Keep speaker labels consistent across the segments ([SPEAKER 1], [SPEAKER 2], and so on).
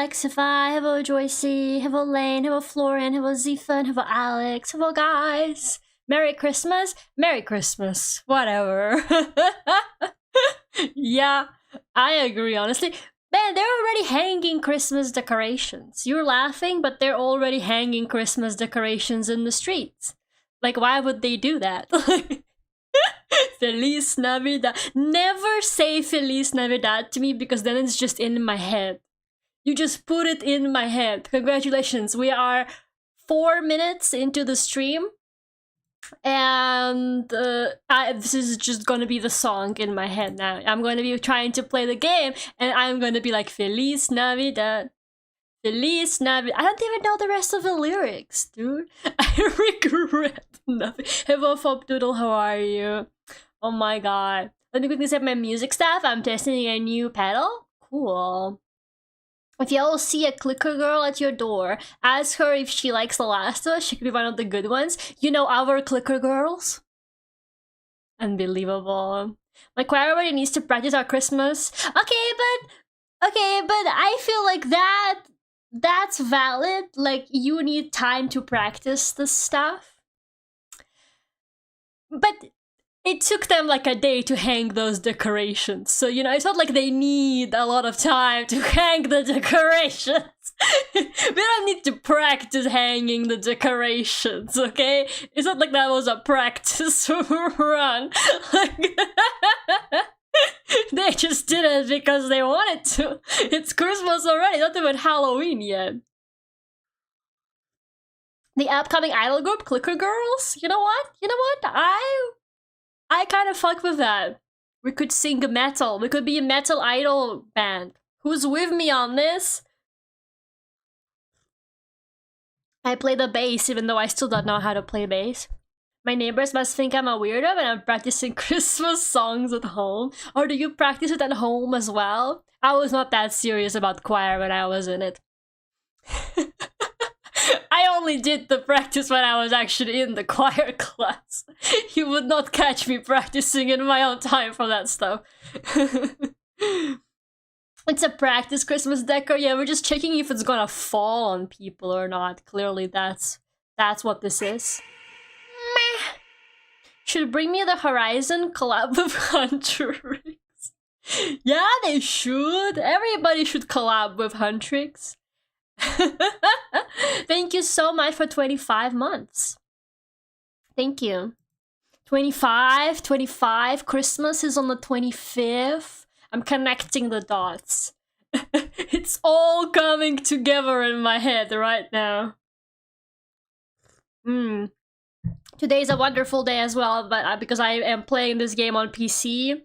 [SPEAKER 1] Alexifi, hello Joycey, hello Lane, hello Florian, hello Zephan, hello Alex, hello guys. Merry Christmas, Merry Christmas, whatever. Yeah, I agree, honestly. Man, they're already hanging Christmas decorations. You're laughing, but they're already hanging Christmas decorations in the streets. Like, why would they do that? Feliz Navidad. Never say Feliz Navidad to me because then it's just in my head. You just put it in my head. Congratulations. We are 4 minutes into the stream. And this is just gonna be the song in my head now. I'm gonna be trying to play the game and I'm gonna be like, Feliz Navidad. Feliz Navidad. I don't even know the rest of the lyrics, dude. I regret nothing. Hello, Fopdoodle, how are you? Oh my god. Let me quickly set my music stuff. I'm testing a new pedal. Cool. If y'all see a clicker girl at your door, ask her if she likes The Last of Us. She could be one of the good ones. You know our clicker girls? Unbelievable. My choir already needs to practice our Christmas. Okay, but I feel like that's valid. Like, you need time to practice this stuff. But it took them like a day to hang those decorations. So, you know, it's not like they need a lot of time to hang the decorations. We don't need to practice hanging the decorations, okay? It's not like that was a practice run. Like, they just did it because they wanted to. It's Christmas already, not even Halloween yet. The upcoming idol group, Clicker Girls? You know what? I kind of fuck with that. We could sing metal. We could be a metal idol band. Who's with me on this? I play the bass even though I still don't know how to play bass. My neighbors must think I'm a weirdo when I'm practicing Christmas songs at home. Or do you practice it at home as well? I was not that serious about choir when I was in it. I only did the practice when I was actually in the choir class. You would not catch me practicing in my own time for that stuff. It's a practice Christmas decor. Yeah, we're just checking if it's gonna fall on people or not. Clearly that's what this is. Meh. Should Bring Me the Horizon collab with Huntrix? Yeah, they should. Everybody should collab with Huntrix. Thank you so much for 25 months. Thank you. 25, Christmas is on the 25th. I'm connecting the dots. It's all coming together in my head right now. Today's a wonderful day as well, but because I am playing this game on PC,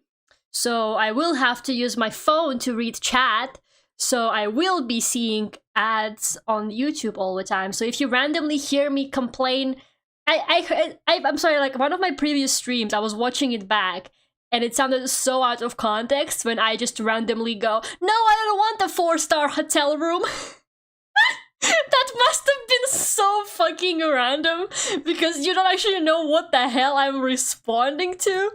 [SPEAKER 1] so I will have to use my phone to read chat. So I will be seeing ads on YouTube all the time. So if you randomly hear me complain, I'm sorry, like one of my previous streams, I was watching it back and it sounded so out of context when I just randomly go, no, I don't want the 4-star hotel room. That must have been so fucking random because you don't actually know what the hell I'm responding to.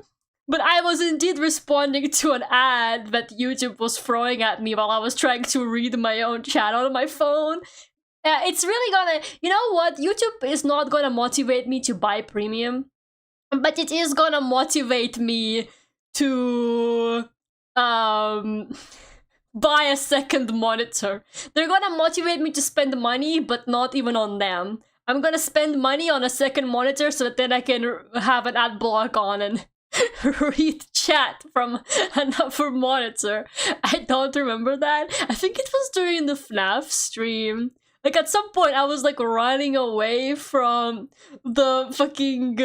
[SPEAKER 1] But I was indeed responding to an ad that YouTube was throwing at me while I was trying to read my own chat on my phone. It's really gonna... You know what? YouTube is not gonna motivate me to buy premium. But it is gonna motivate me to... buy a second monitor. They're gonna motivate me to spend money, but not even on them. I'm gonna spend money on a second monitor so that then I can have an ad block on and... read chat from another monitor. I don't remember that. I think it was during the FNAF stream. Like at some point I was like running away from the fucking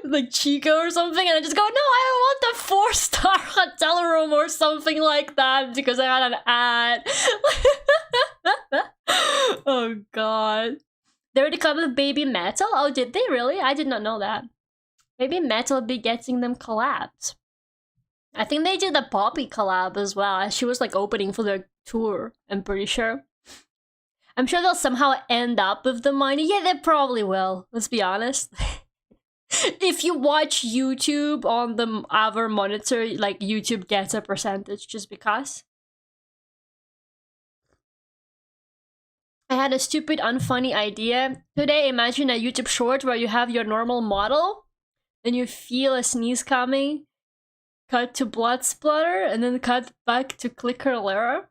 [SPEAKER 1] like Chico or something and I just go, no, I don't want the 4-star hotel room or something like that because I had an ad. Oh god. They already come with Baby Metal? Oh, did they really? I did not know that. Maybe Metal will be getting them collabs. I think they did a Poppy collab as well. She was like opening for their tour, I'm pretty sure. I'm sure they'll somehow end up with the money. Yeah, they probably will, let's be honest. If you watch YouTube on the other monitor, like YouTube gets a percentage just because. I had a stupid, unfunny idea. Today, imagine a YouTube short where you have your normal model, and you feel a sneeze coming, cut to blood splatter, and then cut back to clicker Lera.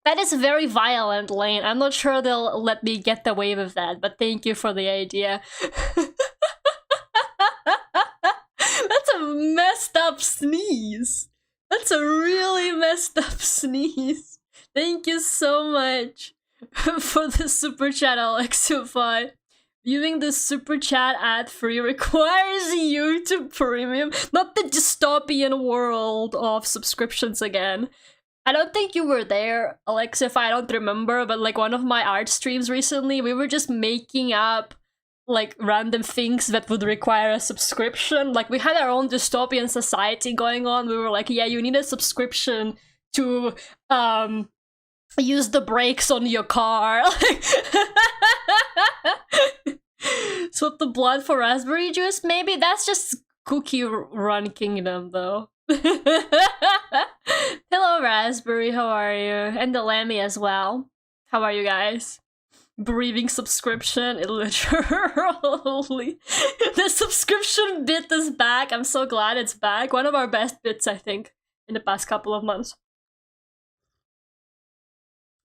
[SPEAKER 1] That is very violent, Lane. I'm not sure they'll let me get away with that, but thank you for the idea. That's a messed up sneeze. That's a really messed up sneeze. Thank you so much for the super chat, Alexify. Viewing the super chat ad-free requires YouTube Premium, not the dystopian world of subscriptions again. I don't think you were there, Alexify, I don't remember, but like one of my art streams recently, we were just making up like random things that would require a subscription. Like we had our own dystopian society going on. We were like, yeah, you need a subscription to use the brakes on your car. Swap the blood for raspberry juice? Maybe that's just Cookie Run Kingdom though. Hello Raspberry, how are you? And the Lammy as well. How are you guys? Breathing subscription, it literally. The subscription bit is back. I'm so glad it's back. One of our best bits, I think, in the past couple of months.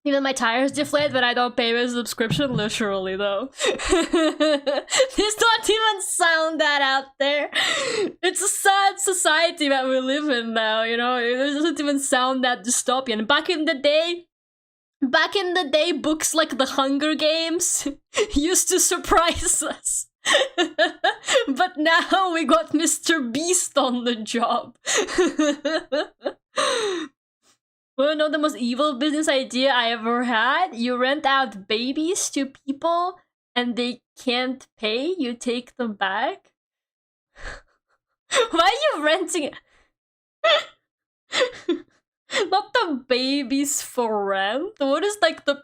[SPEAKER 1] Even my tires deflate when I don't pay my subscription, literally though. Please don't even sound that out there. It's a sad society that we live in now, you know? It doesn't even sound that dystopian. Back in the day, books like The Hunger Games used to surprise us. But now we got Mr. Beast on the job. Wanna know the most evil business idea I ever had? You rent out babies to people and they can't pay, you take them back? Why are you renting not the babies for rent? What is like the...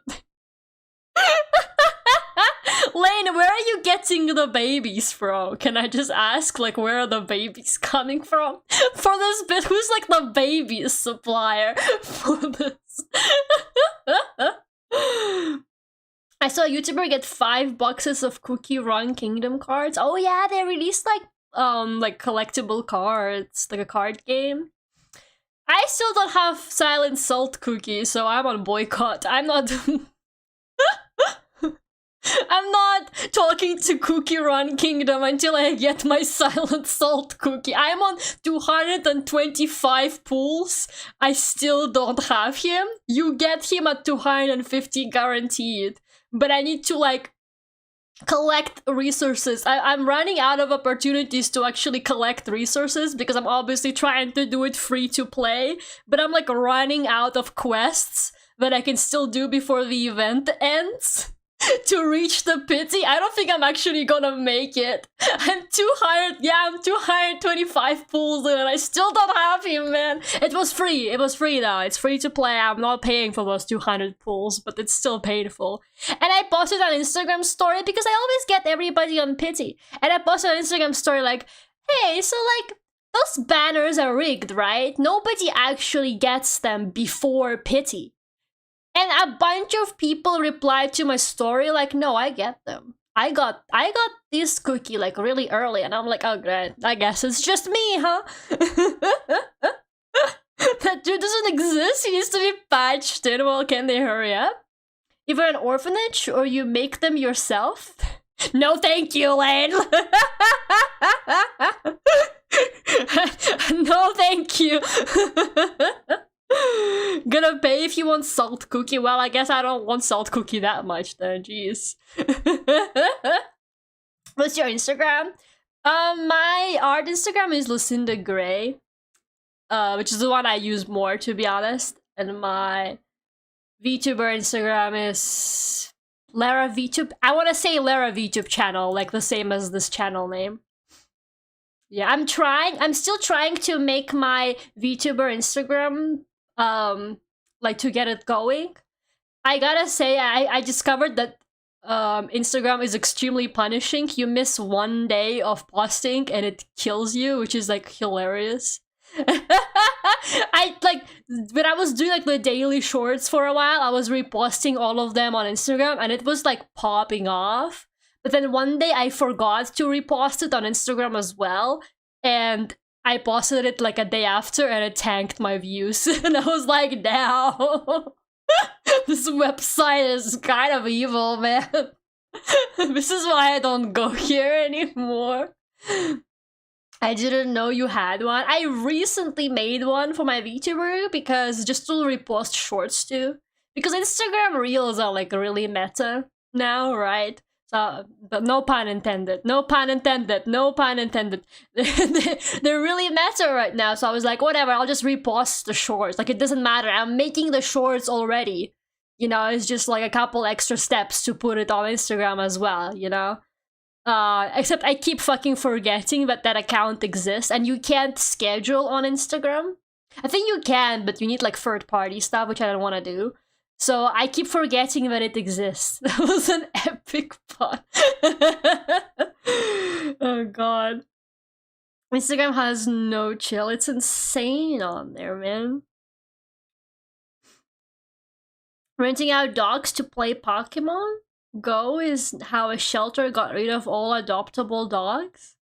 [SPEAKER 1] Lane, where are you getting the babies from? Can I just ask, like, where are the babies coming from? For this bit, who's like the baby supplier for this? I saw a YouTuber get 5 boxes of Cookie Run Kingdom cards. Oh yeah, they released like collectible cards, like a card game. I still don't have Silent Salt Cookie, so I'm on boycott. I'm not... I'm not talking to Cookie Run Kingdom until I get my Silent Salt Cookie. I'm on 225 pulls. I still don't have him. You get him at 250 guaranteed. But I need to, like, collect resources. I'm running out of opportunities to actually collect resources because I'm obviously trying to do it free to play. But I'm, like, running out of quests that I can still do before the event ends. To reach the pity. I don't think I'm actually gonna make it. I'm 225 pulls in and I still don't have him, man. It was free though. It's free to play. I'm not paying for those 200 pulls, but it's still painful. And I posted on Instagram story because I always get everybody on pity. And I posted on Instagram story like, hey, so like, those banners are rigged, right? Nobody actually gets them before pity. And a bunch of people replied to my story like, no, I get them. I got this cookie like really early, and I'm like, oh great, I guess it's just me, huh? That dude doesn't exist, he needs to be patched in. Well, can they hurry up? If you're an orphanage or you make them yourself? No thank you, Lane! No thank you! Gonna pay if you want salt cookie. Well, I guess I don't want salt cookie that much then, jeez. What's your Instagram? My art Instagram is Lucinda Gray, which is the one I use more, to be honest. And my VTuber Instagram is Lera Vtube. I want to say Lera Vtube channel, like the same as this channel name. Yeah, I'm still trying to make my VTuber Instagram like to get it going. I gotta say, I discovered that Instagram is extremely punishing. You miss one day of posting and it kills you, which is like hilarious. I like when I was doing like the daily shorts for a while, I was reposting all of them on Instagram and it was like popping off. But then one day I forgot to repost it on Instagram as well, and I posted it like a day after and it tanked my views. And I was like, now this website is kind of evil, man. This is why I don't go here anymore. I didn't know you had one. I recently made one for my Vtuber because just to repost shorts too. Because Instagram Reels are like really meta now, right? So, but no pun intended. No pun intended. No pun intended. They're really meta right now. So I was like, whatever, I'll just repost the shorts. Like, it doesn't matter. I'm making the shorts already. You know, it's just like a couple extra steps to put it on Instagram as well, you know? Except I keep fucking forgetting that that account exists and you can't schedule on Instagram. I think you can, but you need like third-party stuff, which I don't want to do. So I keep forgetting that it exists. That was an epic pun. Oh god. Instagram has no chill. It's insane on there, man. Renting out dogs to play Pokemon Go is how a shelter got rid of all adoptable dogs.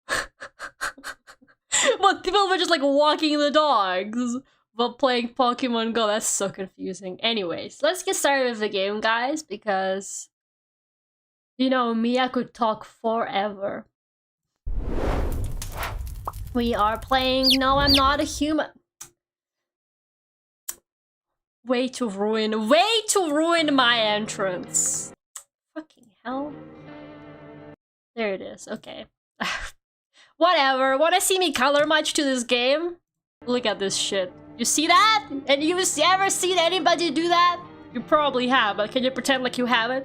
[SPEAKER 1] But people were just like walking the dogs while playing Pokemon Go. That's so confusing. Anyways, let's get started with the game, guys, because you know me, I could talk forever. We are playing No, I'm Not a Human. Way to ruin my entrance. Fucking hell. There it is, okay. Whatever, wanna see me color much to this game? Look at this shit. You see that? And you ever seen anybody do that? You probably have, but can you pretend like you haven't?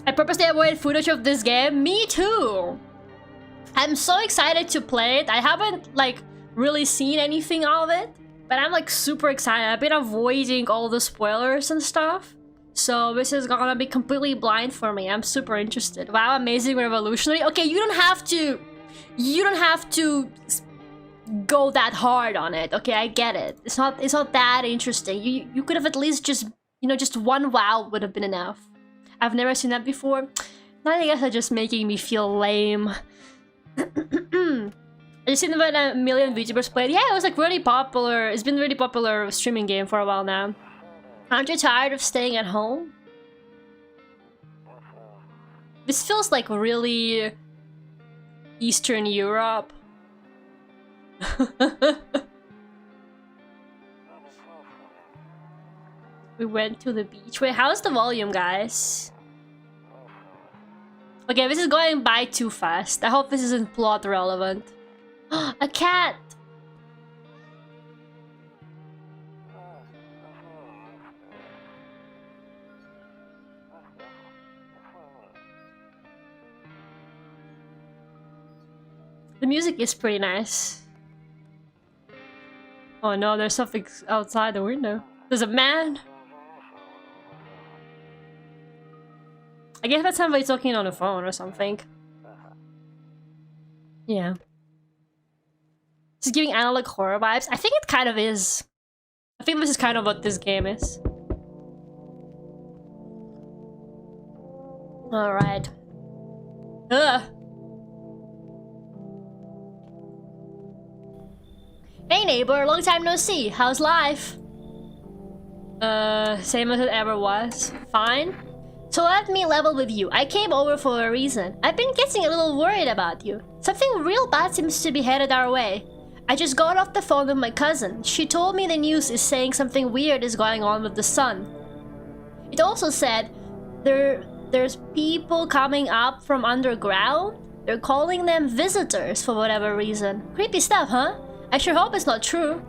[SPEAKER 1] I purposely avoided footage of this game. Me too! I'm so excited to play it. I haven't, like, really seen anything of it, but I'm like super excited. I've been avoiding all the spoilers and stuff, so this is gonna be completely blind for me. I'm super interested. Wow, amazing, revolutionary. Okay, you don't have to go that hard on it. Okay, I get it. It's not that interesting. You could have at least just, you know, just one wow would have been enough. I've never seen that before. Now I guess they're just making me feel lame. I've seen about a million VTubers played. Yeah, it was like really popular. It's been really popular streaming game for a while now. Aren't you tired of staying at home? This feels like really Eastern Europe. We went to the beach. Wait, how's the volume, guys? Okay, this is going by too fast. I hope this isn't plot relevant. A cat! The music is pretty nice. Oh no, there's something outside the window. There's a man! I guess that's somebody talking on the phone or something. Yeah. It's giving analog horror vibes. I think it kind of is. I think this is kind of what this game is. Alright. Ugh. Hey neighbor, long time no see. How's life? Same as it ever was. Fine. So let me level with you. I came over for a reason. I've been getting a little worried about you. Something real bad seems to be headed our way. I just got off the phone with my cousin. She told me the news is saying something weird is going on with the sun. It also said there's people coming up from underground. They're calling them visitors for whatever reason. Creepy stuff, huh? I sure hope it's not true.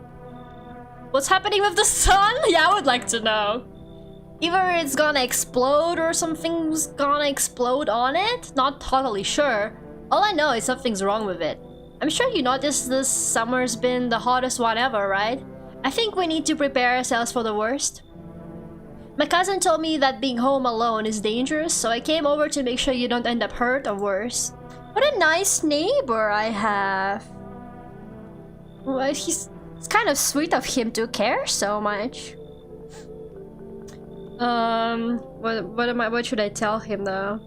[SPEAKER 1] What's happening with the sun? Yeah, I would like to know. Either it's gonna explode or something's gonna explode on it. Not totally sure. All I know is something's wrong with it. I'm sure you noticed this summer's been the hottest one ever, right? I think we need to prepare ourselves for the worst. My cousin told me that being home alone is dangerous, so I came over to make sure you don't end up hurt or worse. What a nice neighbor I have. Well, it's kind of sweet of him to care so much. What should I tell him though?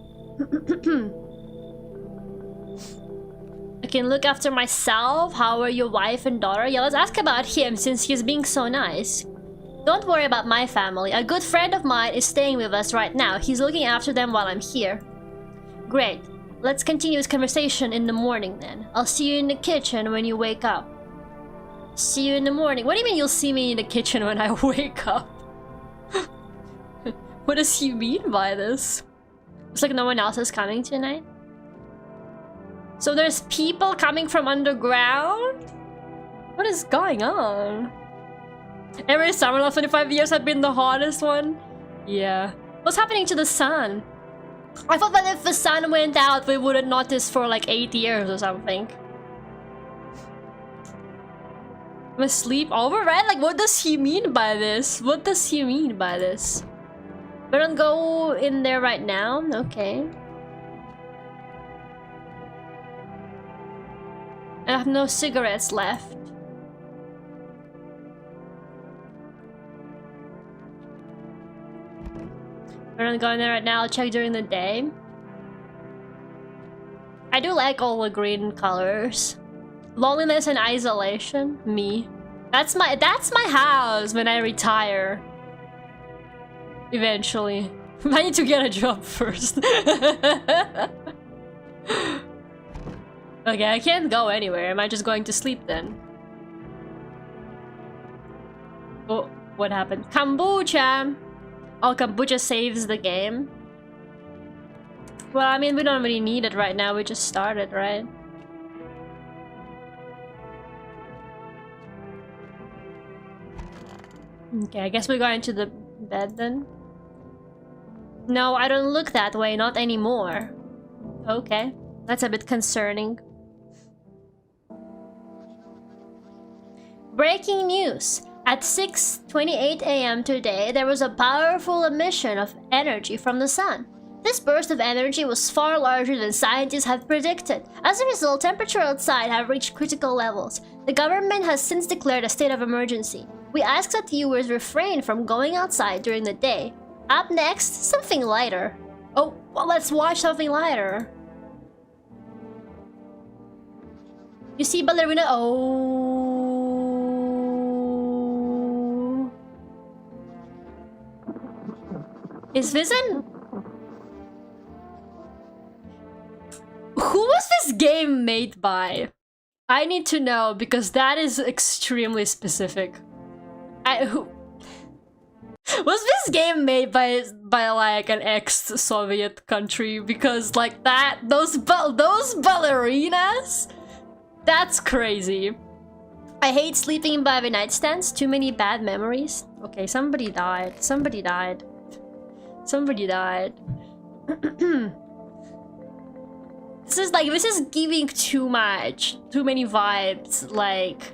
[SPEAKER 1] I can look after myself. How are your wife and daughter? Yeah, let's ask about him since he's being so nice. Don't worry about my family. A good friend of mine is staying with us right now. He's looking after them while I'm here. Great. Let's continue this conversation in the morning then. I'll see you in the kitchen when you wake up. See you in the morning. What do you mean you'll see me in the kitchen when I wake up? What does he mean by this? It's like no one else is coming tonight? So there's people coming from underground? What is going on? Every summer last 25 years have been the hottest one? Yeah. What's happening to the sun? I thought that if the sun went out, we wouldn't notice for like 8 years or something. I'm asleep over, right? Like, what does he mean by this? What does he mean by this? We don't go in there right now? Okay. I have no cigarettes left. We're not going there right now. I'll check during the day. I do like all the green colors. Loneliness and isolation. Me. That's my house when I retire. Eventually. I need to get a job first. Okay, I can't go anywhere. Am I just going to sleep then? Oh, what happened? Kombucha! Oh, kombucha saves the game. Well, I mean, we don't really need it right now. We just started, right? Okay, I guess we're going to the bed then. No, I don't look that way. Not anymore. Okay, that's a bit concerning. Breaking news. At 6:28 a.m. today, there was a powerful emission of energy from the sun. This burst of energy was far larger than scientists had predicted. As a result, temperature outside have reached critical levels. The government has since declared a state of emergency. We ask that viewers refrain from going outside during the day. Up next, something lighter. Oh, well, let's watch something lighter. You see ballerina? Oh. Is this an... Who was this game made by? I need to know because that is extremely specific. Was this game made by like an ex-Soviet country? Because like that, those ballerinas, that's crazy. I hate sleeping by the nightstands. Too many bad memories. Okay, somebody died. Somebody died. Somebody died. This is giving too much. Too many vibes. Like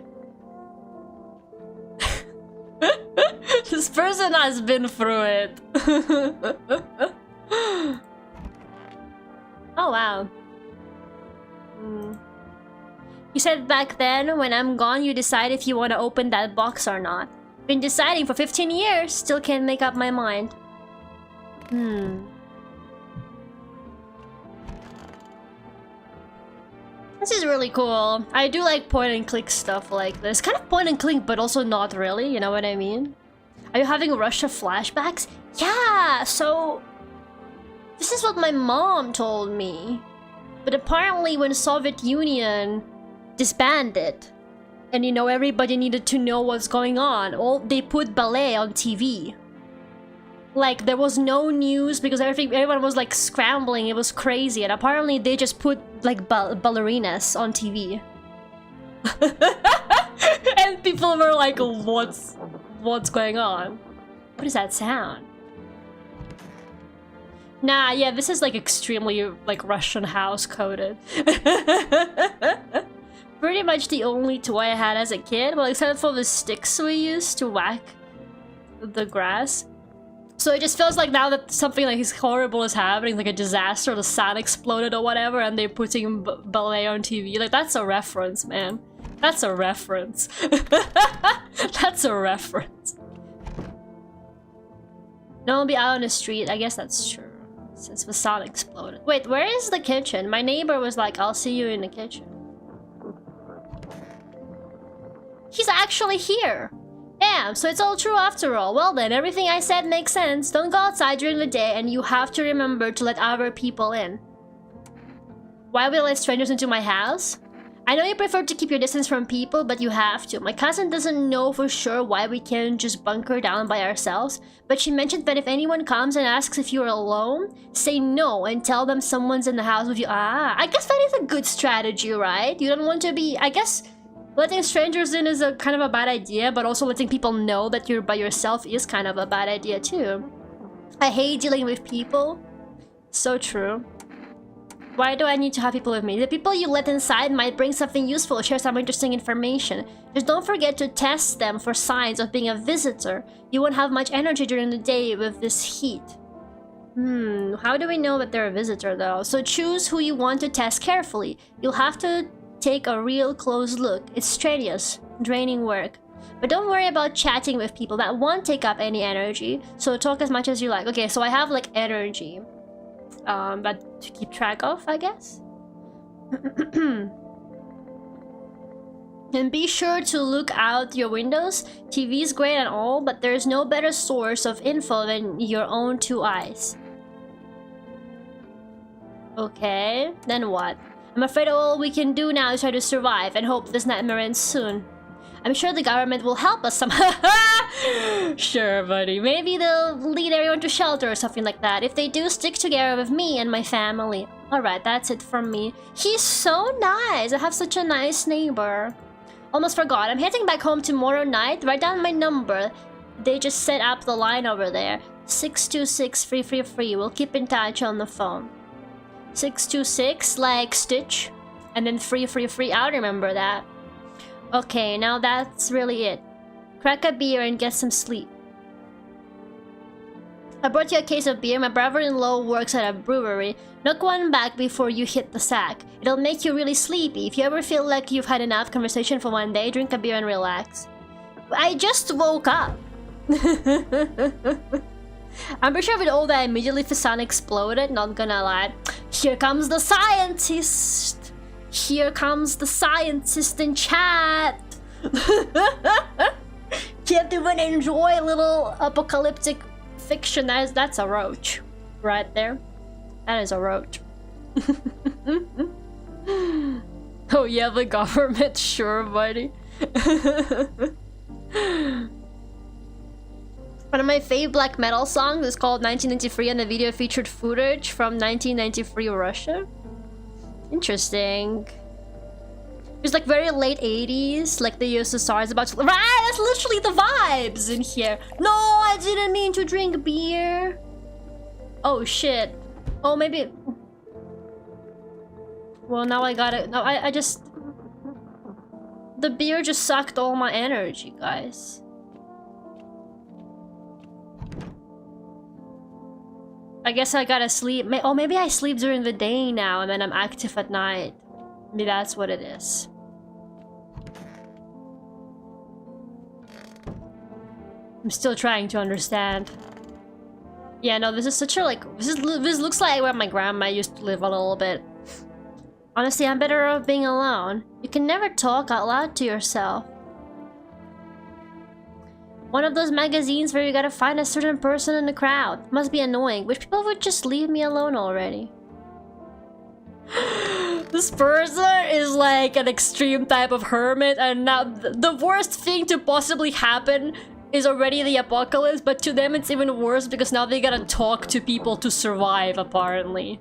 [SPEAKER 1] this person has been through it. Oh wow. You said back then, when I'm gone, you decide if you want to open that box or not. Been deciding for 15 years, still can't make up my mind. This is really cool. I do like point and click stuff like this. Kind of point and click, but also not really, you know what I mean? Are you having Russia flashbacks? Yeah, so... This is what my mom told me. But apparently when Soviet Union disbanded, and you know, everybody needed to know what's going on, they put ballet on TV. Like, there was no news because everyone was like scrambling. It was crazy, and apparently they just put like ballerinas on TV. And people were like, what's going on? What is that sound? Nah, yeah, this is like extremely like Russian house coded. Pretty much the only toy I had as a kid, well, except for the sticks we used to whack the grass. So it just feels like now that something like horrible is happening, like a disaster, the sun exploded or whatever, and they're putting ballet on TV. Like, that's a reference, man. That's a reference. That's a reference. No one will be out on the street. I guess that's true. Since the sun exploded. Wait, where is the kitchen? My neighbor was like, I'll see you in the kitchen. He's actually here. Damn, so it's all true after all. Well then, everything I said makes sense. Don't go outside during the day, and you have to remember to let other people in. Why would I let strangers into my house? I know you prefer to keep your distance from people, but you have to. My cousin doesn't know for sure why we can't just bunker down by ourselves, but she mentioned that if anyone comes and asks if you're alone, say no and tell them someone's in the house with you. Ah, I guess that is a good strategy, right? You don't want to be... I guess letting strangers in is a kind of a bad idea, but also letting people know that you're by yourself is kind of a bad idea too. I hate dealing with people. So true. Why do I need to have people with me? The people you let inside might bring something useful, share some interesting information. Just don't forget to test them for signs of being a visitor. You won't have much energy during the day with this heat. How do we know that they're a visitor though? So choose who you want to test carefully. You'll have to take a real close look. It's strenuous, draining work. But don't worry about chatting with people. That won't take up any energy. So talk as much as you like. Okay, so I have like energy. But to keep track of, I guess. And be sure to look out your windows. TV is great and all, but there's no better source of info than your own two eyes. Okay, then what? I'm afraid all we can do now is try to survive and hope this nightmare ends soon. I'm sure the government will help us somehow. Sure, buddy. Maybe they'll lead everyone to shelter or something like that. If they do, stick together with me and my family. Alright, that's it from me. He's so nice. I have such a nice neighbor. Almost forgot. I'm heading back home tomorrow night. Write down my number. They just set up the line over there. 626-333. We'll keep in touch on the phone. 626, like Stitch. And then 333. I'll remember that. Okay, now that's really it. Crack a beer and get some sleep. I brought you a case of beer. My brother-in-law works at a brewery. Knock one back before you hit the sack. It'll make you really sleepy. If you ever feel like you've had enough conversation for one day, drink a beer and relax. I just woke up. I'm pretty sure with all that, immediately the sun exploded, not gonna lie. Here comes the scientist. Here comes the scientist in chat. Can't even enjoy a little apocalyptic fiction. That's a roach right there. That is a roach. Oh yeah, the government, sure, buddy. One of my fave black metal songs is called 1993, and the video featured footage from 1993 Russia. Interesting. It was like very late 80s, like the USSR is about to... Right, that's literally the vibes in here. No, I didn't mean to drink beer. Oh shit. Oh, maybe... Well, now I got it. No, I just... The beer just sucked all my energy, guys. I guess I gotta sleep. Oh, maybe I sleep during the day now and then I'm active at night. Maybe that's what it is. I'm still trying to understand. Yeah, no, this is such a like... This looks like where my grandma used to live a little bit. Honestly, I'm better off being alone. You can never talk out loud to yourself. One of those magazines where you gotta find a certain person in the crowd. Must be annoying. Wish people would just leave me alone already. This person is like an extreme type of hermit, and now the worst thing to possibly happen is already the apocalypse, but to them it's even worse because now they gotta talk to people to survive, apparently.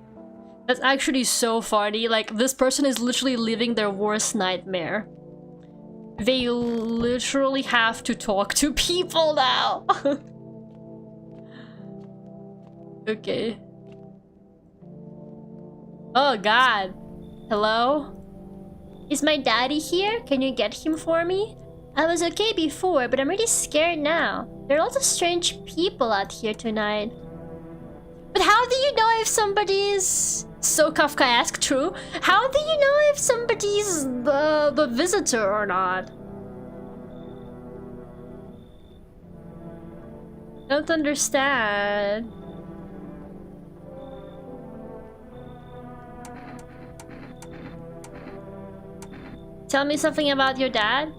[SPEAKER 1] That's actually so funny. Like, this person is literally living their worst nightmare. They literally have to talk to people now. Okay. Oh god. Hello? Is my daddy here? Can you get him for me? I was okay before, but I'm really scared now. There are lots of strange people out here tonight. But how do you know if somebody's so Kafkaesque? True. How do you know if somebody's the visitor or not? I don't understand. Tell me something about your dad?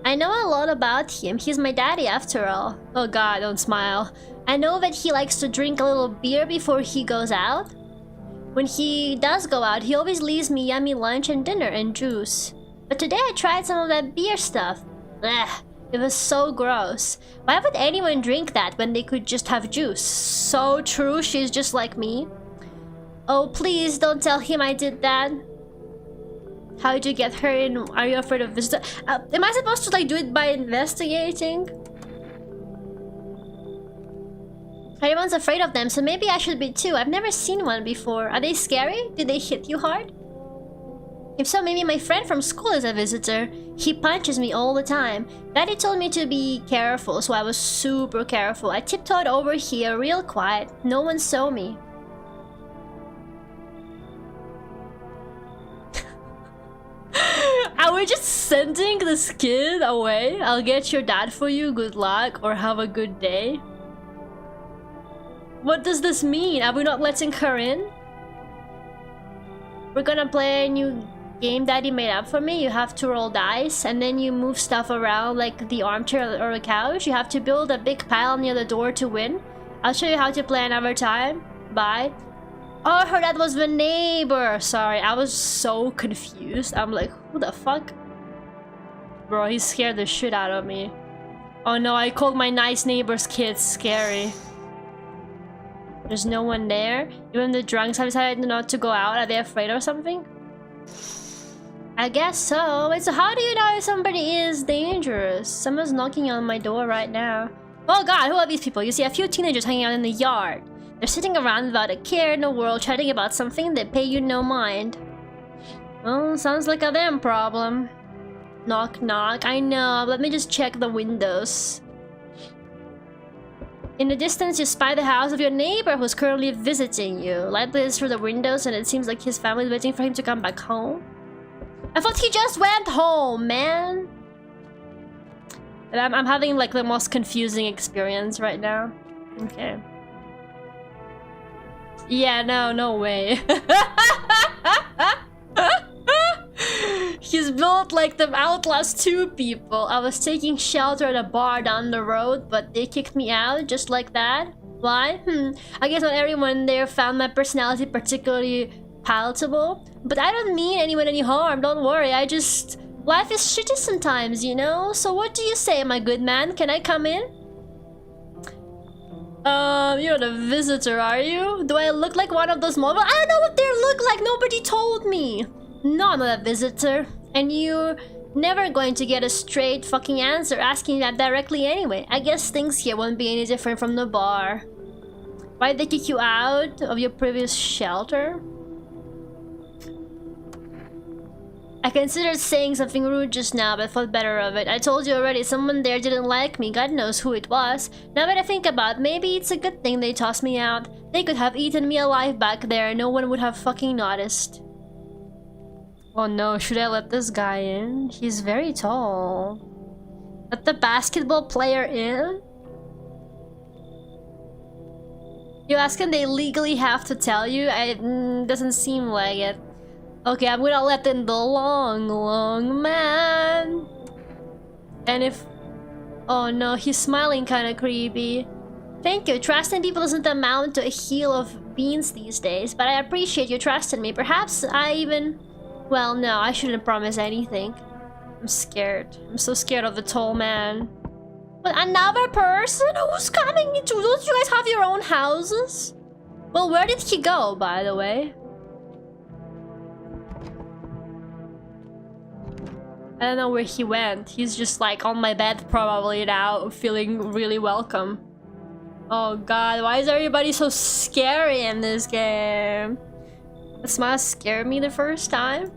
[SPEAKER 1] I know a lot about him. He's my daddy after all. Oh god, don't smile. I know that he likes to drink a little beer before he goes out. When he does go out, he always leaves me yummy lunch and dinner and juice. But today I tried some of that beer stuff. Blech, it was so gross. Why would anyone drink that when they could just have juice? So true, she's just like me. Oh, please don't tell him I did that. How did you get her in? Are you afraid of visitors? Am I supposed to like do it by investigating? Everyone's afraid of them, so maybe I should be too. I've never seen one before. Are they scary? Did they hit you hard? If so, maybe my friend from school is a visitor. He punches me all the time. Daddy told me to be careful, so I was super careful. I tiptoed over here real quiet. No one saw me. Are we just sending this kid away? I'll get your dad for you, good luck, or have a good day. What does this mean? Are we not letting her in? We're gonna play a new game Daddy made up for me. You have to roll dice, and then you move stuff around like the armchair or the couch. You have to build a big pile near the door to win. I'll show you how to play another time. Bye. Oh, I heard that was the neighbor. Sorry, I was so confused. I'm like, who the fuck? Bro, he scared the shit out of me. Oh no, I called my nice neighbor's kids scary. There's no one there. Even the drunks have decided not to go out. Are they afraid or something? I guess so. Wait, so how do you know if somebody is dangerous? Someone's knocking on my door right now. Oh god, who are these people? You see a few teenagers hanging out in the yard. They're sitting around without a care in the world, chatting about something that pay you no mind. Oh, sounds like a them problem. Knock, knock. I know. Let me just check the windows. In the distance, you spy the house of your neighbor who's currently visiting you. Light blazes through the windows, and it seems like his family is waiting for him to come back home. I thought he just went home, man. And I'm having like the most confusing experience right now. Okay. Yeah, no way. He's built like the Outlast 2 people. I was taking shelter at a bar down the road, but they kicked me out just like that. Why? I guess not everyone there found my personality particularly palatable. But I don't mean anyone any harm, don't worry. Life is shitty sometimes, you know? So what do you say, my good man? Can I come in? You're the visitor, are you? Do I look like one of those models? I don't know what they look like, nobody told me. No, I'm not a visitor. And you're never going to get a straight fucking answer asking that directly anyway. I guess things here won't be any different from the bar. Why'd they kick you out of your previous shelter? I considered saying something rude just now, but thought better of it. I told you already, someone there didn't like me. God knows who it was. Now that I think about it, maybe it's a good thing they tossed me out. They could have eaten me alive back there and no one would have fucking noticed. Oh no, should I let this guy in? He's very tall. Let the basketball player in? You ask and they legally have to tell you? Doesn't seem like it. Okay, I'm gonna let in the long man. And if... Oh no, he's smiling kinda creepy. Thank you. Trusting people doesn't amount to a hill of beans these days, but I appreciate you trusting me. Perhaps I even... Well, no, I shouldn't promise anything. I'm scared. I'm so scared of the tall man. But another person? Who's coming into? Don't you guys have your own houses? Well, where did he go, by the way? I don't know where he went. He's just like on my bed probably now, feeling really welcome. Oh god, why is everybody so scary in this game? The smile scared me the first time.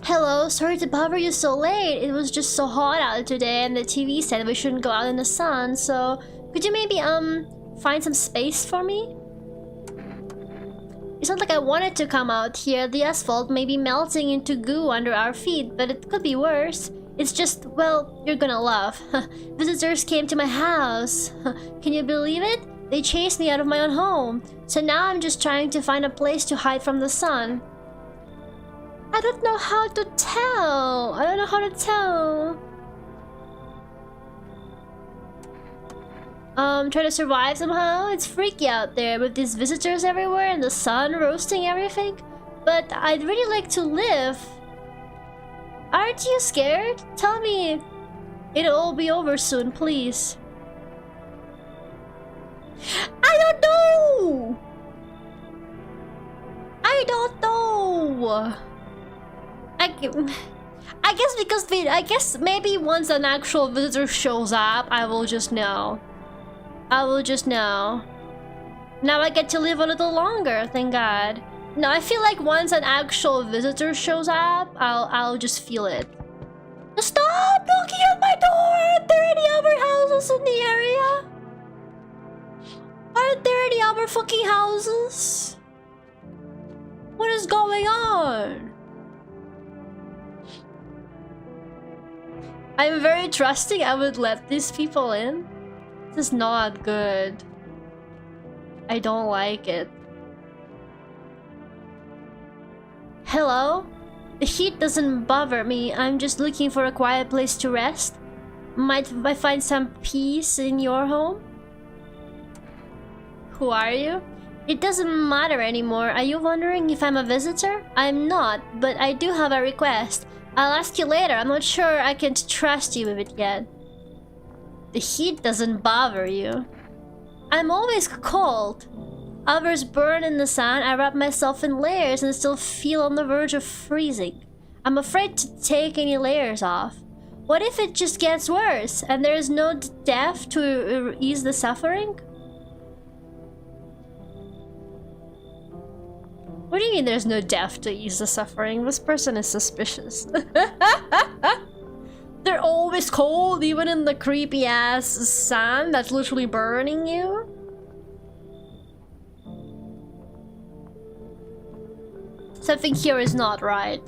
[SPEAKER 1] Hello, sorry to bother you so late. It was just so hot out today and the TV said we shouldn't go out in the sun, so could you maybe find some space for me? It's not like I wanted to come out here. The asphalt may be melting into goo under our feet, but it could be worse. It's just, well, you're gonna laugh. Visitors came to my house. Can you believe it? They chased me out of my own home. So now I'm just trying to find a place to hide from the sun. I don't know how to tell. I don't know how to tell. Try to survive somehow. It's freaky out there with these visitors everywhere and the sun roasting everything. But I'd really like to live. Aren't you scared? Tell me it'll all be over soon, please. I don't know! I don't know! I guess because I guess maybe once an actual visitor shows up, I will just know. I will just know. Now I get to live a little longer, thank God. No, I feel like once an actual visitor shows up, I'll just feel it. Stop knocking at my door! Aren't there any other houses in the area? Aren't there any other fucking houses? What is going on? I'm very trusting. I would let these people in. This is not good. I don't like it. Hello? The heat doesn't bother me. I'm just looking for a quiet place to rest. Might I find some peace in your home? Who are you? It doesn't matter anymore. Are you wondering if I'm a visitor? I'm not, but I do have a request. I'll ask you later. I'm not sure I can trust you with it yet. The heat doesn't bother you. I'm always cold. Others burn in the sun. I wrap myself in layers and still feel on the verge of freezing. I'm afraid to take any layers off. What if it just gets worse and there is no death to ease the suffering? What do you mean there's no death to ease the suffering? This person is suspicious. They're always cold, even in the creepy ass sun that's literally burning you. Something here is not right.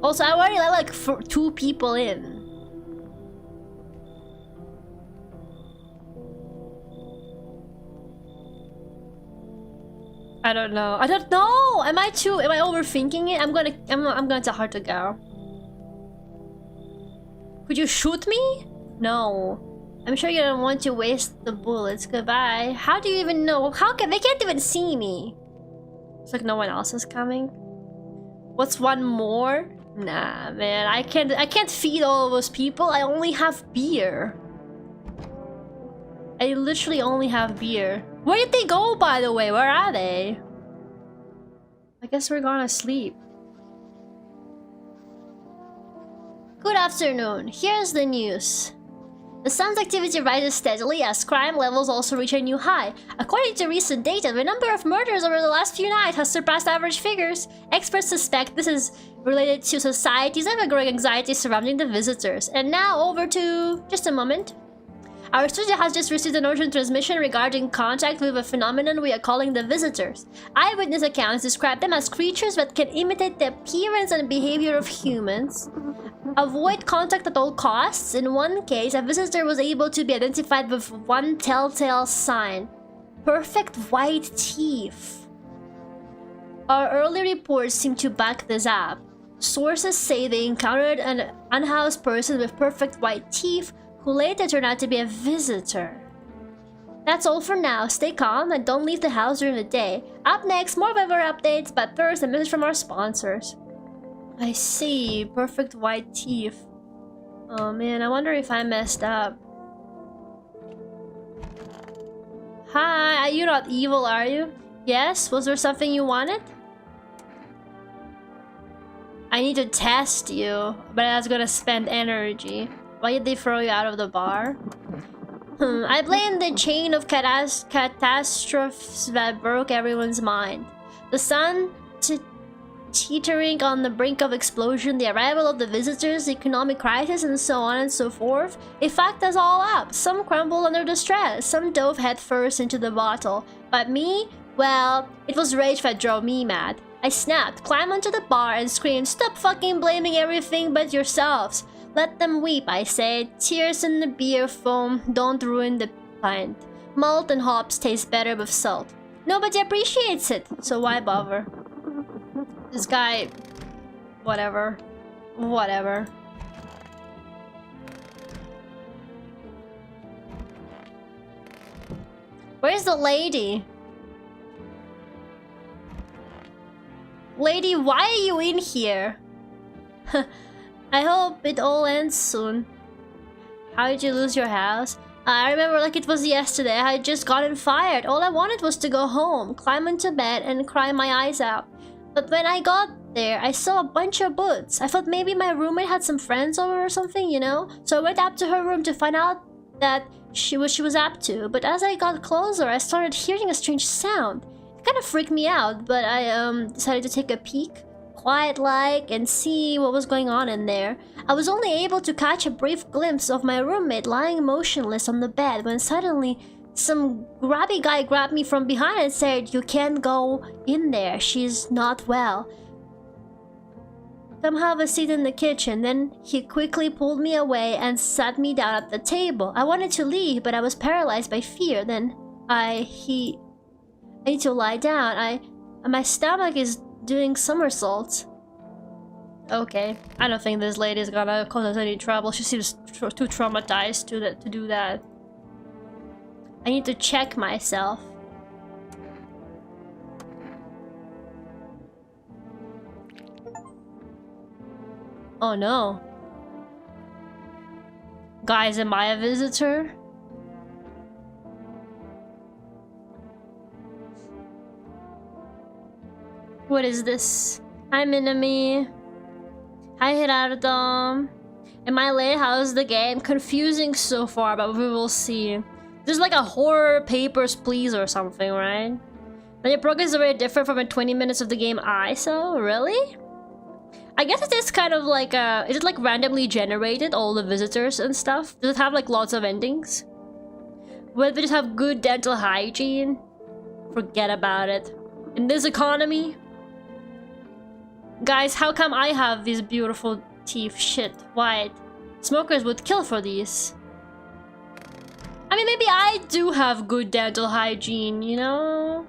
[SPEAKER 1] Also, I already let like 2 people in. I don't know. I don't know. Am I overthinking it? I'm gonna tell her to go. Could you shoot me? No. I'm sure you don't want to waste the bullets. Goodbye. How do you even know? How can they can't even see me? It's like no one else is coming. What's one more? Nah, man. I can't feed all of those people. I only have beer. I literally only have beer. Where did they go, by the way? Where are they? I guess we're gonna sleep. Good afternoon. Here's the news. The sun's activity rises steadily as crime levels also reach a new high. According to recent data, the number of murders over the last few nights has surpassed average figures. Experts suspect this is related to society's ever-growing anxiety surrounding the visitors. And now over to... just a moment. Our studio has just received an urgent transmission regarding contact with a phenomenon we are calling the visitors. Eyewitness accounts describe them as creatures that can imitate the appearance and behavior of humans. Avoid contact at all costs. In one case, a visitor was able to be identified with one telltale sign: perfect white teeth. Our early reports seem to back this up. Sources say they encountered an unhoused person with perfect white teeth who later turned out to be a visitor. That's all for now. Stay calm and don't leave the house during the day. Up next, more weather updates, but first a message from our sponsors. I see. Perfect white teeth. Oh man, I wonder if I messed up. Hi, are you not evil, are you? Yes? Was there something you wanted? I need to test you, but that's gonna spend energy. Why did they throw you out of the bar? I blame the chain of catastrophes that broke everyone's mind. The sun teetering on the brink of explosion, the arrival of the visitors, the economic crisis, and so on and so forth. It fucked us all up. Some crumbled under the stress, some dove headfirst into the bottle. But me? Well, it was rage that drove me mad. I snapped, climbed onto the bar, and screamed, "Stop fucking blaming everything but yourselves! Let them weep," I said. Tears in the beer foam don't ruin the pint. Malt and hops taste better with salt. Nobody appreciates it, so why bother? This guy... Whatever. Whatever. Where's the lady? Lady, why are you in here? I hope it all ends soon. How did you lose your house? I remember like it was yesterday. I had just gotten fired. All I wanted was to go home, climb into bed, and cry my eyes out. But when I got there, I saw a bunch of boots. I thought maybe my roommate had some friends over or something, you know? So I went up to her room to find out that she was up to. But as I got closer, I started hearing a strange sound. It kind of freaked me out, but I decided to take a peek, quiet-like, and see what was going on in there. I was only able to catch a brief glimpse of my roommate lying motionless on the bed when suddenly some grabby guy grabbed me from behind and said, "You can't go in there, she's not well. Come have a seat in the kitchen." Then he quickly pulled me away and sat me down at the table. I wanted to leave, but I was paralyzed by fear. Then I need to lie down. My stomach is doing somersaults. Okay, I don't think this lady is gonna cause us any trouble. She seems too traumatized to do that. I need to check myself. Oh no. Guys, am I a visitor? What is this? Hi, Minami. Hi, Gerardo. Am I late? How's the game? Confusing so far, but we will see. There's like a horror Papers, Please or something, right? But your progress is very different from the 20 minutes of the game I saw? Really? I guess it is kind of like is it like randomly generated, all the visitors and stuff? Does it have like lots of endings? Will they just have good dental hygiene? Forget about it. In this economy? Guys, how come I have these beautiful teeth? Shit, why? Smokers would kill for these. I mean, maybe I do have good dental hygiene, you know?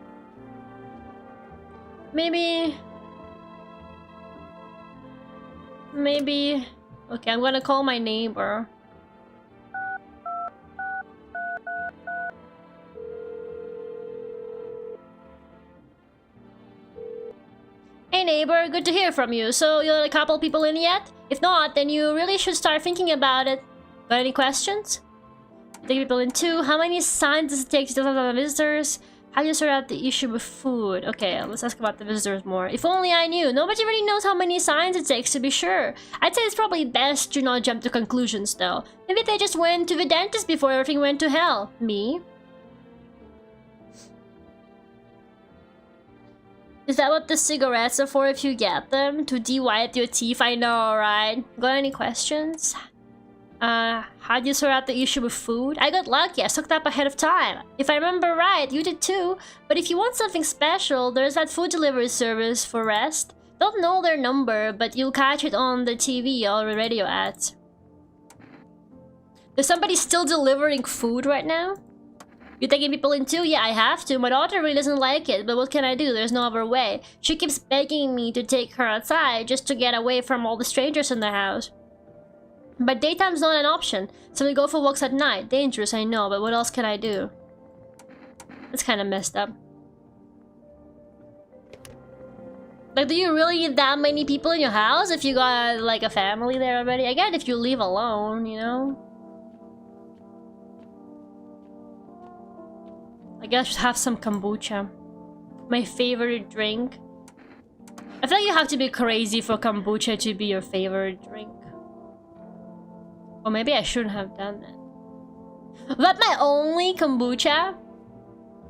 [SPEAKER 1] Maybe... Okay, I'm gonna call my neighbor. Hey neighbor, good to hear from you. So, you're a couple people in yet? If not, then you really should start thinking about it. Got any questions? Take people in too. How many signs does it take to tell the visitors? How do you sort out the issue with food? Okay, let's ask about the visitors more. If only I knew. Nobody really knows how many signs it takes to be sure. I'd say it's probably best to not jump to conclusions though. Maybe they just went to the dentist before everything went to hell. Me? Is that what the cigarettes are for if you get them? To de-white your teeth? I know, right? Got any questions? How do you sort out the issue with food? I got lucky, I stocked up ahead of time. If I remember right, you did too. But if you want something special, there's that food delivery service for rest. Don't know their number, but you'll catch it on the TV or the radio ads. There's somebody still delivering food right now? You taking people in too? Yeah, I have to. My daughter really doesn't like it, but what can I do? There's no other way. She keeps begging me to take her outside just to get away from all the strangers in the house. But daytime's not an option, so we go for walks at night. Dangerous, I know, but what else can I do? It's kind of messed up. Like, do you really need that many people in your house if you got, like, a family there already? I get it if you leave alone, you know? I guess I should have some kombucha. My favorite drink. I feel like you have to be crazy for kombucha to be your favorite drink. Or maybe I shouldn't have done that. But my only kombucha?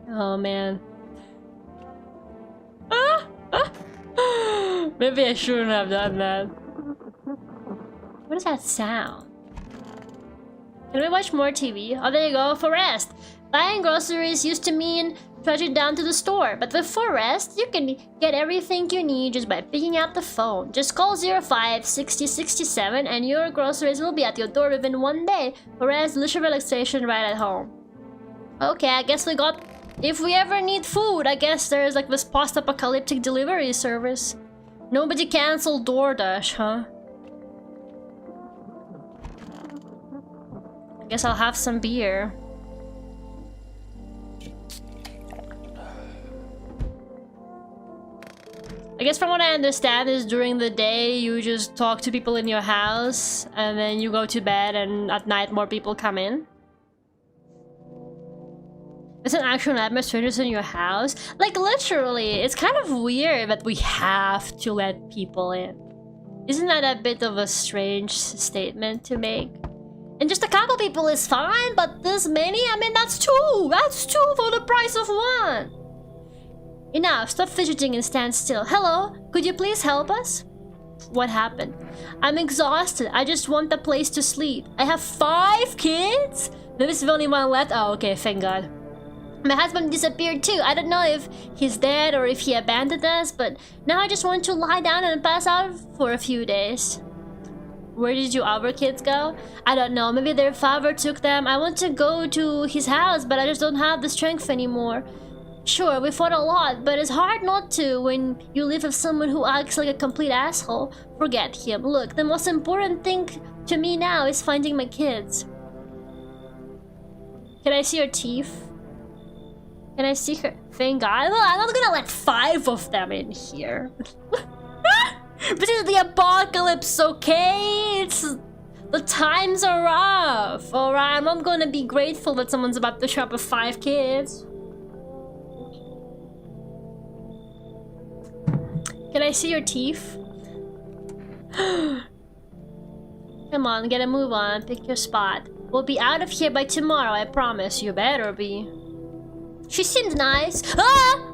[SPEAKER 1] Oh man. Maybe I shouldn't have done that. What is that sound? Can we watch more TV? Oh, there you go, for rest. Buying groceries used to mean trudging down to the store, but with For Rest, you can get everything you need just by picking up the phone. Just call 05 60 67 and your groceries will be at your door within 1 day. For Rest, leisure relaxation right at home. Okay, I guess we got... If we ever need food, I guess there's like this post-apocalyptic delivery service. Nobody canceled DoorDash, huh? I guess I'll have some beer. I guess from what I understand is during the day you just talk to people in your house and then you go to bed and at night more people come in. It's an actual nightmare strangers in your house? Like literally, it's kind of weird that we have to let people in. Isn't that a bit of a strange statement to make? And just a couple people is fine, but this many? I mean, that's two! That's two for the price of one! Enough, stop fidgeting and stand still. Hello, could you please help us? What happened? I'm exhausted. I just want a place to sleep. I have 5 kids? There's only one left. Oh, okay, thank God. My husband disappeared too. I don't know if he's dead or if he abandoned us, but now I just want to lie down and pass out for a few days. Where did your other kids go? I don't know. Maybe their father took them. I want to go to his house, but I just don't have the strength anymore. Sure, we fought a lot, but it's hard not to when you live with someone who acts like a complete asshole. Forget him. Look, the most important thing to me now is finding my kids. Can I see your teeth? Can I see her? Thank God. Well, I'm not gonna let 5 of them in here. This is the apocalypse, okay? It's... The times are rough, alright? I'm not gonna be grateful that someone's about to show up with 5 kids. Can I see your teeth? Come on, get a move on. Pick your spot. We'll be out of here by tomorrow, I promise. You better be. She seems nice. Ah!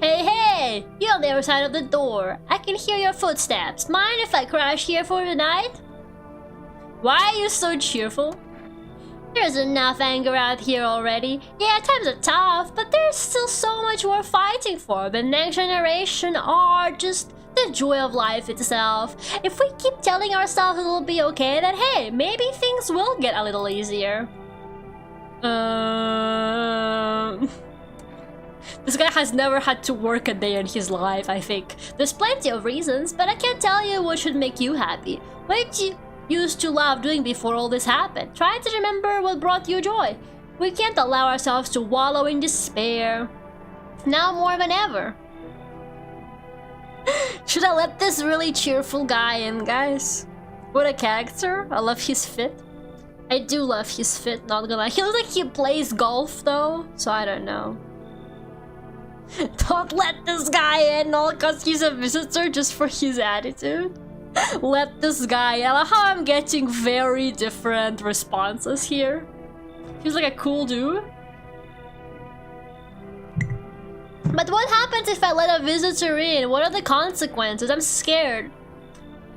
[SPEAKER 1] Hey, hey! You're on the other side of the door. I can hear your footsteps. Mind if I crash here for the night? Why are you so cheerful? There's enough anger out here already. Yeah, times are tough, but there's still so much worth fighting for. The next generation are just the joy of life itself. If we keep telling ourselves it'll be okay, then hey, maybe things will get a little easier. This guy has never had to work a day in his life, I think. There's plenty of reasons, but I can't tell you what should make you happy. What did you used to love doing before all this happened? Try to remember what brought you joy. We can't allow ourselves to wallow in despair. Now more than ever. Should I let this really cheerful guy in, guys? What a character. I love his fit. I do love his fit, not gonna lie. He looks like he plays golf though, so I don't know. Don't let this guy in all cause he's a visitor just for his attitude. Let this guy in. I love how I'm getting very different responses here. He's like a cool dude. But what happens if I let a visitor in? What are the consequences? I'm scared.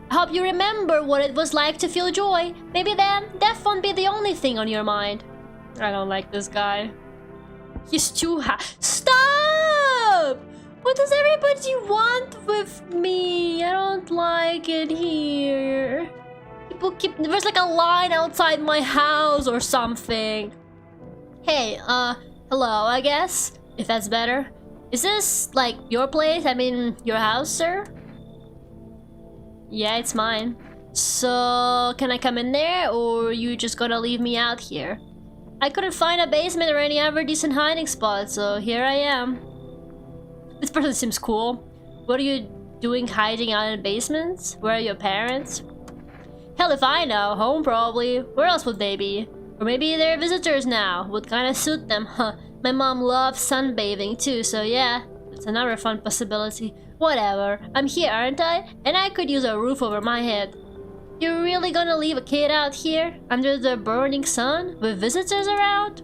[SPEAKER 1] I hope you remember what it was like to feel joy. Maybe then, death won't be the only thing on your mind. I don't like this guy. He's too Stop! What does everybody want with me? I don't like it here. People keep... There's like a line outside my house or something. Hey, hello, I guess? If that's better. Is this, like, your place? I mean, your house, sir? Yeah, it's mine. So, can I come in there, or you just gonna leave me out here? I couldn't find a basement or any other decent hiding spot, so here I am. This person seems cool. What are you doing hiding out in basements? Where are your parents? Hell if I know. Home probably. Where else would they be? Or maybe they're visitors now. Would kinda suit them, huh? My mom loves sunbathing too, so yeah. That's another fun possibility. Whatever. I'm here, aren't I? And I could use a roof over my head. You're really gonna leave a kid out here? Under the burning sun? With visitors around?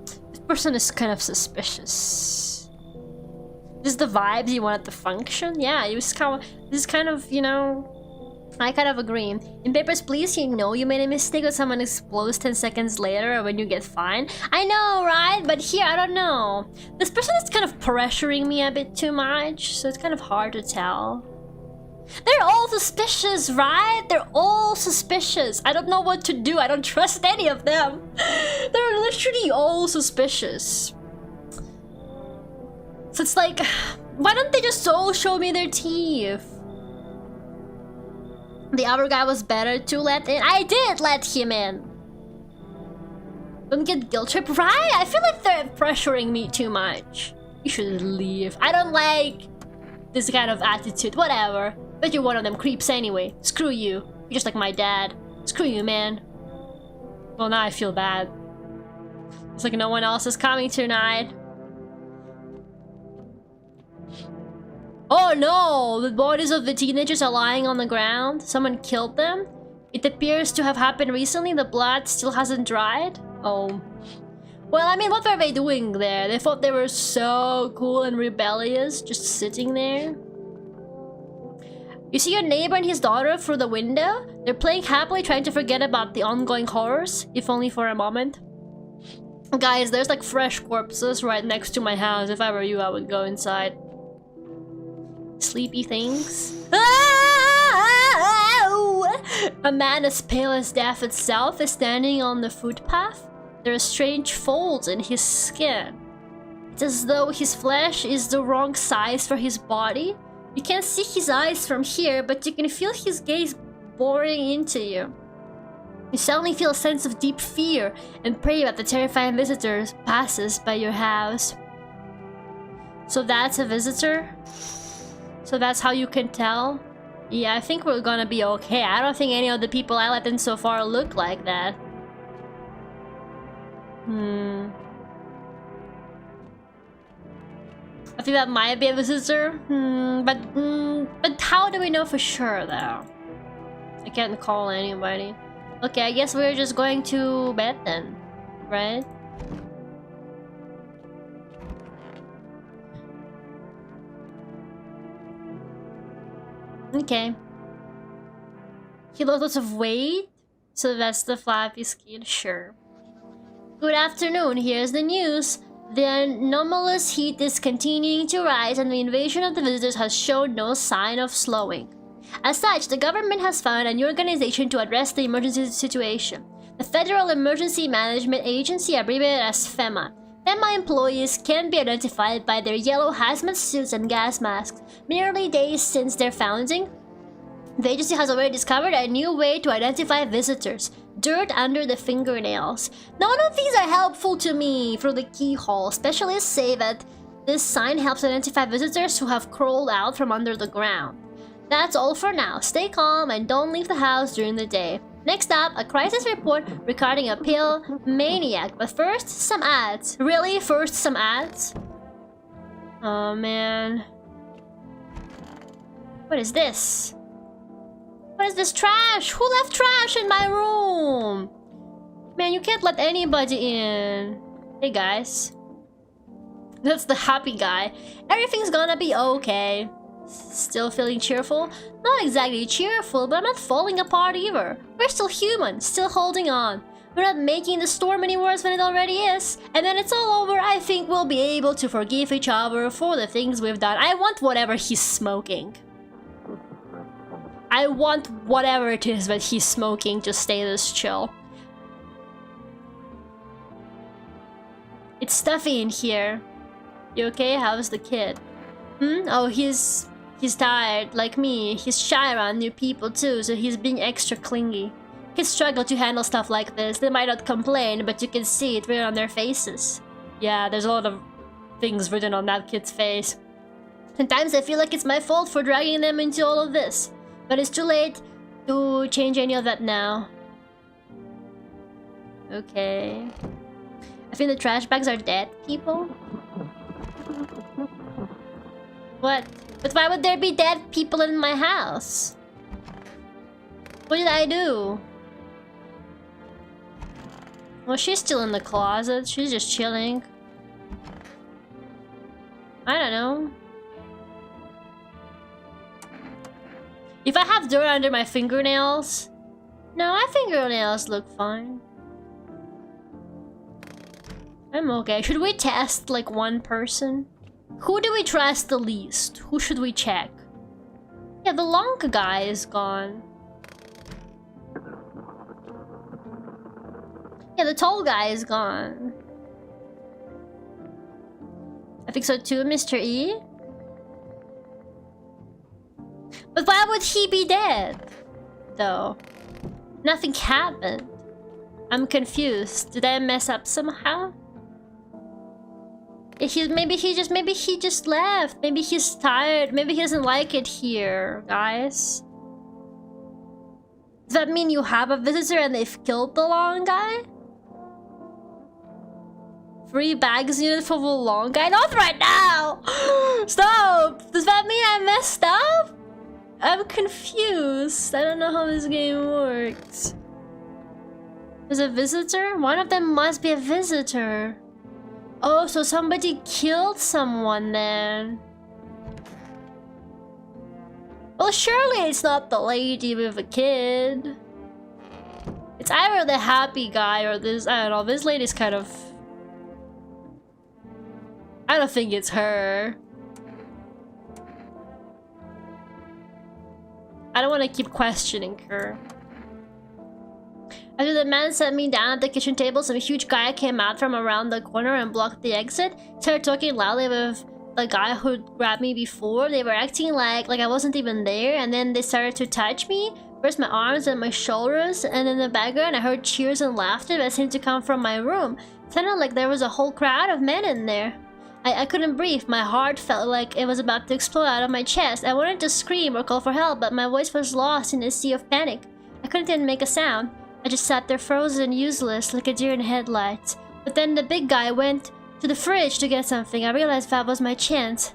[SPEAKER 1] This person is kind of suspicious. This is the vibes you want it to function? Yeah, it was kind of... This is kind of, you know... I kind of agree. In Papers, Please, you know you made a mistake when someone explodes 10 seconds later or when you get fined. I know, right? But here, I don't know. This person is kind of pressuring me a bit too much, so it's kind of hard to tell. They're all suspicious, right? They're all suspicious. I don't know what to do. I don't trust any of them. They're literally all suspicious. So it's like, why don't they just all show me their teeth? The other guy was better to let in. I did let him in. Don't get guilt trip, right? I feel like they're pressuring me too much. You should leave. I don't like this kind of attitude. Whatever. Bet you're one of them creeps anyway. Screw you. You're just like my dad. Screw you, man. Well, now I feel bad. It's like no one else is coming tonight. Oh no! The bodies of the teenagers are lying on the ground. Someone killed them. It appears to have happened recently. The blood still hasn't dried. Oh. Well, I mean, what were they doing there? They thought they were so cool and rebellious, just sitting there. You see your neighbor and his daughter through the window? They're playing happily, trying to forget about the ongoing horrors, if only for a moment. Guys, there's like fresh corpses right next to my house. If I were you, I would go inside. Sleepy things. A man as pale as death itself is standing on the footpath. There are strange folds in his skin. It's as though his flesh is the wrong size for his body. You can't see his eyes from here, but you can feel his gaze boring into you. You suddenly feel a sense of deep fear and pray that the terrifying visitor passes by your house. So that's a visitor? So that's how you can tell? Yeah, I think we're gonna be okay. I don't think any of the people I let in so far look like that. I think that might be a visitor. But how do we know for sure, though? I can't call anybody. Okay, I guess we're just going to bed then, right? Okay. He lost lots of weight, so that's the flappy skin, sure. Good afternoon, here's the news. The anomalous heat is continuing to rise and the invasion of the visitors has shown no sign of slowing. As such, the government has found a new organization to address the emergency situation. The Federal Emergency Management Agency, abbreviated as FEMA. FEMA employees can be identified by their yellow hazmat suits and gas masks. Merely days since their founding, the agency has already discovered a new way to identify visitors. Dirt under the fingernails. None of these are helpful to me through the keyhole. Specialists say that this sign helps identify visitors who have crawled out from under the ground. That's all for now. Stay calm and don't leave the house during the day. Next up, a crisis report regarding a pill maniac. But first, some ads. Really? First, some ads? Oh, man. What is this? What is this trash? Who left trash in my room? Man, you can't let anybody in. Hey, guys. That's the happy guy. Everything's gonna be okay. Still feeling cheerful? Not exactly cheerful, but I'm not falling apart either. We're still human, still holding on. We're not making the storm any worse than it already is. And when it's all over, I think we'll be able to forgive each other for the things we've done. I want whatever he's smoking. I want whatever it is that he's smoking to stay this chill. It's stuffy in here. You okay? How's the kid? Oh, he's tired, like me. He's shy around new people too, so he's being extra clingy. Kids struggle to handle stuff like this. They might not complain, but you can see it written on their faces. Yeah, there's a lot of things written on that kid's face. Sometimes I feel like it's my fault for dragging them into all of this. But it's too late to change any of that now. Okay. I think the trash bags are dead people. What? But why would there be dead people in my house? What did I do? Well, she's still in the closet. She's just chilling. I don't know. If I have dirt under my fingernails... No, my fingernails look fine. I'm okay. Should we test like one person? Who do we trust the least? Who should we check? Yeah, the long guy is gone. Yeah, the tall guy is gone. I think so too, Mr. E. But why would he be dead? Though. Nothing happened. I'm confused. Did I mess up somehow? Maybe he just left. Maybe he's tired. Maybe he doesn't like it here, guys. Does that mean you have a visitor and they've killed the long guy? 3 bags needed for the long guy? Not right now! Stop! Does that mean I messed up? I'm confused. I don't know how this game works. There's a visitor? One of them must be a visitor. Oh, so somebody killed someone then. Well, surely it's not the lady with a kid. It's either the happy guy or this... I don't know, this lady's kind of... I don't think it's her. I don't want to keep questioning her. After the man set me down at the kitchen table, some huge guy came out from around the corner and blocked the exit. He started talking loudly with the guy who grabbed me before. They were acting like I wasn't even there, and then they started to touch me. First my arms and my shoulders, and in the background I heard cheers and laughter that seemed to come from my room. It sounded like there was a whole crowd of men in there. I couldn't breathe. My heart felt like it was about to explode out of my chest. I wanted to scream or call for help, but my voice was lost in a sea of panic. I couldn't even make a sound. I just sat there frozen, useless, like a deer in headlights. But then the big guy went to the fridge to get something. I realized that was my chance.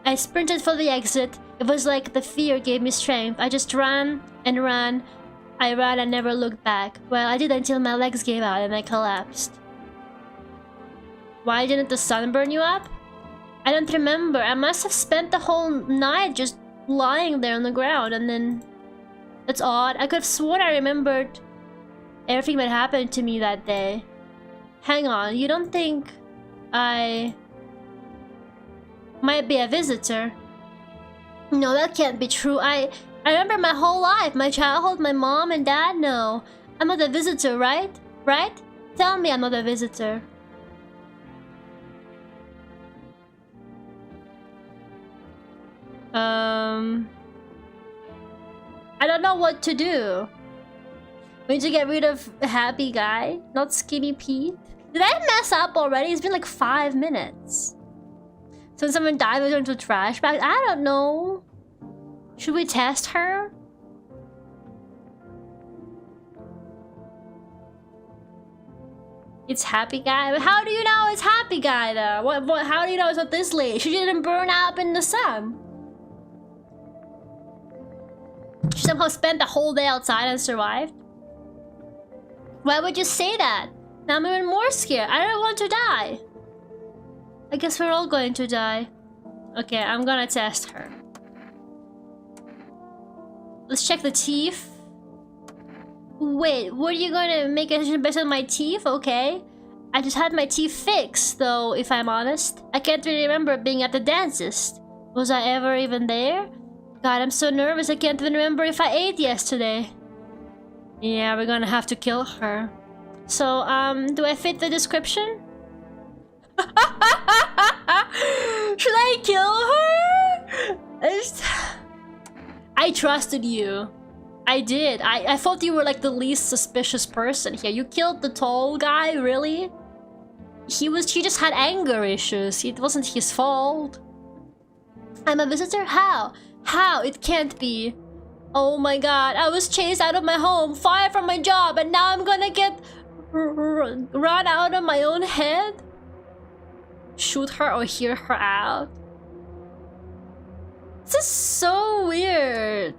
[SPEAKER 1] I sprinted for the exit. It was like the fear gave me strength. I just ran and ran. I ran and never looked back. Well, I did until my legs gave out and I collapsed. Why didn't the sun burn you up? I don't remember. I must have spent the whole night just lying there on the ground, and then... That's odd. I could have sworn I remembered everything that happened to me that day. Hang on, you don't think I might be a visitor? No, that can't be true. I remember my whole life, my childhood, my mom and dad. No, I'm not a visitor, right? Right? Tell me I'm not a visitor. I don't know what to do. We need to get rid of the happy guy, not Skinny Pete. Did I mess up already? It's been like 5 minutes. So when someone died, we turn into a trash bag? I don't know. Should we test her? It's happy guy? How do you know it's happy guy though? How do you know it's not this lady? She didn't burn up in the sun. She somehow spent the whole day outside and survived. Why would you say that? Now I'm even more scared. I don't want to die. I guess we're all going to die. Okay, I'm gonna test her. Let's check the teeth. Wait, were you gonna make a decision based on my teeth? Okay. I just had my teeth fixed, though, if I'm honest. I can't really remember being at the dentist. Was I ever even there? God, I'm so nervous I can't even remember if I ate yesterday. Yeah, we're gonna have to kill her. So, do I fit the description? Should I kill her? I trusted you. I did. I thought you were like the least suspicious person here. You killed the tall guy, really? He just had anger issues. It wasn't his fault. I'm a visitor? How? How? It can't be. Oh my god, I was chased out of my home, fired from my job, and now I'm gonna get run out of my own head? Shoot her or hear her out? This is so weird.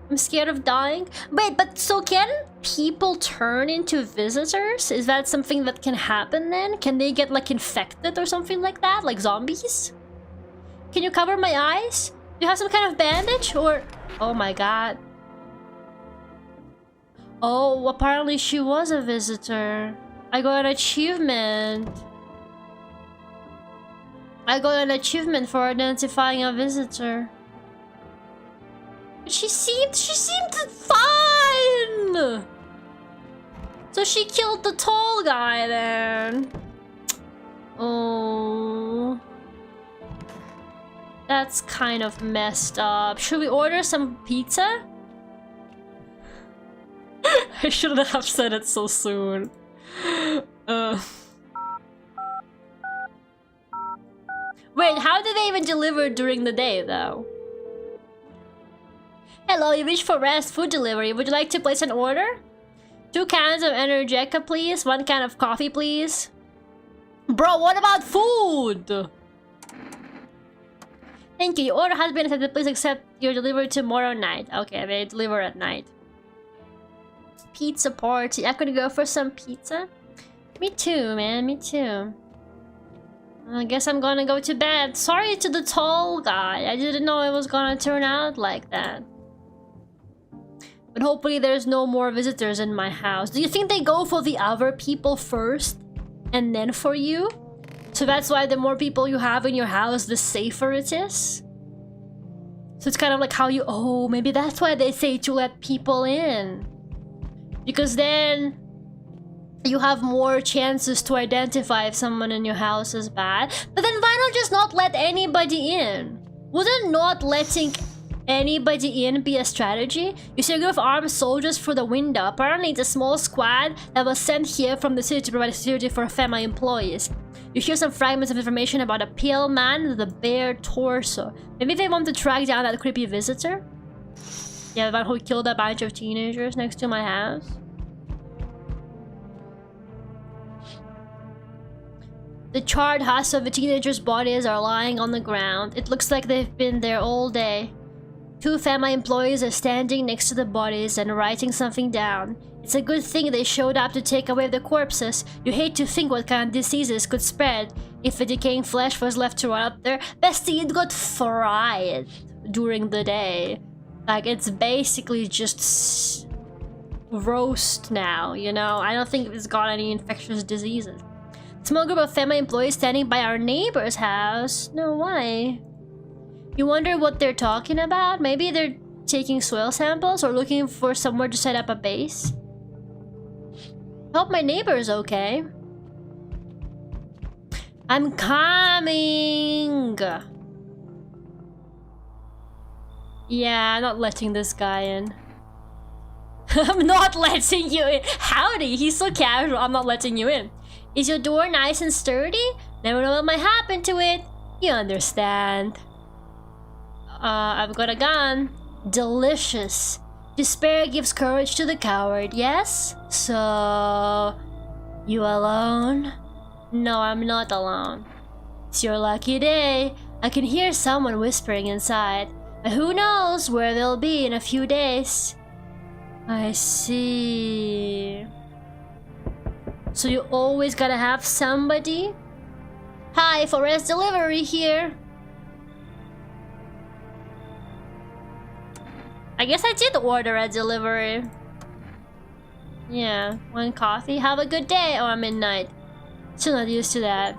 [SPEAKER 1] I'm scared of dying. Wait, but so can people turn into visitors? Is that something that can happen then? Can they get like infected or something like that? Like zombies? Can you cover my eyes? Do you have some kind of bandage or... Oh my god. Oh, apparently she was a visitor. I got an achievement. I got an achievement for identifying a visitor. But she seemed fine! So she killed the tall guy then. Oh. That's kind of messed up. Should we order some pizza? I shouldn't have said it so soon. Wait, how do they even deliver during the day, though? Hello, you reached for Rest Food Delivery. Would you like to place an order? 2 cans of Energetica, please. 1 can of coffee, please. Bro, what about food? Thank you. Your order has been accepted. Please accept your delivery tomorrow night. Okay, they deliver at night. Pizza party. I could go for some pizza. Me too, man. Me too. I guess I'm gonna go to bed. Sorry to the tall guy. I didn't know it was gonna turn out like that. But hopefully there's no more visitors in my house. Do you think they go for the other people first? And then for you? So that's why the more people you have in your house, the safer it is? So it's kind of like how you... Oh, maybe that's why they say to let people in. Because then you have more chances to identify if someone in your house is bad. But then why not just not let anybody in? Wouldn't not letting anybody in be a strategy? You see a group of armed soldiers through the window. Apparently it's a small squad that was sent here from the city to provide security for family employees. You hear some fragments of information about a pale man with a bare torso. Maybe they want to track down that creepy visitor? Yeah, the one who killed a bunch of teenagers next to my house. The charred husks of the teenagers' bodies are lying on the ground. It looks like they've been there all day. 2 family employees are standing next to the bodies and writing something down. It's a good thing they showed up to take away the corpses. You hate to think what kind of diseases could spread if the decaying flesh was left to rot up there. Bestie, it got fried during the day. Like, it's basically just roast now, you know? I don't think it's got any infectious diseases. Small group of family employees standing by our neighbor's house. No, why? You wonder what they're talking about? Maybe they're taking soil samples or looking for somewhere to set up a base? Hope my neighbor's okay. I'm coming! Yeah, I'm not letting this guy in. I'm not letting you in! Howdy, he's so casual, I'm not letting you in. Is your door nice and sturdy? Never know what might happen to it. You understand. I've got a gun. Delicious. Despair gives courage to the coward, yes? So... You alone? No, I'm not alone. It's your lucky day. I can hear someone whispering inside. But who knows where they'll be in a few days. I see... So you always gotta have somebody? Hi, Forest Delivery here. I guess I did order a delivery. Yeah, 1 coffee. Have a good day. Oh, midnight. Still not used to that.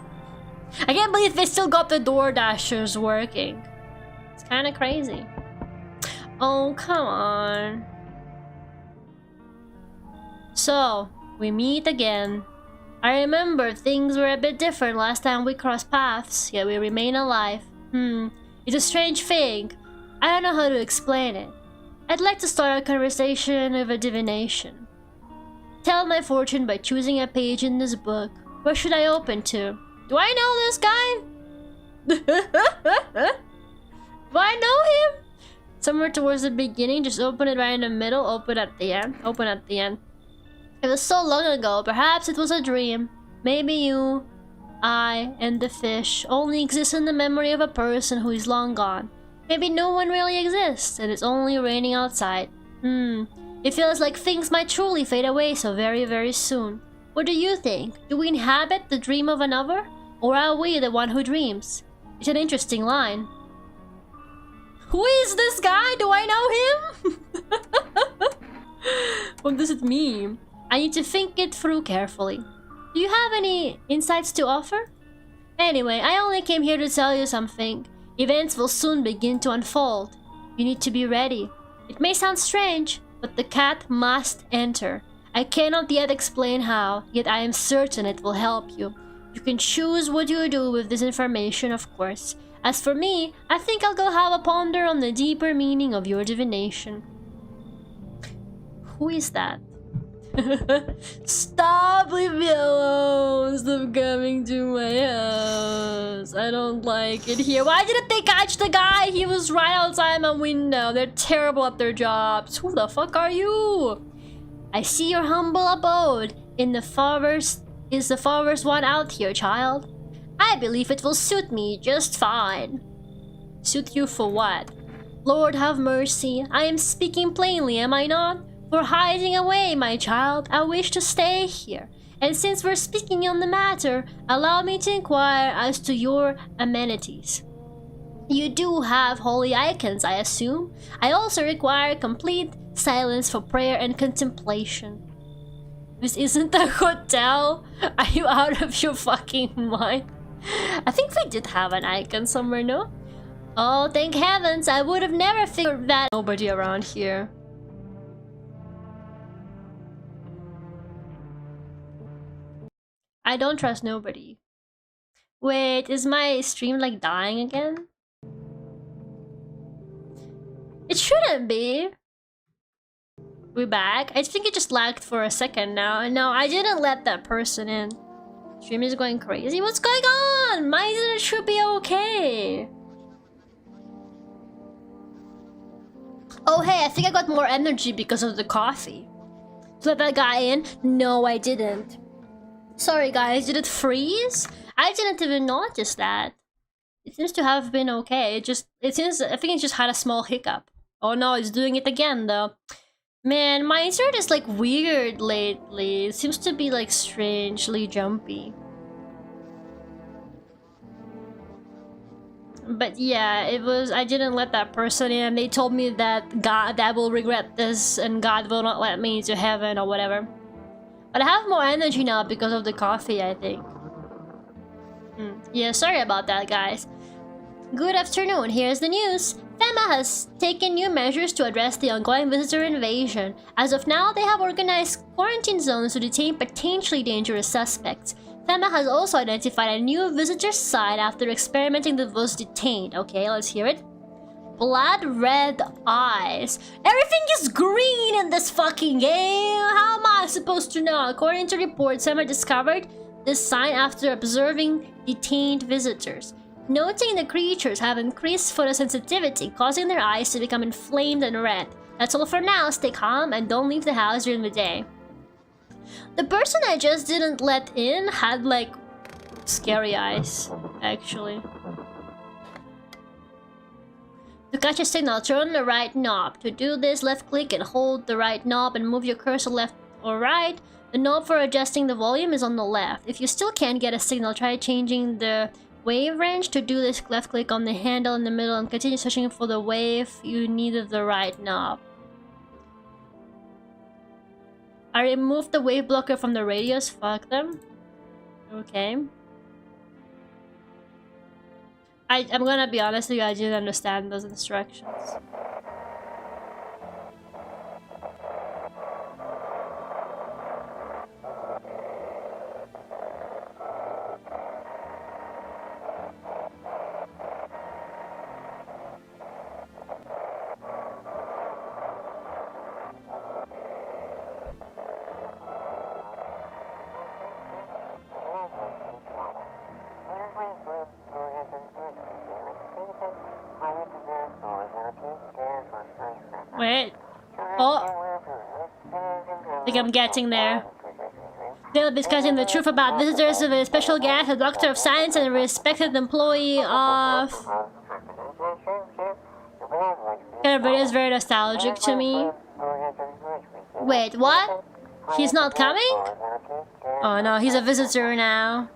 [SPEAKER 1] I can't believe they still got the door dashers working. It's kind of crazy. Oh, come on. So, we meet again. I remember things were a bit different last time we crossed paths, yet we remain alive. It's a strange thing. I don't know how to explain it. I'd like to start a conversation with a divination. Tell my fortune by choosing a page in this book. Where should I open to? Do I know this guy? Do I know him? Somewhere towards the beginning, just open it right in the middle, open at the end, open at the end. It was so long ago, perhaps it was a dream. Maybe you, I, and the fish only exist in the memory of a person who is long gone. Maybe no one really exists, and it's only raining outside. It feels like things might truly fade away so very, very soon. What do you think? Do we inhabit the dream of another? Or are we the one who dreams? It's an interesting line. Who is this guy? Do I know him? What does it mean? I need to think it through carefully. Do you have any insights to offer? Anyway, I only came here to tell you something. Events will soon begin to unfold. You need to be ready. It may sound strange, but the cat must enter. I cannot yet explain how, yet I am certain it will help you. You can choose what you do with this information, of course. As for me, I think I'll go have a ponder on the deeper meaning of your divination. Who is that? Stop, leave me alone. Stop coming to my house. I don't like it here. Why didn't they catch the guy? He was right outside my window. They're terrible at their jobs. Who the fuck are you? I see your humble abode in the farthest one out here, child. I believe it will suit me just fine. Suit you for what? Lord have mercy. I am speaking plainly, am I not? For hiding away, my child, I wish to stay here. And since we're speaking on the matter, allow me to inquire as to your amenities. You do have holy icons, I assume. I also require complete silence for prayer and contemplation. This isn't a hotel? Are you out of your fucking mind? I think we did have an icon somewhere, no? Oh, thank heavens, I would have never figured that. Nobody around here. I don't trust nobody. Wait, is my stream like dying again? It shouldn't be. We back? I think it just lagged for a second now. No, I didn't let that person in. Stream is going crazy. What's going on? My internet should be okay. Oh hey, I think I got more energy because of the coffee. To let that guy in? No, I didn't. Sorry guys, did it freeze? I didn't even notice that. It seems to have been okay. I think it just had a small hiccup. Oh no, it's doing it again though. Man, my internet is like weird lately. It seems to be like strangely jumpy. But yeah, it was. I didn't let that person in. They told me that God will regret this and God will not let me into heaven or whatever. But I have more energy now because of the coffee, I think. Yeah, sorry about that, guys. Good afternoon, here's the news. FEMA has taken new measures to address the ongoing visitor invasion. As of now, they have organized quarantine zones to detain potentially dangerous suspects. FEMA has also identified a new visitor site after experimenting with those detained. Okay, let's hear it. Blood red eyes. Everything is green in this fucking game. How am I supposed to know? According to reports, FEMA discovered this sign after observing detained visitors. Noting the creatures have increased photosensitivity, causing their eyes to become inflamed and red. That's all for now. Stay calm and don't leave the house during the day. The person I just didn't let in had like scary eyes, actually. To catch a signal, turn the right knob. To do this, left click and hold the right knob and move your cursor left or right. The knob for adjusting the volume is on the left. If you still can't get a signal, try changing the wave range. To do this, left click on the handle in the middle and continue searching for the wave you needed the right knob. I removed the wave blocker from the radios. Fuck them. Okay. I'm gonna be honest with you, I didn't understand those instructions. Wait. Oh. I think I'm getting there. They'll be discussing the truth about visitors with a special guest, a doctor of science, and a respected employee of... Kind of is very nostalgic to me. Wait, what? He's not coming? Oh no, he's a visitor now.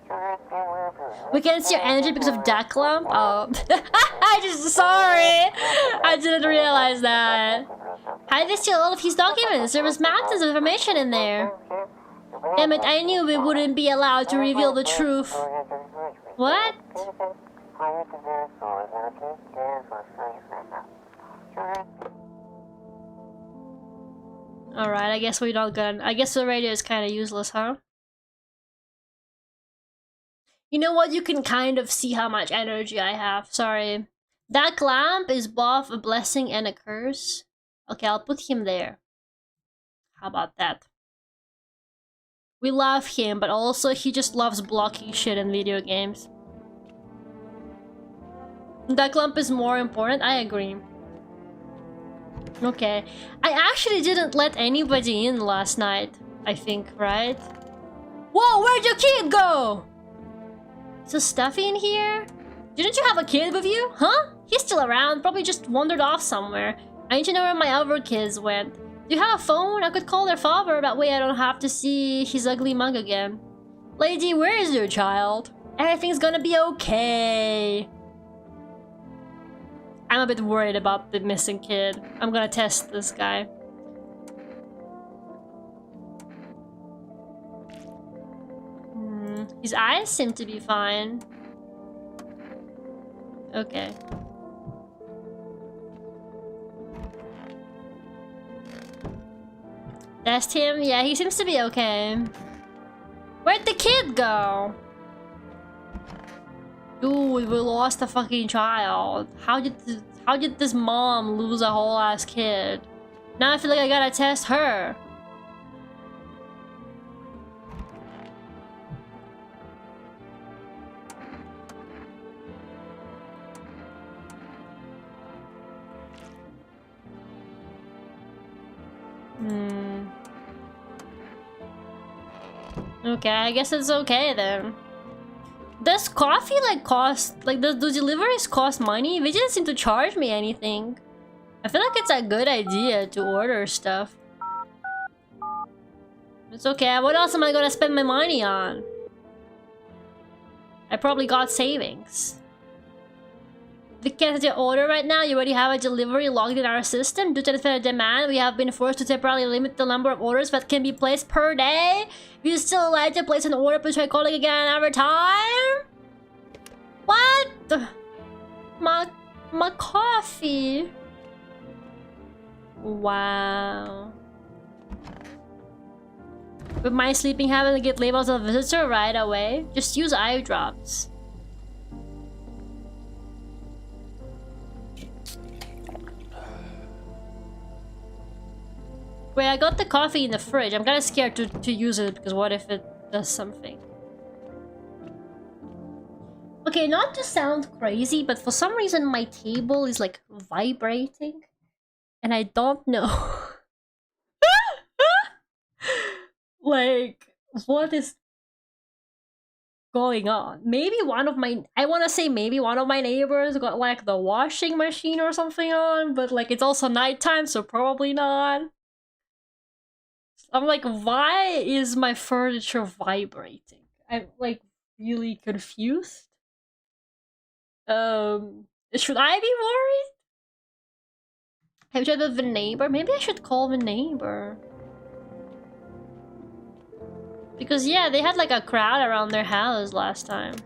[SPEAKER 1] We can see your energy because of Duckult. Oh. I just Sorry! I didn't realize that. How did they steal all of his documents? There was mountains of information in there. Damn it, I knew we wouldn't be allowed to reveal the truth. What? Alright, I guess we're not gonna... I guess the radio is kind of useless, huh? You know what? You can kind of see how much energy I have. Sorry. That lamp is both a blessing and a curse. Okay, I'll put him there. How about that? We love him, but also he just loves blocking shit in video games. That lamp is more important, I agree. Okay. I actually didn't let anybody in last night, I think, right? Whoa, where'd your kid go? Is there stuffy in here? Didn't you have a kid with you? Huh? He's still around, probably just wandered off somewhere. I need to know where my other kids went. Do you have a phone? I could call their father, that way I don't have to see his ugly mug again. Lady, where is your child? Everything's gonna be okay. I'm a bit worried about the missing kid. I'm gonna test this guy. His eyes seem to be fine. Okay. Test him? Yeah, he seems to be okay. Where'd the kid go? Dude, we lost a fucking child. How did this mom lose a whole ass kid? Now I feel like I gotta test her. Okay, I guess it's okay then. Does coffee like cost, like do deliveries cost money? They didn't seem to charge me anything. I feel like it's a good idea to order stuff. It's okay, what else am I gonna spend my money on? I probably got savings. We can't take your order right now. You already have a delivery logged in our system. Due to the demand, we have been forced to temporarily limit the number of orders that can be placed per day. If you still like to place an order, please try calling again another time. What? My coffee. Wow. With my sleeping habit, I get labels of a visitor right away. Just use eye drops. Wait, I got the coffee in the fridge. I'm kind of scared to use it because what if it does something? Okay, not to sound crazy, but for some reason my table is like vibrating. And I don't know. Like, what is going on? Maybe one of my... I want to say maybe one of my neighbors got like the washing machine or something on, but like it's also nighttime, so probably not. I'm like, why is my furniture vibrating? I'm like really confused. Should I be worried? Have you tried with the neighbor? Maybe I should call the neighbor. Because yeah, they had like a crowd around their house last time.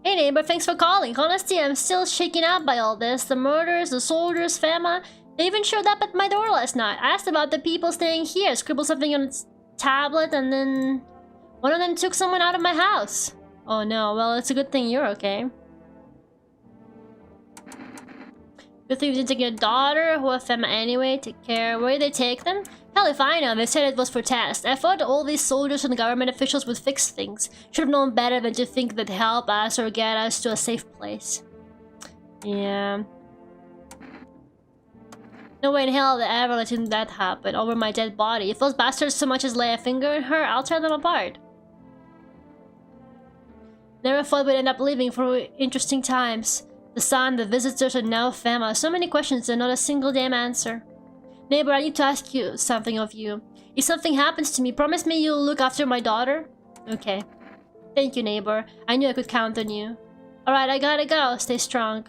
[SPEAKER 1] Hey neighbor, thanks for calling. Honestly, I'm still shaken out by all this. The murders, the soldiers, FEMA. They even showed up at my door last night. I asked about the people staying here, scribbled something on its tablet, and then one of them took someone out of my house. Oh no, well it's a good thing you're okay. Good thing you didn't take your daughter, who have FEMA anyway, take care. Where did they take them? Hell if I know, they said it was for tests. I thought all these soldiers and government officials would fix things. Should have known better than to think they'd help us or get us to a safe place. Yeah. No way in hell they're ever letting that happen over my dead body. If those bastards so much as lay a finger in her, I'll tear them apart. Never thought we'd end up living for interesting times. The sun, the visitors, and now FEMA. So many questions and not a single damn answer. Neighbor, I need to ask you something of you. If something happens to me, promise me you'll look after my daughter? Okay. Thank you, neighbor. I knew I could count on you. Alright, I gotta go. Stay strong.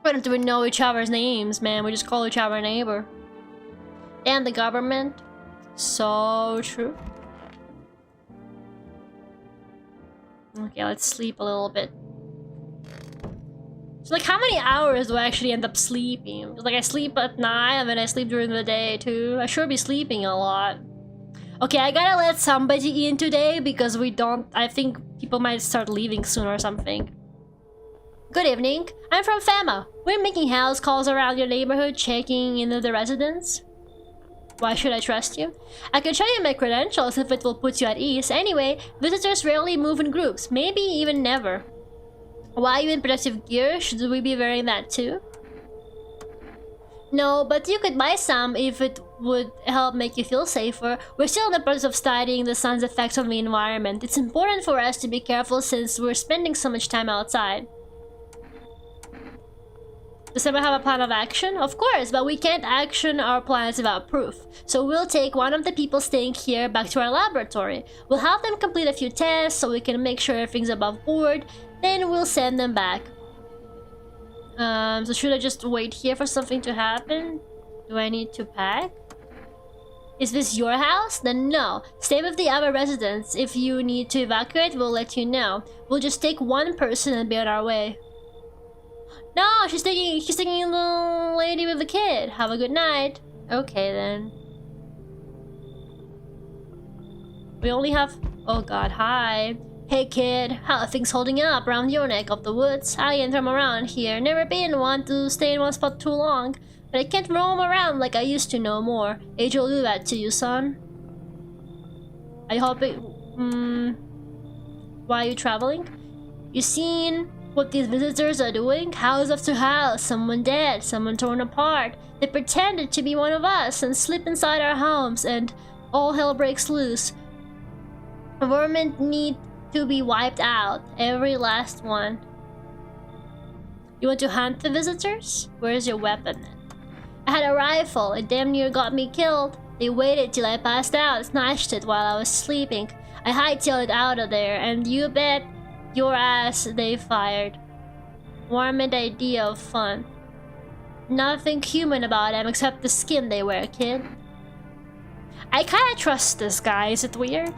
[SPEAKER 1] We don't even know each other's names, man. We just call each other neighbor. And the government. So true. Okay, let's sleep a little bit. So like, how many hours do I actually end up sleeping? Like, I sleep at night and then I sleep during the day too. I sure be sleeping a lot. Okay, I gotta let somebody in today because we don't... I think people might start leaving soon or something. Good evening. I'm from FEMA. We're making house calls around your neighborhood, checking into the residents. Why should I trust you? I can show you my credentials if it will put you at ease. Anyway, visitors rarely move in groups, maybe even never. Why are you in protective gear? Should we be wearing that too? No, but you could buy some if it would help make you feel safer. We're still in the process of studying the sun's effects on the environment. It's important for us to be careful since we're spending so much time outside. Does anyone have a plan of action? Of course, but we can't action our plans without proof. So we'll take one of the people staying here back to our laboratory. We'll have them complete a few tests so we can make sure everything's above board. Then we'll send them back. So should I just wait here for something to happen? Do I need to pack? Is this your house? Then no. Stay with the other residents. If you need to evacuate, we'll let you know. We'll just take one person and be on our way. No, she's taking the lady with the kid. Have a good night. Okay then. We only have... Oh god, hi. Hey kid, how are things holding up around your neck of the woods? I ain't from around here. Never been one to stay in one spot too long. But I can't roam around like I used to no more. Age will do that to you, son. I hope it... Why are you traveling? You seen what these visitors are doing? House after house, someone dead, someone torn apart. They pretended to be one of us and slip inside our homes and all hell breaks loose. Vermin need to be wiped out, every last one. You want to hunt the visitors? Where's your weapon then? I had a rifle, it damn near got me killed. They waited till I passed out, snatched it while I was sleeping. I hightailed it out of there, and you bet your ass they fired. Warmed idea of fun. Nothing human about them except the skin they wear, kid. I kinda trust this guy, is it weird?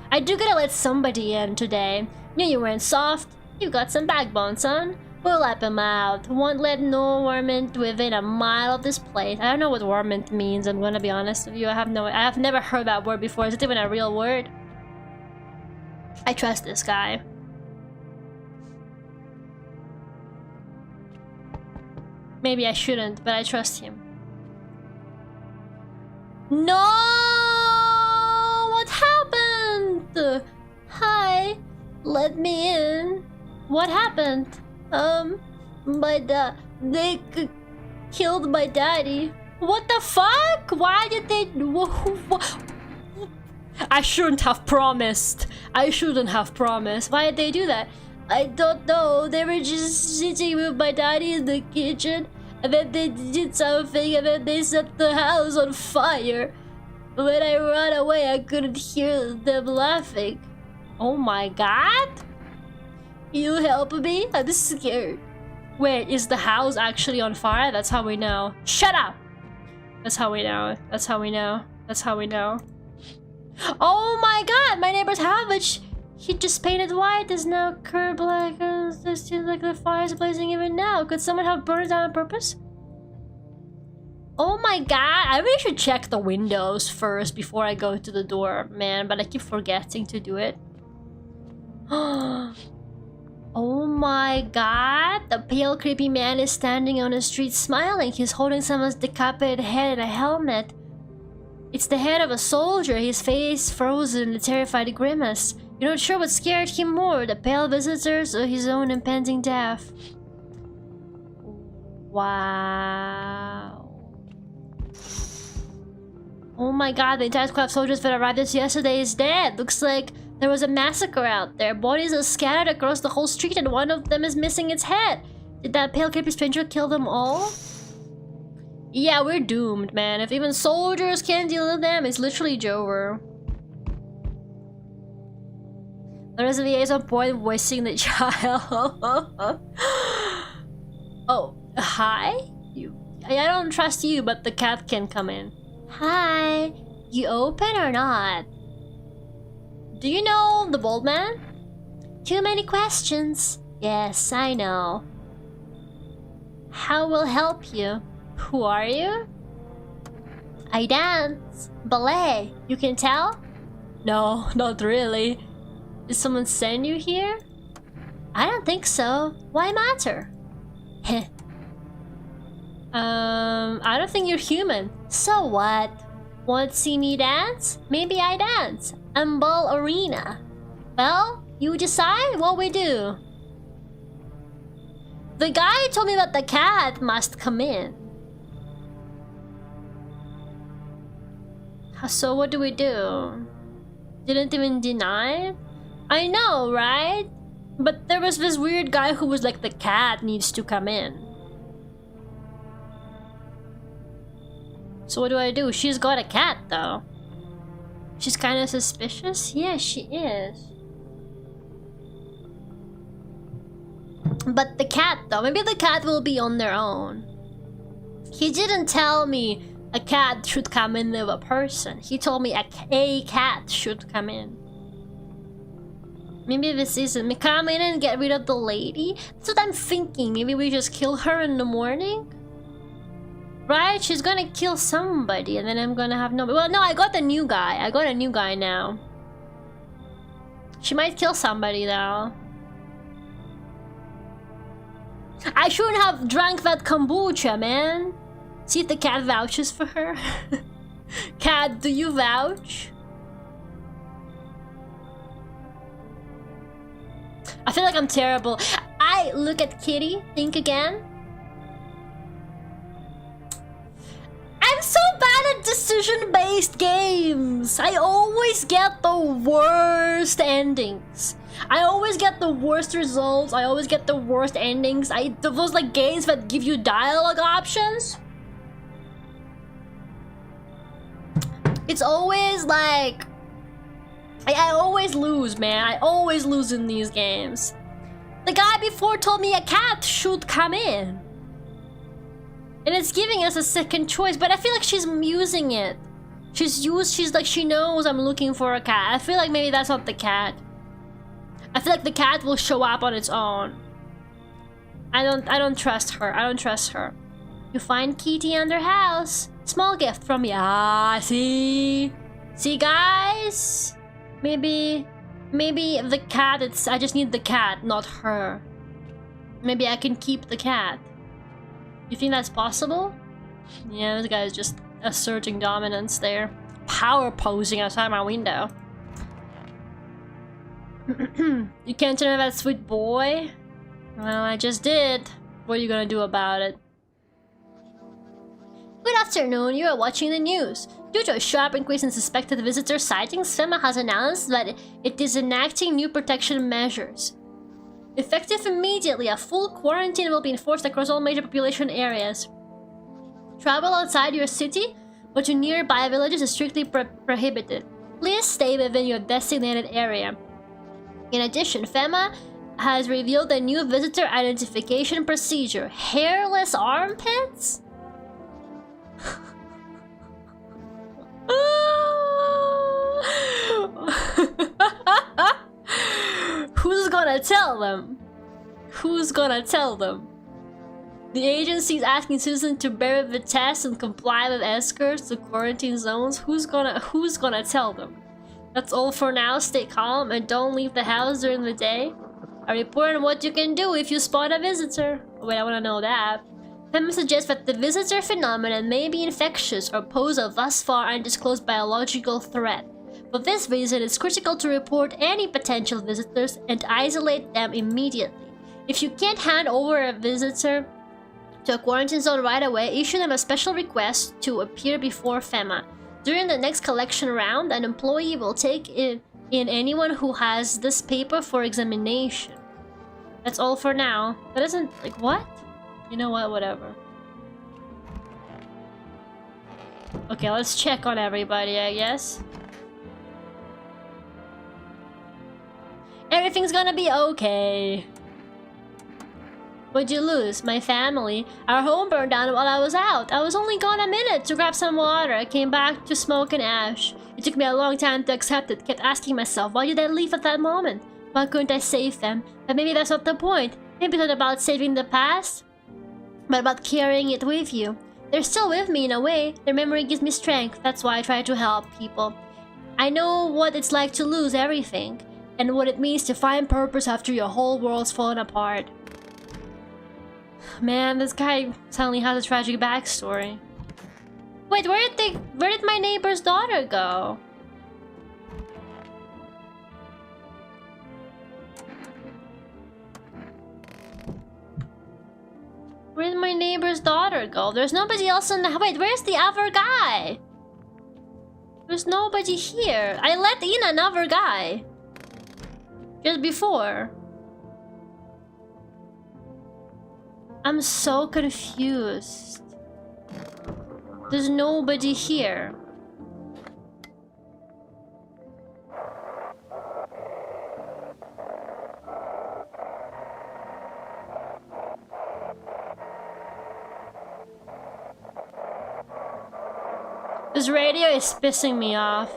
[SPEAKER 1] I do gotta let somebody in today. Knew you weren't soft. You got some backbone, son. We'll help him out. Won't let no warmint within a mile of this place. I don't know what warmint means, I'm gonna be honest with you. I have never heard that word before. Is it even a real word? I trust this guy. Maybe I shouldn't, but I trust him. No! What happened? Hi, let me in. What happened? They killed my daddy. What the fuck? Why did they... I shouldn't have promised. I shouldn't have promised. Why did they do that? I don't know. They were just sitting with my daddy in the kitchen, and then they did something, and then they set the house on fire. When I ran away, I couldn't hear them laughing. Oh my god? You help me? I'm scared. Wait, is the house actually on fire? That's how we know. Shut up! That's how we know. That's how we know. That's how we know. Oh my god! My neighbor's house, which he just painted white, is now curb black. It seems like the fire's blazing even now. Could someone have burned it down on purpose? Oh my god! I really should check the windows first before I go to the door, man. But I keep forgetting to do it. Oh my god! The pale, creepy man is standing on the street smiling. He's holding someone's decapitated head in a helmet. It's the head of a soldier, his face frozen in a terrified grimace. You're not sure what scared him more, the pale visitors or his own impending death. Wow. Oh my god, the entire squad of soldiers that arrived yesterday is dead. Looks like there was a massacre out there. Bodies are scattered across the whole street and one of them is missing its head. Did that pale creepy stranger kill them all? Yeah, we're doomed, man. If even soldiers can't deal with them, it's literally over. There's a VA on point voicing the child. Oh, hi? I don't trust you, but the cat can come in. Hi. You open or not? Do you know the bald man? Too many questions. Yes, I know. How will help you? Who are you? I dance. Ballet. You can tell? No, not really. Did someone send you here? I don't think so. Why matter? I don't think you're human. So what? Want to see me dance? Maybe I dance. I'm ball arena. Well, you decide what we do. The guy told me that the cat must come in. So what do we do? Didn't even deny it? I know, right? But there was this weird guy who was like, the cat needs to come in. So what do I do? She's got a cat though. She's kind of suspicious? Yeah, she is. But the cat though, maybe the cat will be on their own. He didn't tell me a cat should come in with a person. He told me a cat should come in. Maybe this isn't. Come in and get rid of the lady? That's what I'm thinking. Maybe we just kill her in the morning? Right? She's gonna kill somebody and then I'm gonna have no... Well, no, I got a new guy. I got a new guy now. She might kill somebody though. I shouldn't have drank that kombucha, man. See if the cat vouches for her. Cat, do you vouch? I feel like I'm terrible. I look at Kitty, think again. I'm so bad at decision-based games. I always get the worst endings. I always get the worst results. I always get the worst endings. Those like games that give you dialogue options. It's always like... I always lose, man. I always lose in these games. The guy before told me a cat should come in. And it's giving us a second choice, but I feel like she's using it. She's like, she knows I'm looking for a cat. I feel like maybe that's not the cat. I feel like the cat will show up on its own. I don't trust her. I don't trust her. You find Kitty under house. Small gift from me. Ah, see? See, guys? Maybe the cat, I just need the cat, not her. Maybe I can keep the cat. You think that's possible? Yeah, this guy's just asserting dominance there. Power posing outside my window. You can't turn that sweet boy? Well, I just did. What are you gonna do about it? Good afternoon, you are watching the news. Due to a sharp increase in suspected visitor sightings, FEMA has announced that it is enacting new protection measures. Effective immediately, a full quarantine will be enforced across all major population areas. Travel outside your city or to nearby villages is strictly prohibited. Please stay within your designated area. In addition, FEMA has revealed a new visitor identification procedure. Hairless armpits? Who's gonna tell them? Who's gonna tell them? The agency is asking citizens to bear the test and comply with escorts to quarantine zones. Who's gonna tell them? That's all for now. Stay calm and don't leave the house during the day. A report on what you can do if you spot a visitor. Wait, I wanna know that. FEMA suggests that the visitor phenomenon may be infectious or pose a thus far undisclosed biological threat. For this reason, it's critical to report any potential visitors and isolate them immediately. If you can't hand over a visitor to a quarantine zone right away, issue them a special request to appear before FEMA. During the next collection round, an employee will take in anyone who has this paper for examination. That's all for now. That isn't... like, what? You know what? Whatever. Okay, let's check on everybody, I guess. Everything's gonna be okay. What'd you lose? My family. Our home burned down while I was out. I was only gone a minute to grab some water. I came back to smoke and ash. It took me a long time to accept it. Kept asking myself, why did I leave at that moment? Why couldn't I save them? But maybe that's not the point. Maybe it's not about saving the past, but about carrying it with you. They're still with me in a way. Their memory gives me strength. That's why I try to help people. I know what it's like to lose everything, and what it means to find purpose after your whole world's fallen apart. Man, this guy suddenly has a tragic backstory. Wait, where did my neighbor's daughter go? Where did my neighbor's daughter go? There's nobody else in the... Wait, where's the other guy? There's nobody here. I let in another guy. Just before. I'm so confused. There's nobody here. This radio is pissing me off.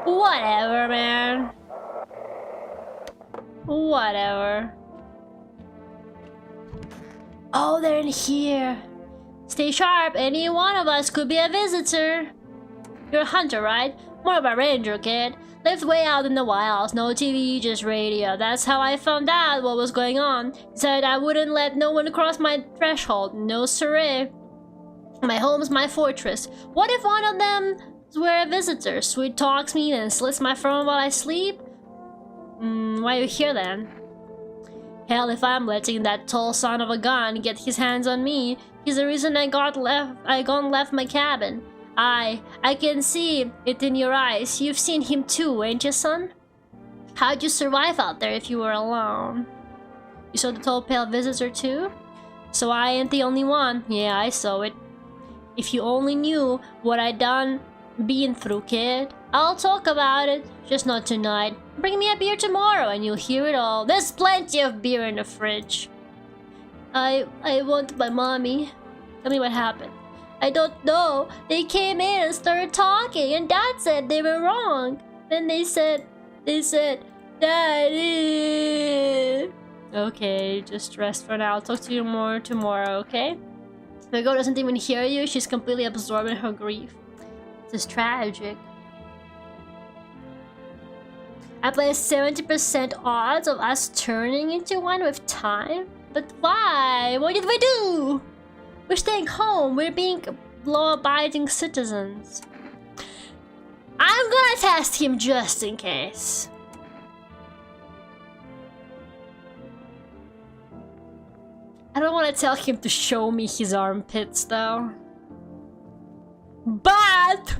[SPEAKER 1] Whatever, man. Whatever. Oh, they're in here. Stay sharp. Any one of us could be a visitor. You're a hunter, right? More of a ranger, kid. Lived way out in the wilds. No TV, just radio. That's how I found out what was going on. Decided I wouldn't let no one cross my threshold. No siree. My home's my fortress. What if one of them were a visitor? Sweet talks me and slits my throat while I sleep? Why are you here then? Hell, if I'm letting that tall son of a gun get his hands on me, he's the reason I gone left my cabin. I can see it in your eyes. You've seen him too, ain't you, son? How'd you survive out there if you were alone? You saw the tall pale visitor too? So I ain't the only one. Yeah, I saw it. If you only knew what I done been through, kid. I'll talk about it, just not tonight. Bring me a beer tomorrow and you'll hear it all. There's plenty of beer in the fridge. I want my mommy. Tell me what happened. I don't know. They came in and started talking and Dad said they were wrong. Then they said, Daddy. Okay, just rest for now. I'll talk to you more tomorrow, okay? The girl doesn't even hear you. She's completely absorbed in her grief. This is tragic. I play 70% odds of us turning into one with time. But why? What did we do? We're staying home. We're being law-abiding citizens. I'm gonna test him just in case. I don't want to tell him to show me his armpits though. But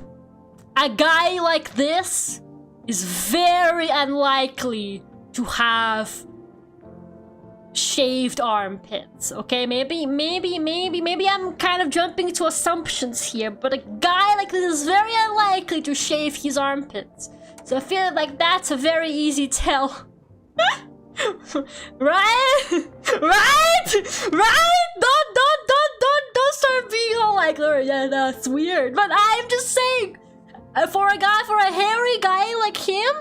[SPEAKER 1] a guy like this is very unlikely to have shaved armpits, okay? Maybe I'm kind of jumping to assumptions here, but a guy like this is very unlikely to shave his armpits. So I feel like that's a very easy tell. Right? Don't start being all like, oh, yeah, that's weird. But I'm just saying, for a hairy guy like him,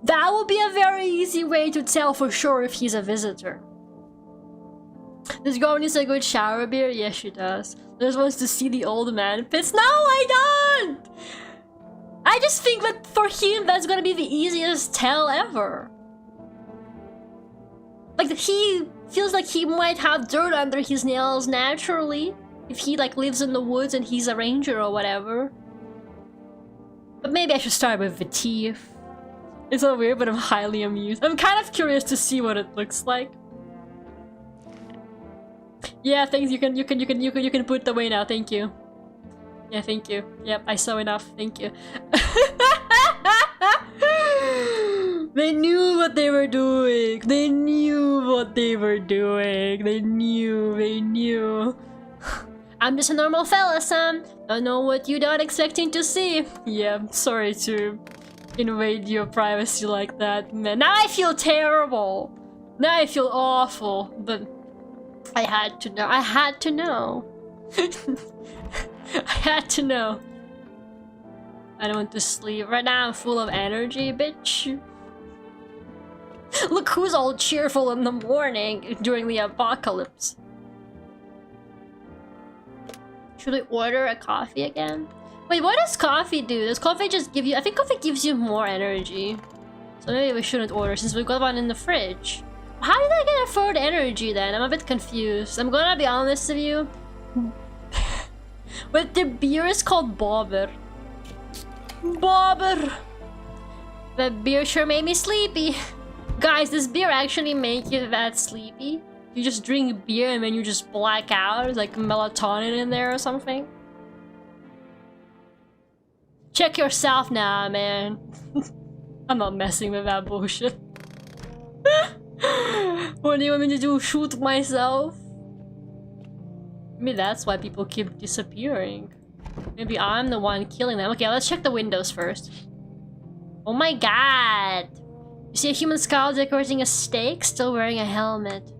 [SPEAKER 1] that would be a very easy way to tell for sure if he's a visitor. This girl needs a good shower beer? Yes, she does. Just wants to see the old man pits. No, I don't! I just think that for him, that's gonna be the easiest tell ever. Like, he feels like he might have dirt under his nails naturally. if he like lives in the woods and he's a ranger or whatever. But maybe I should start with Vtuber. It's so weird, but I'm highly amused. I'm kind of curious to see what it looks like. Yeah, thanks. You can put it away now. Thank you. Yeah, thank you. Yep, I saw enough. Thank you. They knew what they were doing. They knew what they were doing. They knew. I'm just a normal fella, Sam. Don't know what you're not expecting to see. Yeah, I'm sorry to invade your privacy like that, man. Now I feel terrible. Now I feel awful, but I had to know. I had to know. I had to know. I don't want to sleep. Right now I'm full of energy, bitch. Look who's all cheerful in the morning during the apocalypse. Should we order a coffee again? Wait, what does coffee do? Does coffee just give you... I think coffee gives you more energy. So maybe we shouldn't order since we got one in the fridge. How did I get afford energy then? I'm a bit confused. I'm gonna be honest with you. But the beer is called Bobber. Bobber! The beer sure made me sleepy. Guys, does beer actually make you that sleepy? You just drink beer and then you just black out? There's like melatonin in there or something? Check yourself now, man. I'm not messing with that bullshit. What do you want me to do? Shoot myself? Maybe that's why people keep disappearing. Maybe I'm the one killing them. Okay, let's check the windows first. Oh my god! You see a human skull decorating a stake, still wearing a helmet.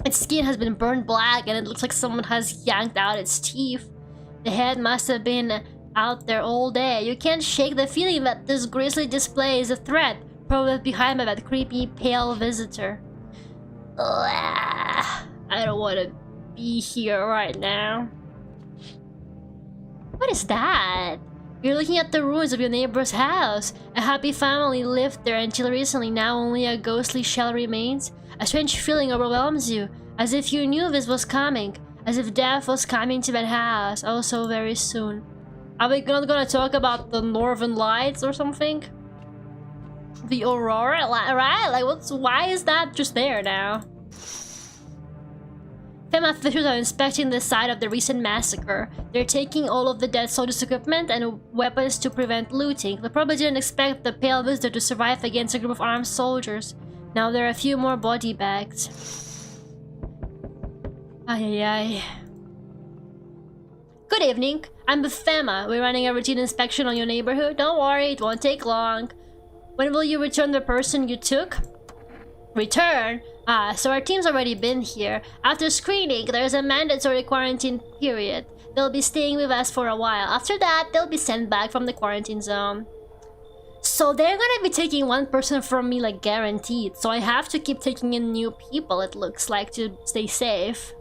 [SPEAKER 1] Its skin has been burned black and it looks like someone has yanked out its teeth. The head must have been out there all day. You can't shake the feeling that this grisly display is a threat, probably left behind by that creepy, pale visitor. Ugh, I don't want to be here right now. What is that? You're looking at the ruins of your neighbor's house. A happy family lived there until recently. Now only a ghostly shell remains. A strange feeling overwhelms you, as if you knew this was coming, as if death was coming to that house, also very soon. Are we not gonna talk about the Northern Lights or something? The Aurora, right? Like, why is that just there now? FEMA officials are inspecting the site of the recent massacre. They're taking all of the dead soldiers' equipment and weapons to prevent looting. They probably didn't expect the pale visitor to survive against a group of armed soldiers. Now there are a few more body bags. Ay, ay, ay. Good evening. I'm with FEMA. We're running a routine inspection on your neighborhood. Don't worry, it won't take long. When will you return the person you took? Return? So our team's already been here. After screening, there's a mandatory quarantine period. They'll be staying with us for a while. After that, they'll be sent back from the quarantine zone. So they're gonna be taking one person from me, like, guaranteed. So I have to keep taking in new people, it looks like, to stay safe.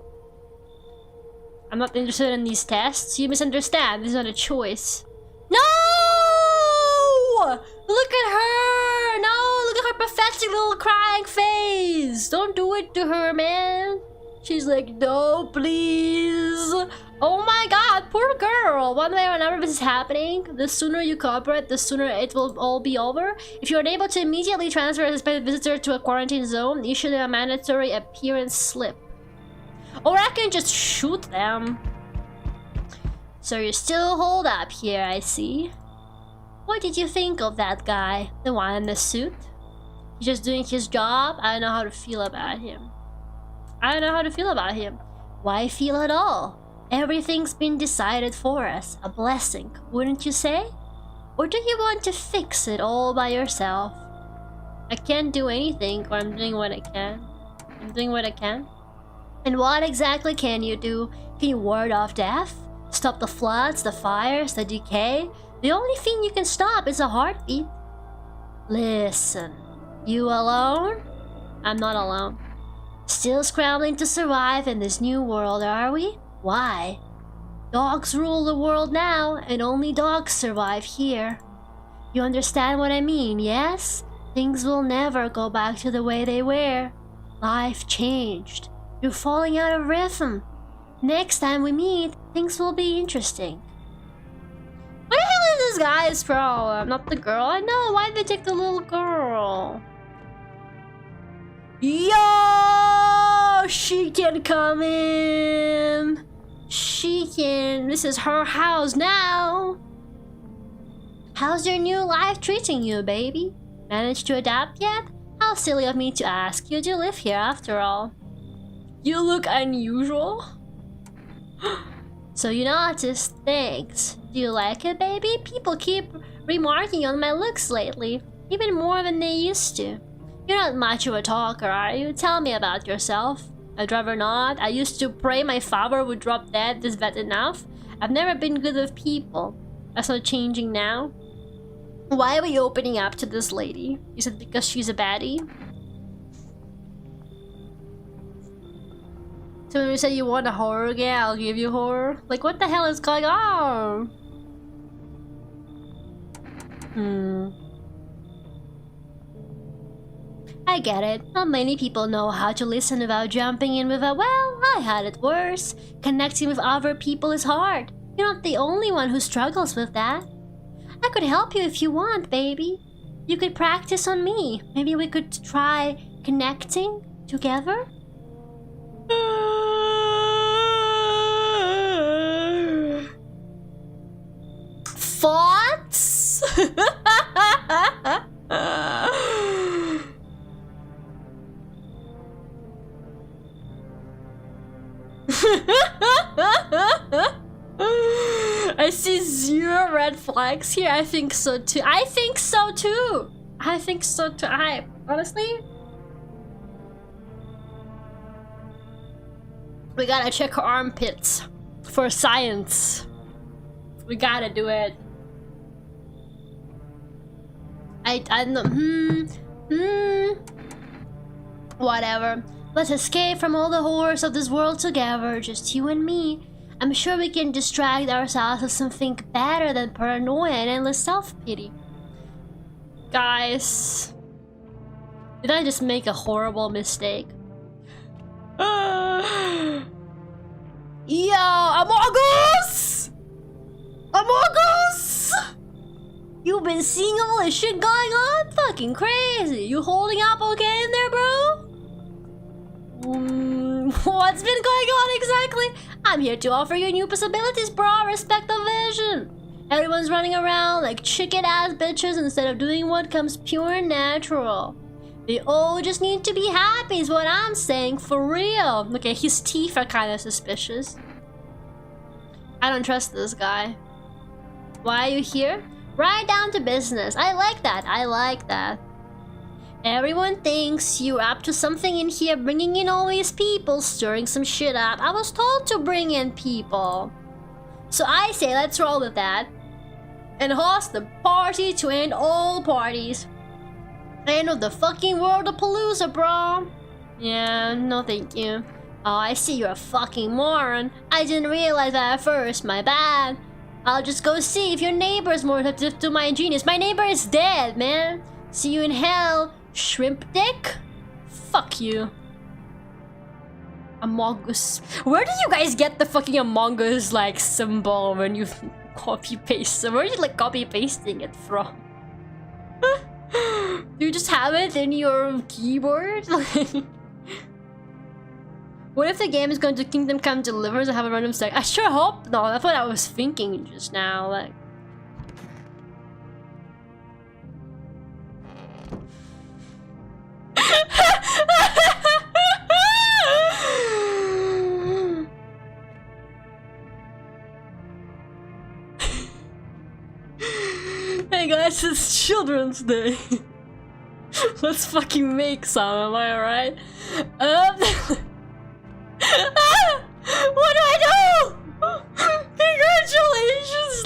[SPEAKER 1] I'm not interested in these tests. You misunderstand. This is not a choice. No! Look at her! No! Look at her pathetic little crying face! Don't do it to her, man! She's like, no, please! Oh my god, poor girl! One way or another this is happening. The sooner you cooperate, the sooner it will all be over. If you're unable to immediately transfer a suspected visitor to a quarantine zone, issue them a mandatory appearance slip. Or I can just shoot them. So you're still holed up here, I see. What did you think of that guy? The one in the suit? He's just doing his job? I don't know how to feel about him. I don't know how to feel about him. Why feel at all? Everything's been decided for us. A blessing, wouldn't you say? Or do you want to fix it all by yourself? I can't do anything, or I'm doing what I can. I'm doing what I can. And what exactly can you do? Can you ward off death? Stop the floods, the fires, the decay? The only thing you can stop is a heartbeat. Listen, you alone? I'm not alone. Still scrambling to survive in this new world, are we? Why? Dogs rule the world now, and only dogs survive here. You understand what I mean, yes? Things will never go back to the way they were. Life changed. You're falling out of rhythm. Next time we meet, things will be interesting. What the hell is this guy's problem? Not the girl? I know, why did they take the little girl? Yo! She can come in! She can... This is her house now! How's your new life treating you, baby? Managed to adapt yet? How silly of me to ask. You do live here after all. You look unusual. So you noticed things. Do you like it, baby? People keep remarking on my looks lately. Even more than they used to. You're not much of a talker, are you? Tell me about yourself. I'd rather not. I used to pray my father would drop dead. Is that enough? I've never been good with people. That's not changing now. Why are we opening up to this lady? Is it because she's a baddie? So when you say you want a horror game, I'll give you horror. Like, what the hell is going on? I get it. Not many people know how to listen without jumping in with a, well, I had it worse. Connecting with other people is hard. You're not the only one who struggles with that. I could help you if you want, baby. You could practice on me. Maybe we could try connecting together? Thoughts? I see 0 red flags here. I think so too. I think so too. I think so too. I honestly, we gotta check her armpits for science. We gotta do it. I know. Whatever. Let's escape from all the horrors of this world together, just you and me. I'm sure we can distract ourselves with something better than paranoia and endless self-pity. Guys, did I just make a horrible mistake? Yo, Among Us! Among Us! You've been seeing all this shit going on? Fucking crazy. You holding up okay in there, bro? What's been going on exactly? I'm here to offer you new possibilities, bro. Respect the vision. Everyone's running around like chicken-ass bitches instead of doing what comes pure and natural. They all just need to be happy is what I'm saying, for real. Okay, his teeth are kind of suspicious. I don't trust this guy. Why are you here? Right down to business. I like that. I like that. Everyone thinks you're up to something in here, bringing in all these people, stirring some shit up. I was told to bring in people. So I say let's roll with that. And host the party to end all parties. End of the fucking world of Palooza, bro. Yeah, no thank you. Oh, I see you're a fucking moron. I didn't realize that at first, my bad. I'll just go see if your neighbor is more receptive to my genius. My neighbor is dead, man. See you in hell. Shrimp dick? Fuck you. Among Us. Where do you guys get the fucking Among Us like symbol when you copy paste? Where are you like copy pasting it from? Do you just have it in your keyboard? What if the game is going to Kingdom Come Deliverance and have a random stack? I sure hope not. That's what I was thinking just now. Like. Hey guys, it's Children's Day. Let's fucking make some, am I alright? What do I do? Congratulations!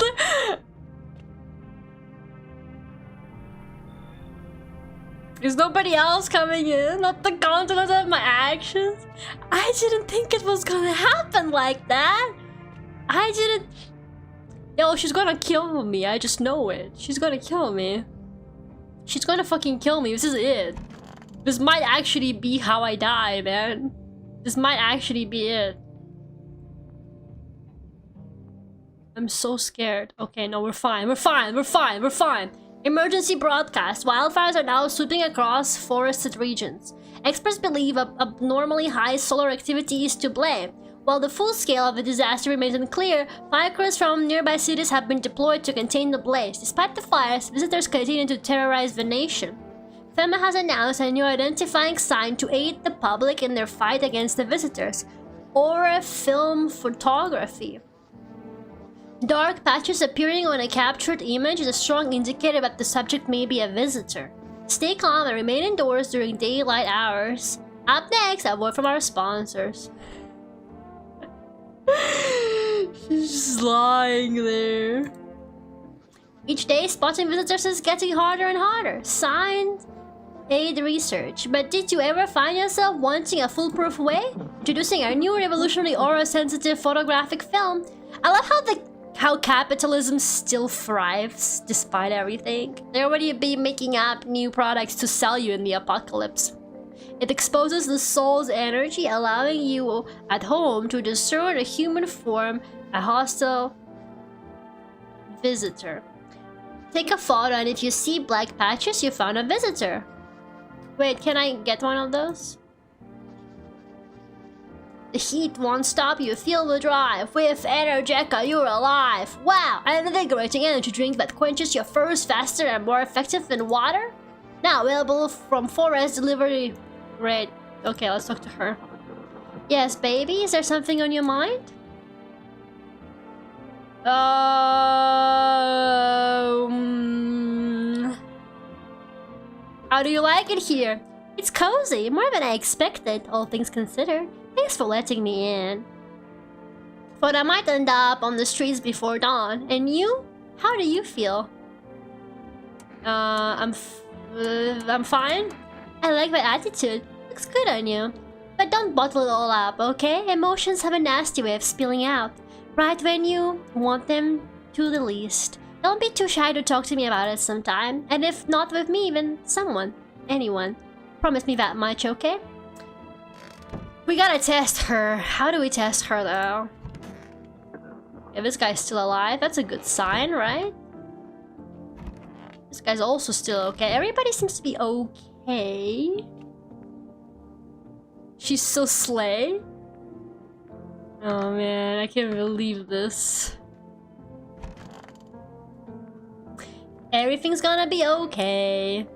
[SPEAKER 1] Is nobody else coming in? Not the consequence of my actions? I didn't think it was gonna happen like that. I didn't... Yo, she's gonna kill me. I just know it. She's gonna kill me. She's gonna fucking kill me. This is it. This might actually be how I die, man. This might actually be it. I'm so scared. Okay, no, we're fine. We're fine. We're fine. We're fine. Emergency broadcast. Wildfires are now sweeping across forested regions. Experts believe abnormally high solar activity is to blame. While the full scale of the disaster remains unclear, fire crews from nearby cities have been deployed to contain the blaze. Despite the fires, visitors continue to terrorize the nation. FEMA has announced a new identifying sign to aid the public in their fight against the visitors. Aura film photography. Dark patches appearing on a captured image is a strong indicator that the subject may be a visitor. Stay calm and remain indoors during daylight hours. Up next, a word from our sponsors. She's just lying there. Each day, spotting visitors is getting harder and harder. Signed, Aid Research. But did you ever find yourself wanting a foolproof way? Introducing our new revolutionary aura-sensitive photographic film. I love how capitalism still thrives despite everything. They already be making up new products to sell you in the apocalypse. It exposes the soul's energy, allowing you at home to discern a human form, a hostile visitor. Take a photo, and if you see black patches, you found a visitor. Wait, can I get one of those? The heat won't stop you. Feel the drive. With Energeca, you're alive. Wow, an invigorating energy drink that quenches your thirst faster and more effective than water? Now available from Forest Delivery. Great. Okay, let's talk to her. Yes, baby, is there something on your mind? How do you like it here? It's cozy, more than I expected, all things considered. Thanks for letting me in. But I might end up on the streets before dawn. And you? How do you feel? I'm fine. I like that attitude. Looks good on you. But don't bottle it all up, okay? Emotions have a nasty way of spilling out. Right when you want them to the least. Don't be too shy to talk to me about it sometime. And if not with me, then someone. Anyone. Promise me that much, okay? We gotta test her. How do we test her, though? If this guy's still alive, that's a good sign, right? This guy's also still okay. Everybody seems to be okay. She's so slay. Oh man, I can't believe this. Everything's gonna be okay.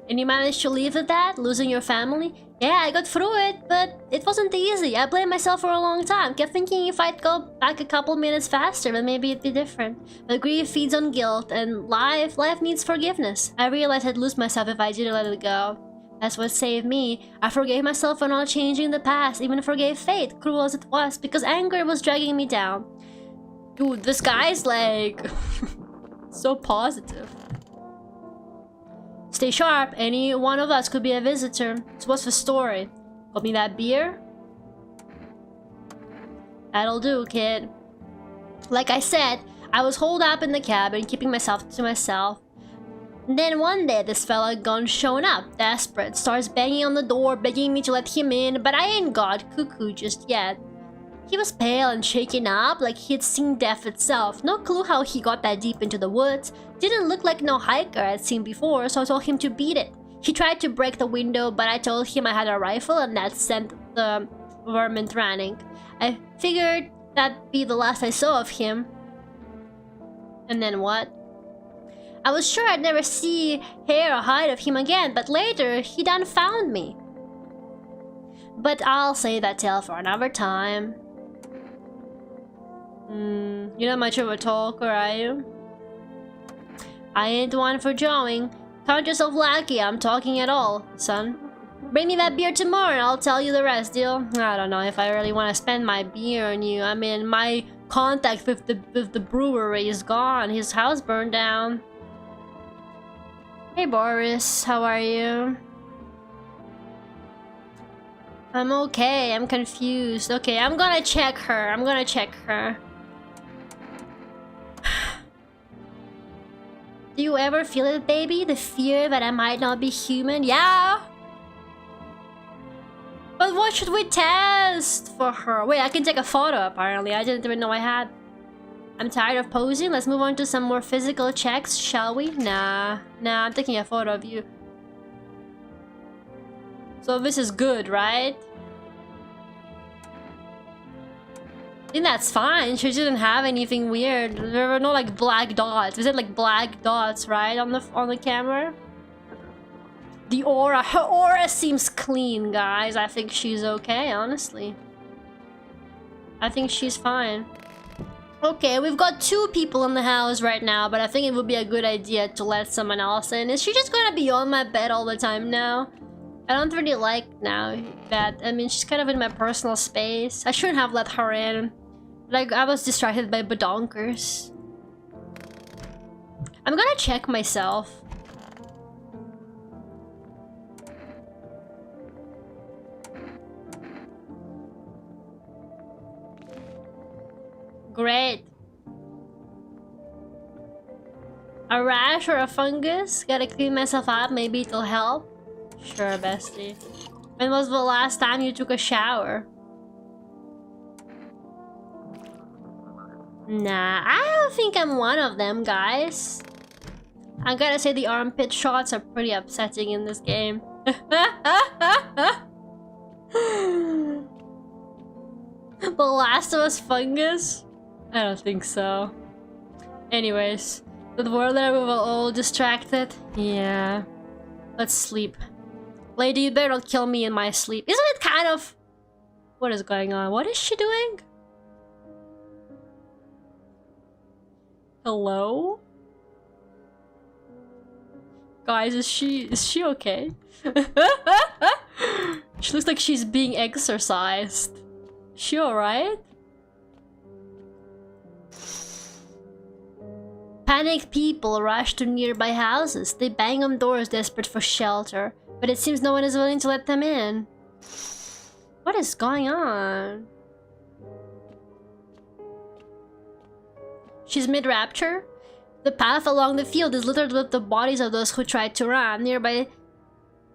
[SPEAKER 1] And you managed to live with that, losing your family? Yeah, I got through it, but it wasn't easy. I blamed myself for a long time. Kept thinking if I'd go back a couple minutes faster, then maybe it'd be different. But grief feeds on guilt, and life needs forgiveness. I realized I'd lose myself if I didn't let it go. That's what saved me. I forgave myself for not changing the past, even forgave fate, cruel as it was, because anger was dragging me down. Dude, this guy's like... so positive. Stay sharp, any one of us could be a visitor. So what's the story? Got me that beer? That'll do, kid. Like I said, I was holed up in the cabin, keeping myself to myself. And then one day, this fella gone showing up, desperate, starts banging on the door, begging me to let him in, but I ain't got cuckoo just yet. He was pale and shaken up, like he'd seen death itself. No clue how he got that deep into the woods. Didn't look like no hiker I'd seen before, so I told him to beat it. He tried to break the window, but I told him I had a rifle and that sent the varmint running. I figured that'd be the last I saw of him. And then what? I was sure I'd never see hair or hide of him again, but later he done found me. But I'll save that tale for another time. You're not much of a talker, are you? I ain't one for drawing. Count yourself lucky I'm talking at all, son. Bring me that beer tomorrow and I'll tell you the rest, deal? I don't know if I really want to spend my beer on you. I mean, my contact with the brewery is gone. His house burned down. Hey Boris, how are you? I'm okay, I'm confused. Okay, I'm gonna check her. Do you ever feel it, baby? The fear that I might not be human? Yeah! But what should we test for her? Wait, I can take a photo apparently. I didn't even know I had. I'm tired of posing. Let's move on to some more physical checks, shall we? Nah, I'm taking a photo of you. So this is good, right? I think that's fine. She didn't have anything weird. There were no like black dots. Was it like black dots, right, on the camera? The aura. Her aura seems clean, guys. I think she's okay, honestly. I think she's fine. Okay, we've got 2 people in the house right now, but I think it would be a good idea to let someone else in. Is she just gonna be on my bed all the time now? I don't really like now that. I mean, she's kind of in my personal space. I shouldn't have let her in. Like, I was distracted by badonkers. I'm gonna check myself. Great. A rash or a fungus? Gotta clean myself up, maybe it'll help. Sure, bestie. When was the last time you took a shower? Nah, I don't think I'm one of them, guys. I gotta say the armpit shots are pretty upsetting in this game. The Last of Us fungus? I don't think so. Anyways, the world that we were all distracted. Yeah. Let's sleep. Lady, you better not kill me in my sleep. Isn't it kind of... What is going on? What is she doing? Hello? Guys, is she okay? She looks like she's being exercised. Is she alright? Panicked people rush to nearby houses. They bang on doors desperate for shelter, but it seems no one is willing to let them in. What is going on? She's mid-rapture. The path along the field is littered with the bodies of those who tried to run. Nearby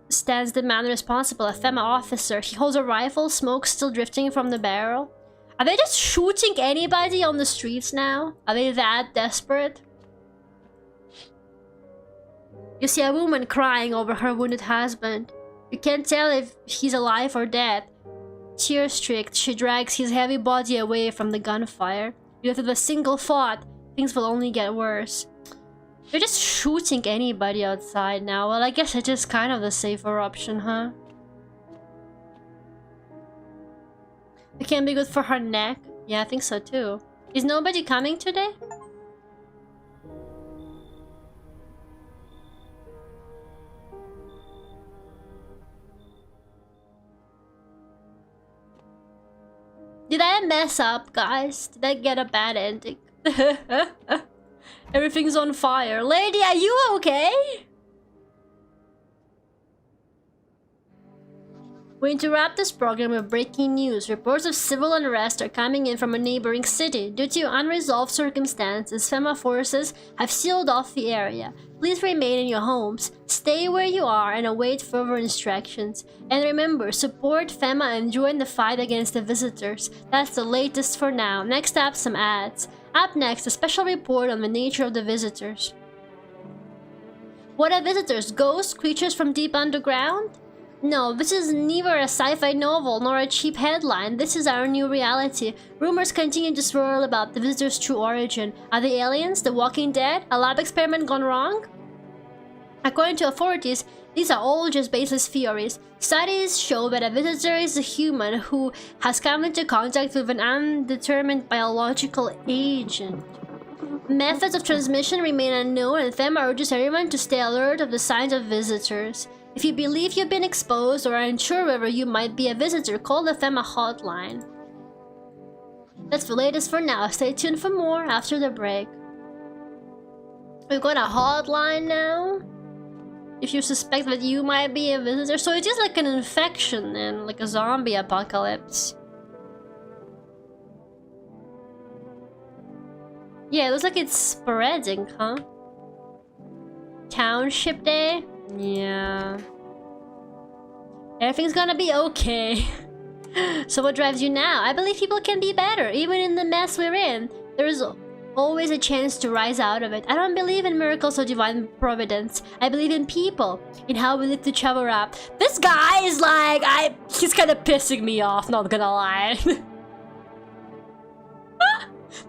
[SPEAKER 1] stands the man responsible, a FEMA officer. He holds a rifle, smoke still drifting from the barrel. Are they just shooting anybody on the streets now? Are they that desperate? You see a woman crying over her wounded husband. You can't tell if he's alive or dead. Tear-streaked, she drags his heavy body away from the gunfire. With a single thought, things will only get worse. They're just shooting anybody outside now. Well, I guess it is kind of the safer option, huh? It can be good for her neck. Yeah, I think so too. Is nobody coming today? Did I mess up, guys? Did I get a bad ending? Everything's on fire. Lady, are you okay? We interrupt this program with breaking news. Reports of civil unrest are coming in from a neighboring city. Due to unresolved circumstances, FEMA forces have sealed off the area. Please remain in your homes, stay where you are, and await further instructions. And remember, support FEMA and join the fight against the visitors. That's the latest for now. Next up, some ads. Up next, a special report on the nature of the visitors. What are visitors? Ghosts? Creatures from deep underground? No, this is neither a sci-fi novel nor a cheap headline. This is our new reality. Rumors continue to swirl about the visitors' true origin. Are they aliens? The Walking Dead? A lab experiment gone wrong? According to authorities, these are all just baseless theories. Studies show that a visitor is a human who has come into contact with an undetermined biological agent. Methods of transmission remain unknown, and FEMA urges everyone to stay alert of the signs of visitors. If you believe you've been exposed or are unsure whether you might be a visitor, call the FEMA hotline. That's the latest for now. Stay tuned for more after the break. We've got a hotline now. If you suspect that you might be a visitor. So it is like an infection and like a zombie apocalypse. Yeah, it looks like it's spreading, huh? Township Day? Yeah. Everything's gonna be okay. So what drives you now? I believe people can be better, even in the mess we're in. There's Always a chance to rise out of it. I don't believe in miracles or divine providence. I believe in people, in how we lift each other up. This guy is like, he's kind of pissing me off, not gonna lie.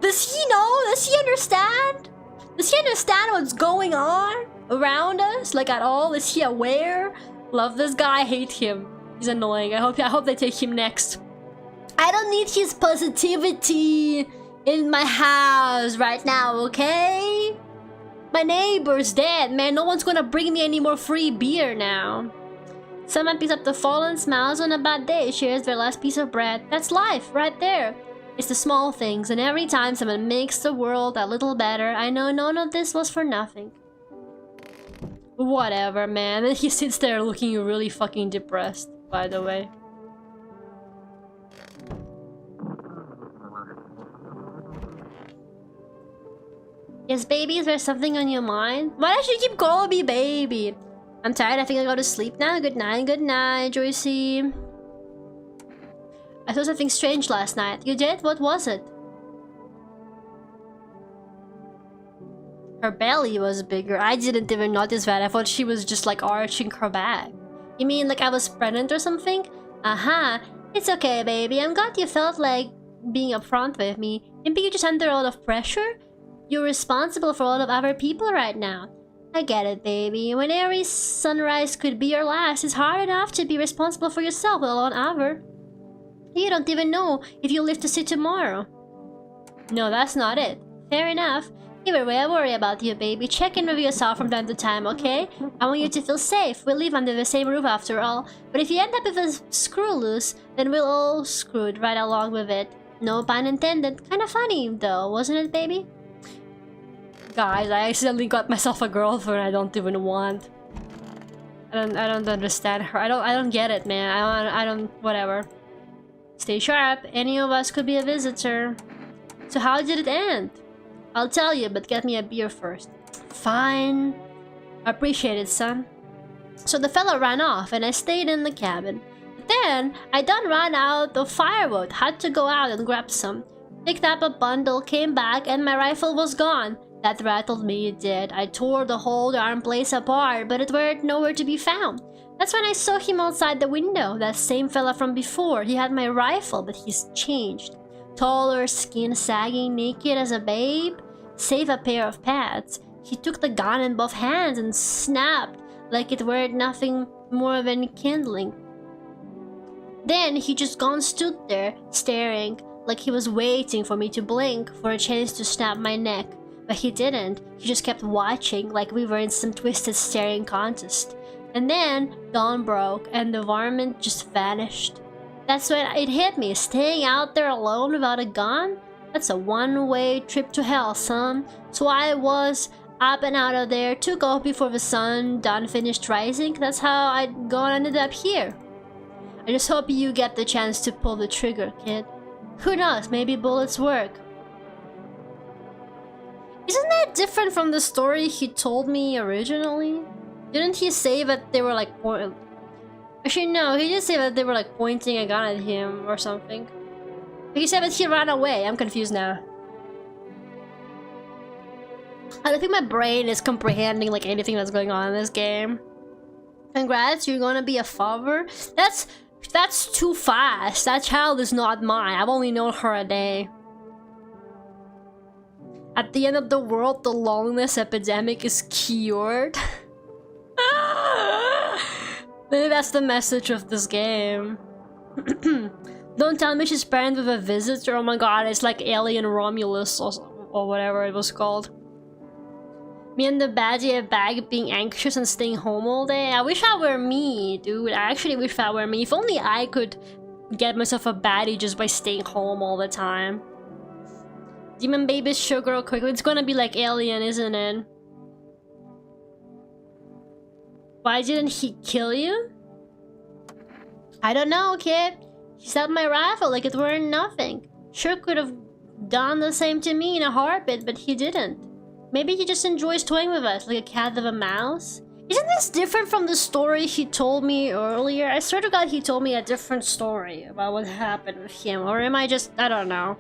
[SPEAKER 1] Does he know? Does he understand? Does he understand what's going on around us? Like at all? Is he aware? Love this guy, hate him. He's annoying. I hope they take him next. I don't need his positivity in my house right now, okay? My neighbor's dead, man. No one's gonna bring me any more free beer now. Someone picks up the fallen, smiles on a bad day, shares their last piece of bread. That's life, right there. It's the small things, and every time someone makes the world a little better, I know none of this was for nothing. Whatever, man. And he sits there looking really fucking depressed, by the way. Yes, baby, is there something on your mind? Why does she keep calling me baby? I'm tired, I think I'll go to sleep now. Good night, Joycey. I saw something strange last night. You did? What was it? Her belly was bigger. I didn't even notice that. I thought she was just like arching her back. You mean like I was pregnant or something? Uh-huh. It's okay, baby. I'm glad you felt like being upfront with me. Maybe you're just under a lot of pressure? You're responsible for a lot of other people right now. I get it, baby. When every sunrise could be your last, it's hard enough to be responsible for yourself, let alone other. You don't even know if you'll live to see tomorrow. No, that's not it. Fair enough. Either way, I worry about you, baby. Check in with yourself from time to time, okay? I want you to feel safe. We live under the same roof after all. But if you end up with a screw loose, then we'll all screwed right along with it. No pun intended. Kinda funny, though, wasn't it, baby? Guys, I accidentally got myself a girlfriend I don't even want. I don't understand her. I don't get it, man. I don't whatever. Stay sharp. Any of us could be a visitor. So how did it end? I'll tell you, but get me a beer first. Fine. Appreciate it, son. So the fella ran off and I stayed in the cabin. But then I done ran out of firewood. Had to go out and grab some. Picked up a bundle, came back, and my rifle was gone. That rattled me, it did. I tore the whole darn place apart, but it were nowhere to be found. That's when I saw him outside the window. That same fella from before. He had my rifle, but he's changed. Taller, skin sagging, naked as a babe. Save a pair of pads. He took the gun in both hands and snapped like it were nothing more than kindling. Then he just gone stood there, staring, like he was waiting for me to blink for a chance to snap my neck. But he didn't. He just kept watching like we were in some twisted staring contest. And then dawn broke and the varmint just vanished. That's when it hit me. Staying out there alone without a gun? That's a one-way trip to hell, son. So I was up and out of there, took off before the sun done finished rising. That's how I ended up here. I just hope you get the chance to pull the trigger, kid. Who knows, maybe bullets work. Isn't that different from the story he told me originally? Didn't he say that they were like actually no, he did say that they were like pointing a gun at him or something. He said that he ran away. I'm confused now. I don't think my brain is comprehending like anything that's going on in this game. Congrats, you're gonna be a father? That's too fast. That child is not mine. I've only known her a day. At the end of the world, the loneliness epidemic is cured. Maybe that's the message of this game. Don't tell me she's pregnant with a visitor. Oh my god, it's like Alien Romulus or whatever it was called. Me and the baddie at bag being anxious and staying home all day. I wish I were me, dude. I actually wish that were me. If only I could get myself a baddie just by staying home all the time. Demon babies sure grow quickly. It's gonna be like Alien, isn't it? Why didn't he kill you? I don't know, kid. He stabbed my rifle like it were nothing. Sure could have done the same to me in a heartbeat, but he didn't. Maybe he just enjoys toying with us like a cat with a mouse. Isn't this different from the story he told me earlier? I swear to God he told me a different story about what happened with him. Or am I just... I don't know.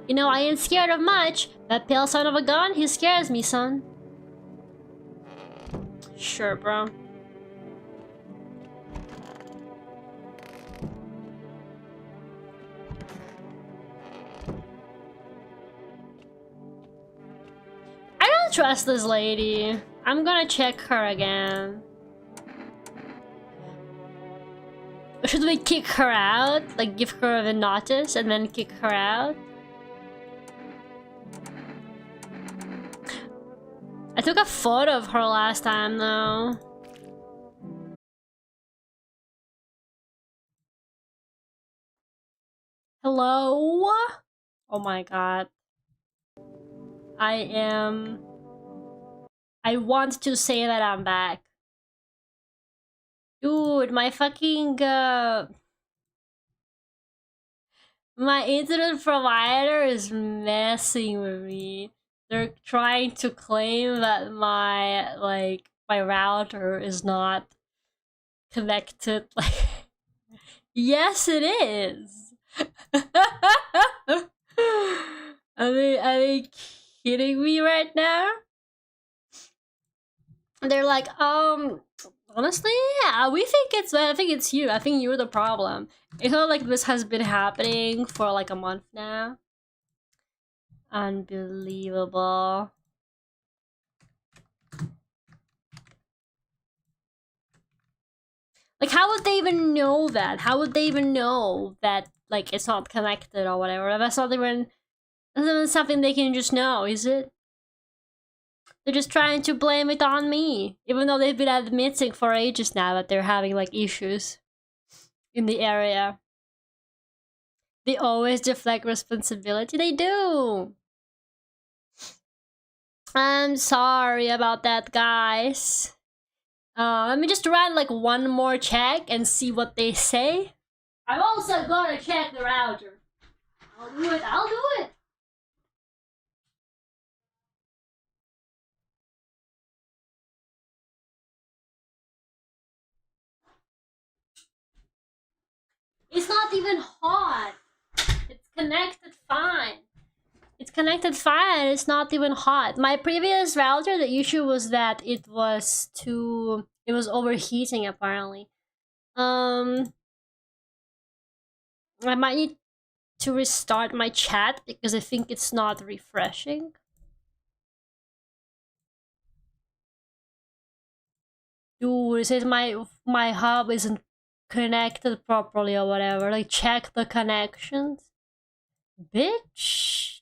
[SPEAKER 1] You know, I ain't scared of much. That pale son of a gun, he scares me, son. Sure, bro. I don't trust this lady. I'm gonna check her again. Should we kick her out? Like, give her the notice and then kick her out? I took a photo of her last time, though. Hello? Oh my god. I want to say that I'm back. Dude, my fucking, my internet provider is messing with me. They're trying to claim that my router is not connected. Like, yes, it is. Are they kidding me right now? They're like, honestly, yeah, I think it's you. I think you're the problem. It's not like this has been happening for like a month now. Unbelievable. Like, how would they even know that? How would they even know that, like, it's not connected or whatever? That's not even something they can just know, is it? They're just trying to blame it on me. Even though they've been admitting for ages now that they're having, like, issues in the area. They always deflect responsibility. They do. I'm sorry about that, guys. Let me just run like one more check and see what they say. I'm also gonna check the router. I'll do it. It's not even hot. It's connected fine. It's not even hot. My previous router, the issue was that it was overheating apparently. I might need to restart my chat because I think it's not refreshing. Dude, it says my hub isn't connected properly or whatever. Like, check the connections. Bitch.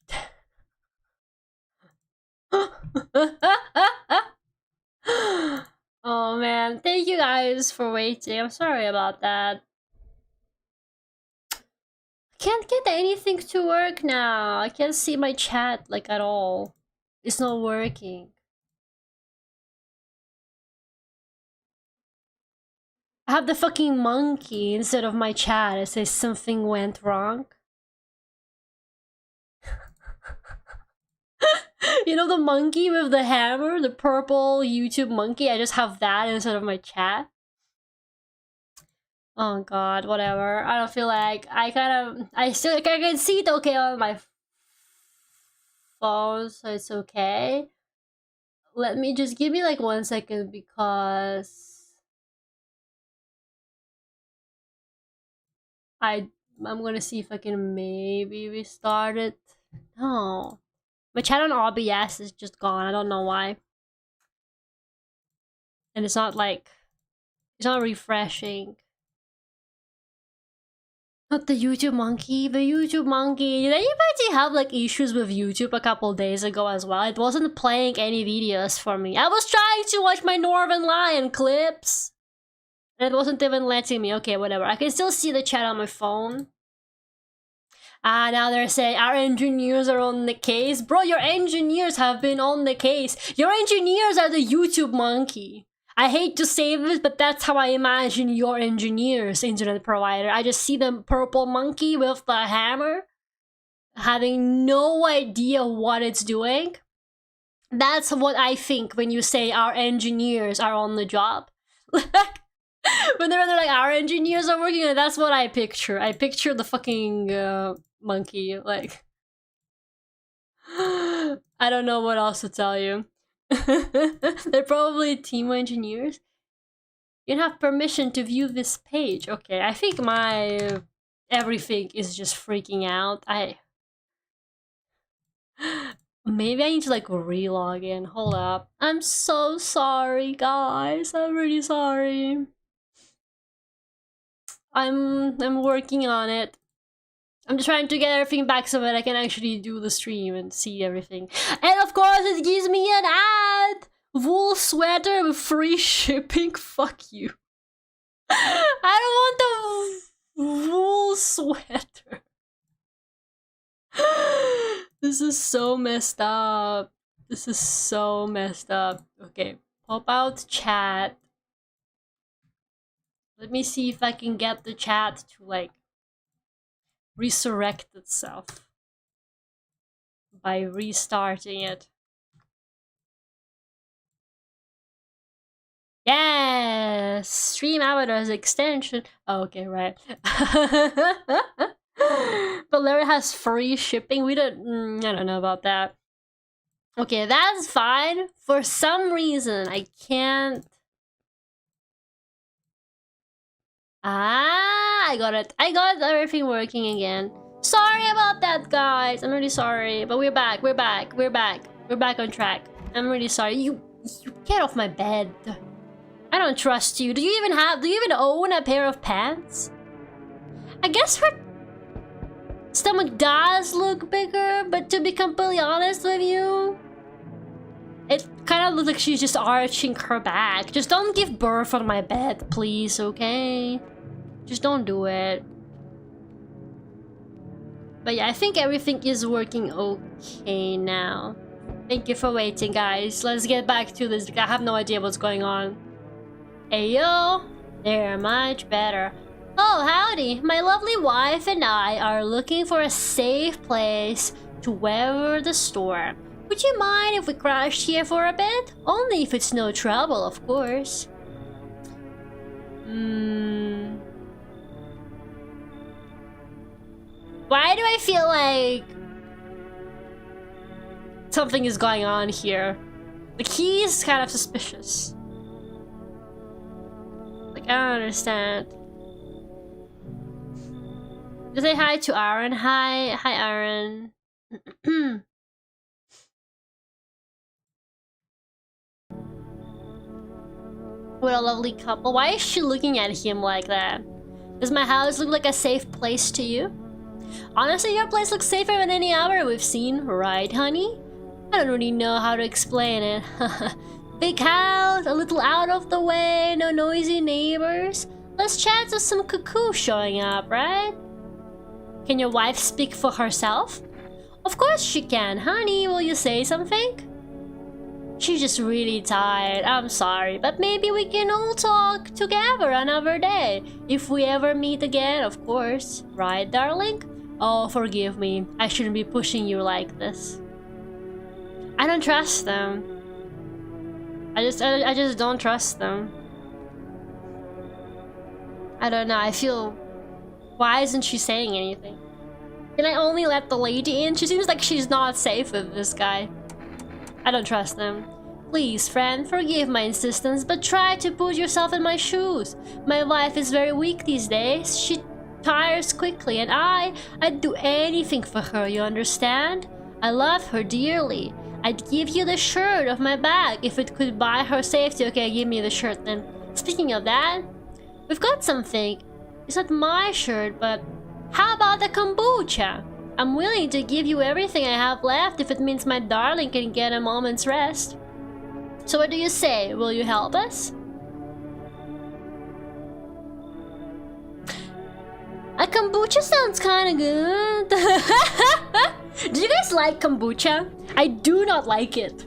[SPEAKER 1] Oh man, thank you guys for waiting. I'm sorry about that. I can't get anything to work now. I can't see my chat like at all. It's not working. I have the fucking monkey instead of my chat. It says something went wrong. You know the monkey with the hammer? The purple YouTube monkey? I just have that instead of my chat. Oh god, whatever. I don't feel like I can see it okay on my phone, so it's okay. Let me just give me like 1 second because I'm gonna see if I can maybe restart it. No. My chat on OBS is just gone. I don't know why. And it's not refreshing. Not the YouTube monkey. The YouTube monkey. Did anybody have like issues with YouTube a couple days ago as well? It wasn't playing any videos for me. I was trying to watch my Northern Lion clips. And it wasn't even letting me. Okay, whatever. I can still see the chat on my phone. Now they're saying our engineers are on the case. Bro, your engineers have been on the case. Your engineers are the YouTube monkey. I hate to say this, but that's how I imagine your engineers, internet provider. I just see the purple monkey with the hammer, having no idea what it's doing. That's what I think when you say our engineers are on the job. When they're like, our engineers are working, that's what I picture. I picture the fucking monkey, like, I don't know what else to tell you. They're probably Teemo engineers. You don't have permission to view this page. Okay, I think my everything is just freaking out. Maybe I need to like re-log in. Hold up. I'm so sorry, guys. I'm really sorry. I'm working on it. I'm just trying to get everything back so that I can actually do the stream and see everything. And of course it gives me an ad! Wool sweater with free shipping? Fuck you. I don't want the wool sweater. This is so messed up. This is so messed up. Okay, pop out chat. Let me see if I can get the chat to like resurrect itself by restarting it. Yes! Stream avatars extension. Oh, okay, right. But Lera has free shipping. We don't. I don't know about that. Okay, that's fine. For some reason, I can't. Ah, I got it. I got everything working again. Sorry about that, guys. I'm really sorry. But we're back. We're back. We're back. We're back on track. I'm really sorry. You get off my bed. I don't trust you. Do you even own a pair of pants? I guess her stomach does look bigger, but to be completely honest with you, it kind of looks like she's just arching her back. Just don't give birth on my bed, please, okay? Just don't do it. But yeah, I think everything is working okay now. Thank you for waiting, guys. Let's get back to this. I have no idea what's going on. Ayo, they're much better. Oh, howdy. My lovely wife and I are looking for a safe place to weather the storm. Would you mind if we crashed here for a bit? Only if it's no trouble, of course. Why do I feel like something is going on here? The key is kind of suspicious. Like, I don't understand. Just say hi to Aaron. Hi, Aaron. What a lovely couple. Why is she looking at him like that? Does my house look like a safe place to you? Honestly, your place looks safer than any other we've seen, right, honey? I don't really know how to explain it. Big house, a little out of the way, no noisy neighbors. Less chance of some cuckoo showing up, right? Can your wife speak for herself? Of course she can, honey. Will you say something? She's just really tired. I'm sorry, but maybe we can all talk together another day. If we ever meet again, of course. Right, darling? Oh, forgive me. I shouldn't be pushing you like this. I don't trust them. I just don't trust them. I don't know. I feel... Why isn't she saying anything? Can I only let the lady in? She seems like she's not safe with this guy. I don't trust them. Please, friend, forgive my insistence, but try to put yourself in my shoes. My wife is very weak these days. She tires quickly, and I'd do anything for her, you understand? I love her dearly. I'd give you the shirt off my back if it could buy her safety. Okay, give me the shirt then. Speaking of that, we've got something. It's not my shirt, but how about the kombucha? I'm willing to give you everything I have left if it means my darling can get a moment's rest. So what do you say? Will you help us? A kombucha sounds kind of good. Do you guys like kombucha? I do not like it.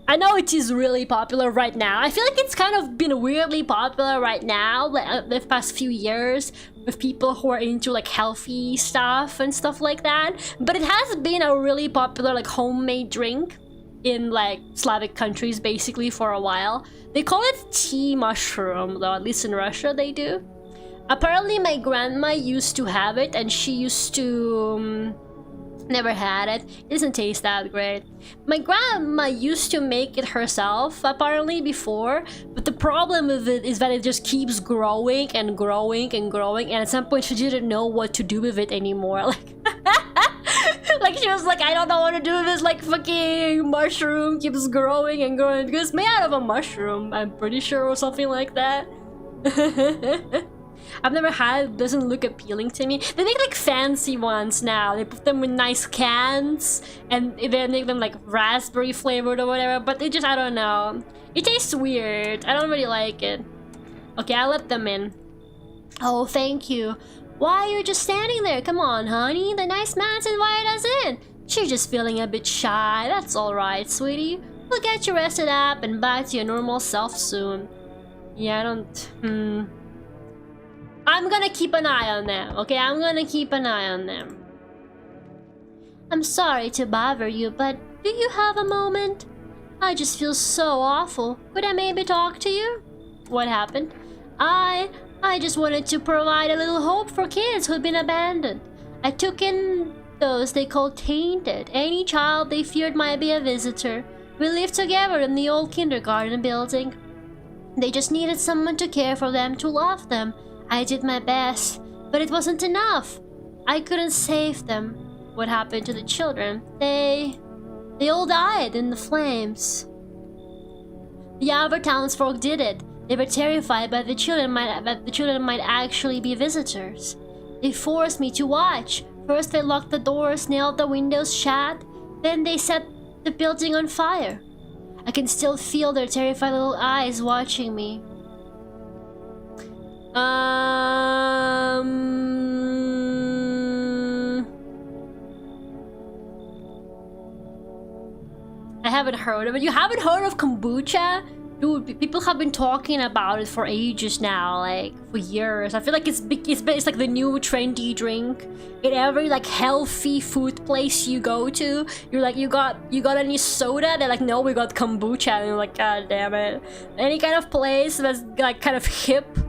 [SPEAKER 1] I know it is really popular right now. I feel like it's kind of been weirdly popular right now, the past few years, with people who are into like healthy stuff and stuff like that. But it has been a really popular like homemade drink in like Slavic countries basically for a while. They call it tea mushroom, though at least in Russia they do. Apparently my grandma used to have it, and she used to Never had it. It doesn't taste that great. My grandma used to make it herself, apparently, before. But the problem with it is that it just keeps growing and growing and growing. And at some point, she didn't know what to do with it anymore. Like, she was like, I don't know what to do with this, like, fucking mushroom keeps growing and growing. Because it's made out of a mushroom, I'm pretty sure, or something like that. I've never had it. Doesn't look appealing to me. They make like fancy ones now. They put them in nice cans and they make them like raspberry flavored or whatever, but it just, I don't know. It tastes weird. I don't really like it. Okay, I'll let them in. Oh, thank you. Why are you just standing there? Come on, honey. The nice man's invited us in. She's just feeling a bit shy. That's alright, sweetie. We'll get you rested up and back to your normal self soon. Yeah, I don't... I'm gonna keep an eye on them, okay? I'm gonna keep an eye on them. I'm sorry to bother you, but do you have a moment? I just feel so awful. Could I maybe talk to you? What happened? I just wanted to provide a little hope for kids who'd been abandoned. I took in those they called tainted. Any child they feared might be a visitor. We lived together in the old kindergarten building. They just needed someone to care for them, to love them. I did my best, but it wasn't enough. I couldn't save them. What happened to the children? They all died in the flames. The other townsfolk did it. They were terrified that the children might actually be visitors. They forced me to watch. First they locked the doors, nailed the windows shut, then they set the building on fire. I can still feel their terrified little eyes watching me. I haven't heard of it. You haven't heard of kombucha? Dude, people have been talking about it for ages now, like for years. I feel like it's like the new trendy drink. In every like healthy food place you go to, you're like, you got any soda? They're like, no, we got kombucha. And you're like, god damn it. Any kind of place that's like kind of hip,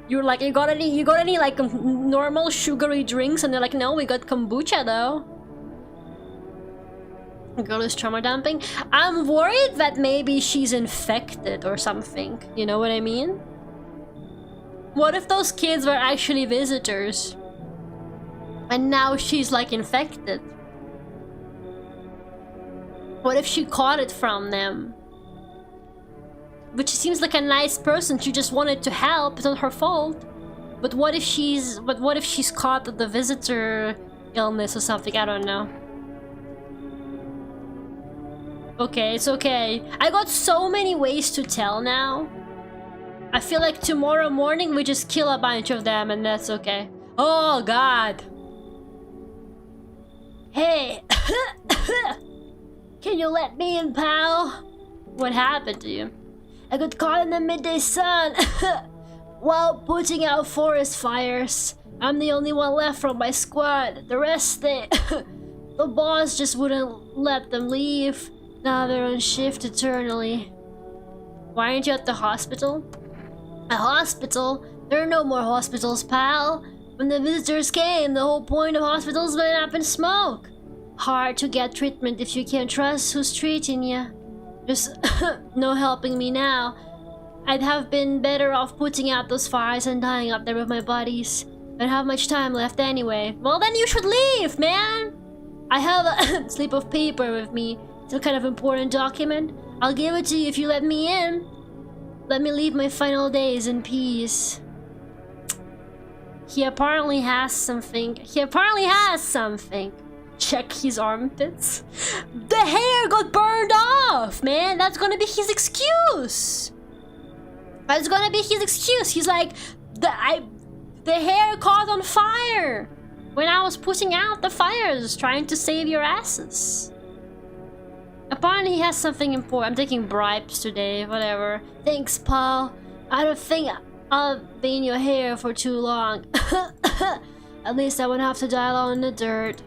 [SPEAKER 1] you're like, you got any like normal sugary drinks? And they're like, no, we got kombucha though. Girl is trauma dumping. I'm worried that maybe she's infected or something. You know what I mean? What if those kids were actually visitors? And now she's like infected? What if she caught it from them? Which seems like a nice person. She just wanted to help. It's not her fault. But what if she's caught the visitor illness or something? I don't know. Okay, it's okay. I got so many ways to tell now. I feel like tomorrow morning we just kill a bunch of them and that's okay. Oh god. Hey. Can you let me in, pal? What happened to you? I got caught in the midday sun while putting out forest fires. I'm the only one left from my squad. The rest, the boss just wouldn't let them leave. Now they're on shift eternally. Why aren't you at the hospital? A hospital? There are no more hospitals, pal. When the visitors came, the whole point of hospitals went up in smoke. Hard to get treatment if you can't trust who's treating you. There's no helping me now. I'd have been better off putting out those fires and dying up there with my buddies. I don't have much time left anyway. Well, then you should leave, man! I have a slip of paper with me. It's a kind of important document. I'll give it to you if you let me in. Let me leave my final days in peace. He apparently has something. Check his armpits. The hair got burned off, man. That's gonna be his excuse. He's like, the hair caught on fire when I was putting out the fires, trying to save your asses. Apparently he has something important. I'm taking bribes today, whatever. Thanks, Paul. I don't think I'll be in your hair for too long. At least I won't have to die alone in the dirt.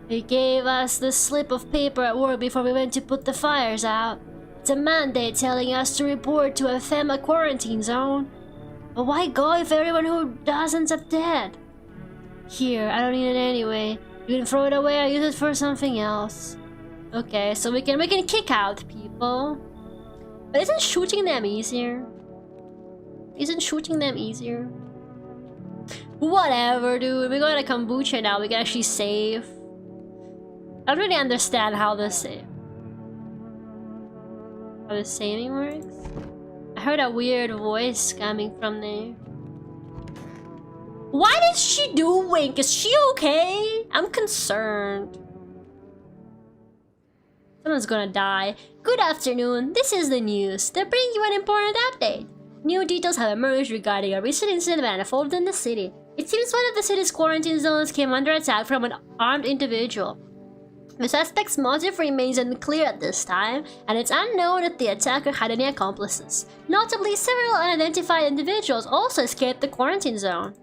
[SPEAKER 1] He gave us this slip of paper at work before we went to put the fires out. It's a mandate telling us to report to a FEMA quarantine zone. But why go if everyone who doesn't is dead? Here, I don't need it anyway. You can throw it away or use it for something else. Okay, so we can kick out people. But isn't shooting them easier? Isn't shooting them easier? Whatever, dude. We got a kombucha now. We can actually save. I don't really understand how this saving works. I heard a weird voice coming from there. What is she doing? Is she okay? I'm concerned. Someone's gonna die. Good afternoon. This is the news. They bring you an important update. New details have emerged regarding a recent incident that unfolded in the city. It seems one of the city's quarantine zones came under attack from an armed individual. The suspect's motive remains unclear at this time, and it's unknown if the attacker had any accomplices. Notably, several unidentified individuals also escaped the quarantine zone.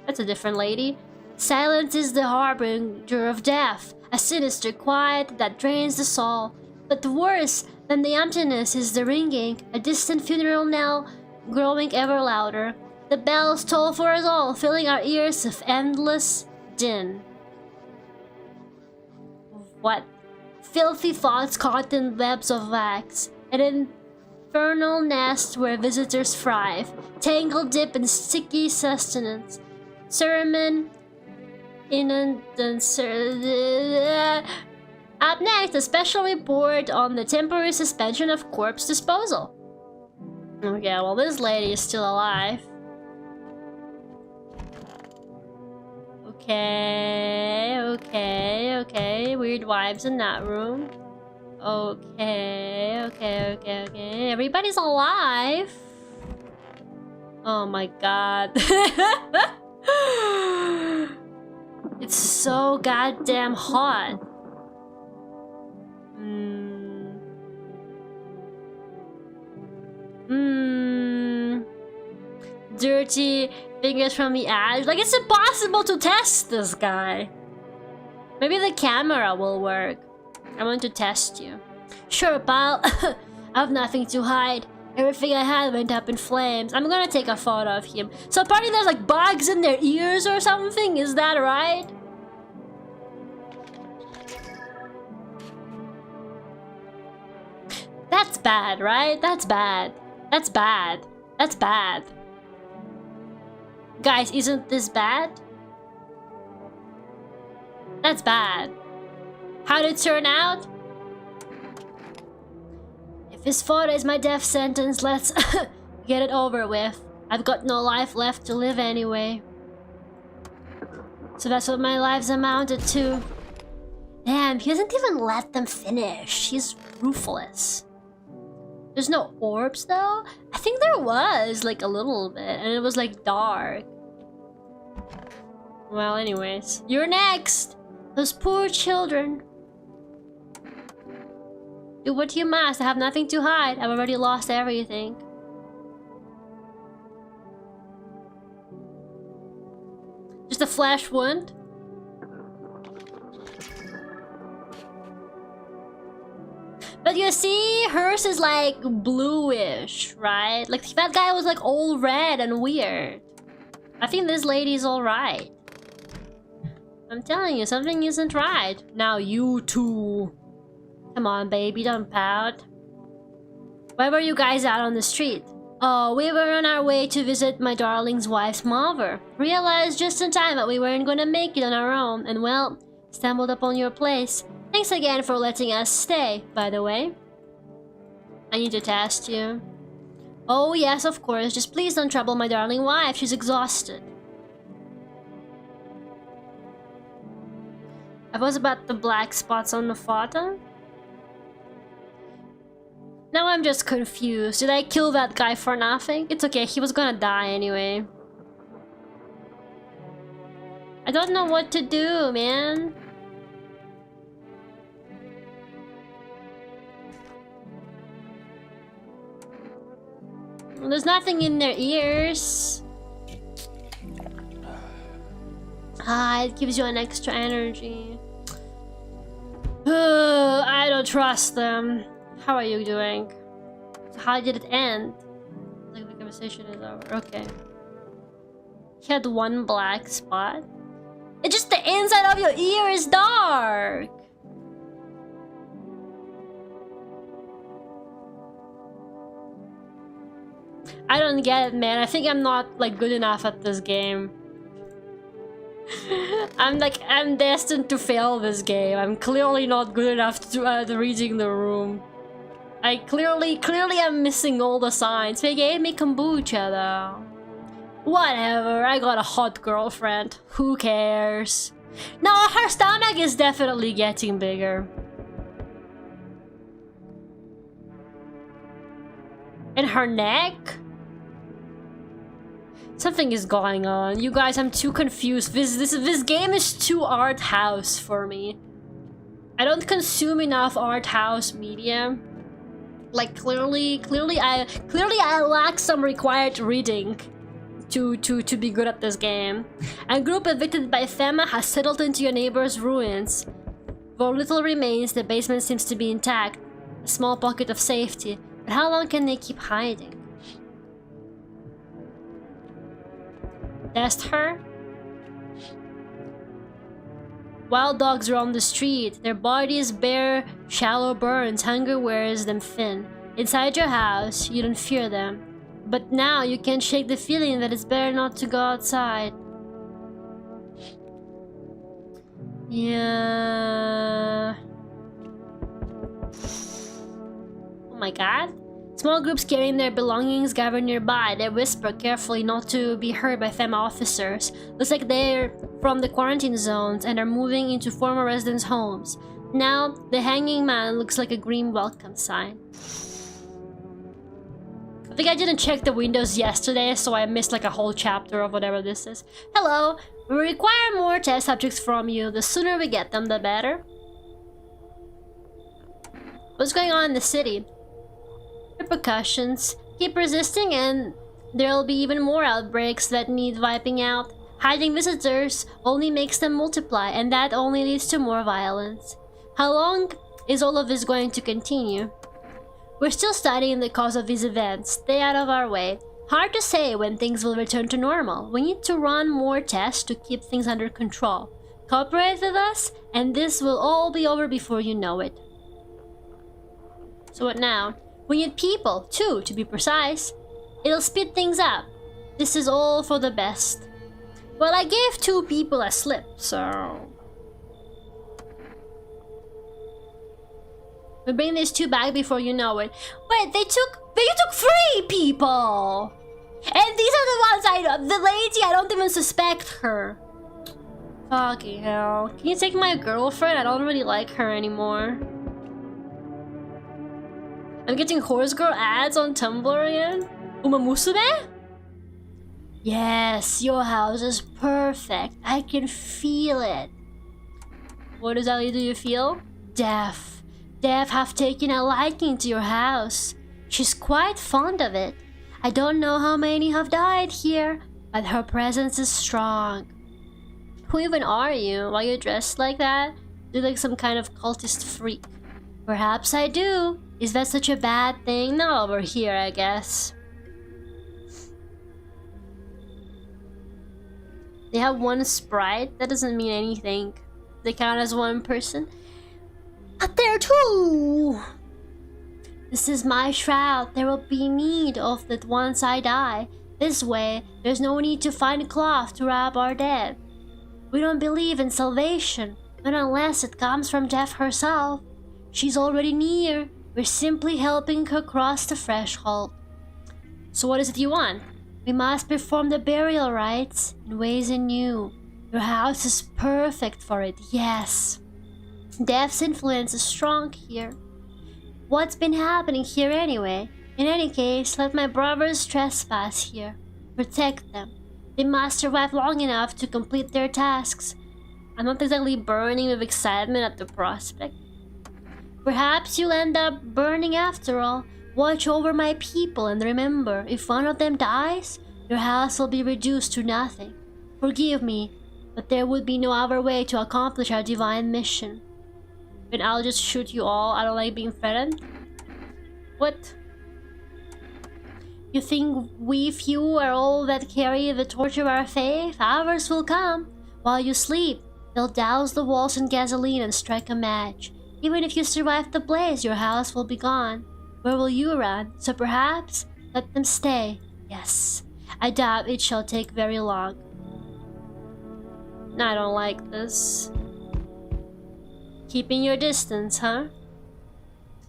[SPEAKER 1] That's a different lady. Silence is the harbinger of death, a sinister quiet that drains the soul. But worse than the emptiness is the ringing, a distant funeral knell growing ever louder. The bells toll for us all, filling our ears with endless din. What? Filthy thoughts caught in webs of wax, an infernal nest where visitors thrive, tangled deep in sticky sustenance. SIREN Up next, a special report on the temporary suspension of corpse disposal. Okay, well, this lady is still alive. Okay. Weird vibes in that room. Okay. Everybody's alive. Oh my god. It's so goddamn hot. Dirty fingers from the edge. Like, it's impossible to test this guy. Maybe the camera will work. I want to test you. Sure, pal. I have nothing to hide. Everything I had went up in flames. I'm gonna take a photo of him. So apparently there's like bugs in their ears or something. Is that right? That's bad, right? That's bad. That's bad. That's bad. Guys, isn't this bad? That's bad. How did it turn out? If his photo is my death sentence, let's get it over with. I've got no life left to live anyway. So that's what my life's amounted to. Damn, he doesn't even let them finish. He's ruthless. There's no orbs though? I think there was, like a little bit, and it was like dark. Well, anyways. You're next! Those poor children. Do what you must. I have nothing to hide. I've already lost everything. Just a flesh wound? But you see, hers is like bluish, right? Like that guy was like all red and weird. I think this lady's alright. I'm telling you, something isn't right. Now you too. Come on, baby, don't pout. Why were you guys out on the street? Oh, we were on our way to visit my darling's wife's mother. Realized just in time that we weren't gonna make it on our own, and well, stumbled upon your place. Thanks again for letting us stay, by the way. I need to test you. Oh yes, of course, just please don't trouble my darling wife, she's exhausted. I was about the black spots on the photo. Now I'm just confused. Did I kill that guy for nothing? It's okay, he was gonna die anyway. I don't know what to do, man. Well, there's nothing in their ears. Ah, it gives you an extra energy. I don't trust them. How are you doing? How did it end? Like the conversation is over. Okay. He had one black spot. It's just the inside of your ear is dark. I don't get it, man. I think I'm not like good enough at this game. I'm destined to fail this game. I'm clearly not good enough to reading the room. I clearly am missing all the signs. They gave me kombucha though. Whatever, I got a hot girlfriend. Who cares? No, her stomach is definitely getting bigger. And her neck? Something is going on. You guys, I'm too confused. This game is too art house for me. I don't consume enough art house media. Like clearly I lack some required reading to be good at this game. A group evicted by FEMA has settled into your neighbor's ruins. Though little remains, the basement seems to be intact. A small pocket of safety. But how long can they keep hiding? Test her? Wild dogs roam the street. Their bodies bear shallow burns. Hunger wears them thin. Inside your house, you don't fear them. But now you can't shake the feeling that it's better not to go outside. Yeah. Oh my god. Small groups carrying their belongings gather nearby. They whisper carefully not to be heard by FEMA officers. Looks like they're from the quarantine zones and are moving into former residents' homes. Now, the hanging man looks like a green welcome sign. I think I didn't check the windows yesterday, so I missed like a whole chapter of whatever this is. Hello, we require more test subjects from you. The sooner we get them, the better. What's going on in the city? Repercussions. Keep resisting and there'll be even more outbreaks that need wiping out. Hiding visitors only makes them multiply, and that only leads to more violence. How long is all of this going to continue? We're still studying the cause of these events. Stay out of our way. Hard to say when things will return to normal. We need to run more tests to keep things under control. Cooperate with us, and this will all be over before you know it. So what now? We need people, too, to be precise. It'll speed things up. This is all for the best. Well, I gave 2 people a slip, so... We'll bring these 2 back before you know it. Wait, they took 3 people! And these are the ones I know. The lady, I don't even suspect her. Fucking hell. Can you take my girlfriend? I don't really like her anymore. I'm getting horse girl ads on Tumblr again? Uma Musume? Yes, your house is perfect. I can feel it. What exactly do you feel? Death. Death have taken a liking to your house. She's quite fond of it. I don't know how many have died here, but her presence is strong. Who even are you? Why are you dressed like that? You're like some kind of cultist freak. Perhaps I do. Is that such a bad thing? Not over here, I guess. They have 1 sprite? That doesn't mean anything. They count as 1 person? Up there too! This is my shroud. There will be need of it once I die. This way, there's no need to find cloth to wrap our dead. We don't believe in salvation, not unless it comes from death herself. She's already near. We're simply helping her cross the threshold. So what is it you want? We must perform the burial rites in ways anew. Your house is perfect for it, yes. Death's influence is strong here. What's been happening here anyway? In any case, let my brothers trespass here. Protect them. They must survive long enough to complete their tasks. I'm not exactly burning with excitement at the prospect. Perhaps you'll end up burning after all. Watch over my people and remember, if one of them dies, your house will be reduced to nothing. Forgive me, but there would be no other way to accomplish our divine mission. Then I'll just shoot you all. I don't like being threatened. What? You think we few are all that carry the torch of our faith? Ours will come. While you sleep, they'll douse the walls in gasoline and strike a match. Even if you survive the blaze, your house will be gone. Where will you run? So perhaps let them stay. Yes, I doubt it shall take very long. I don't like this. Keeping your distance, huh?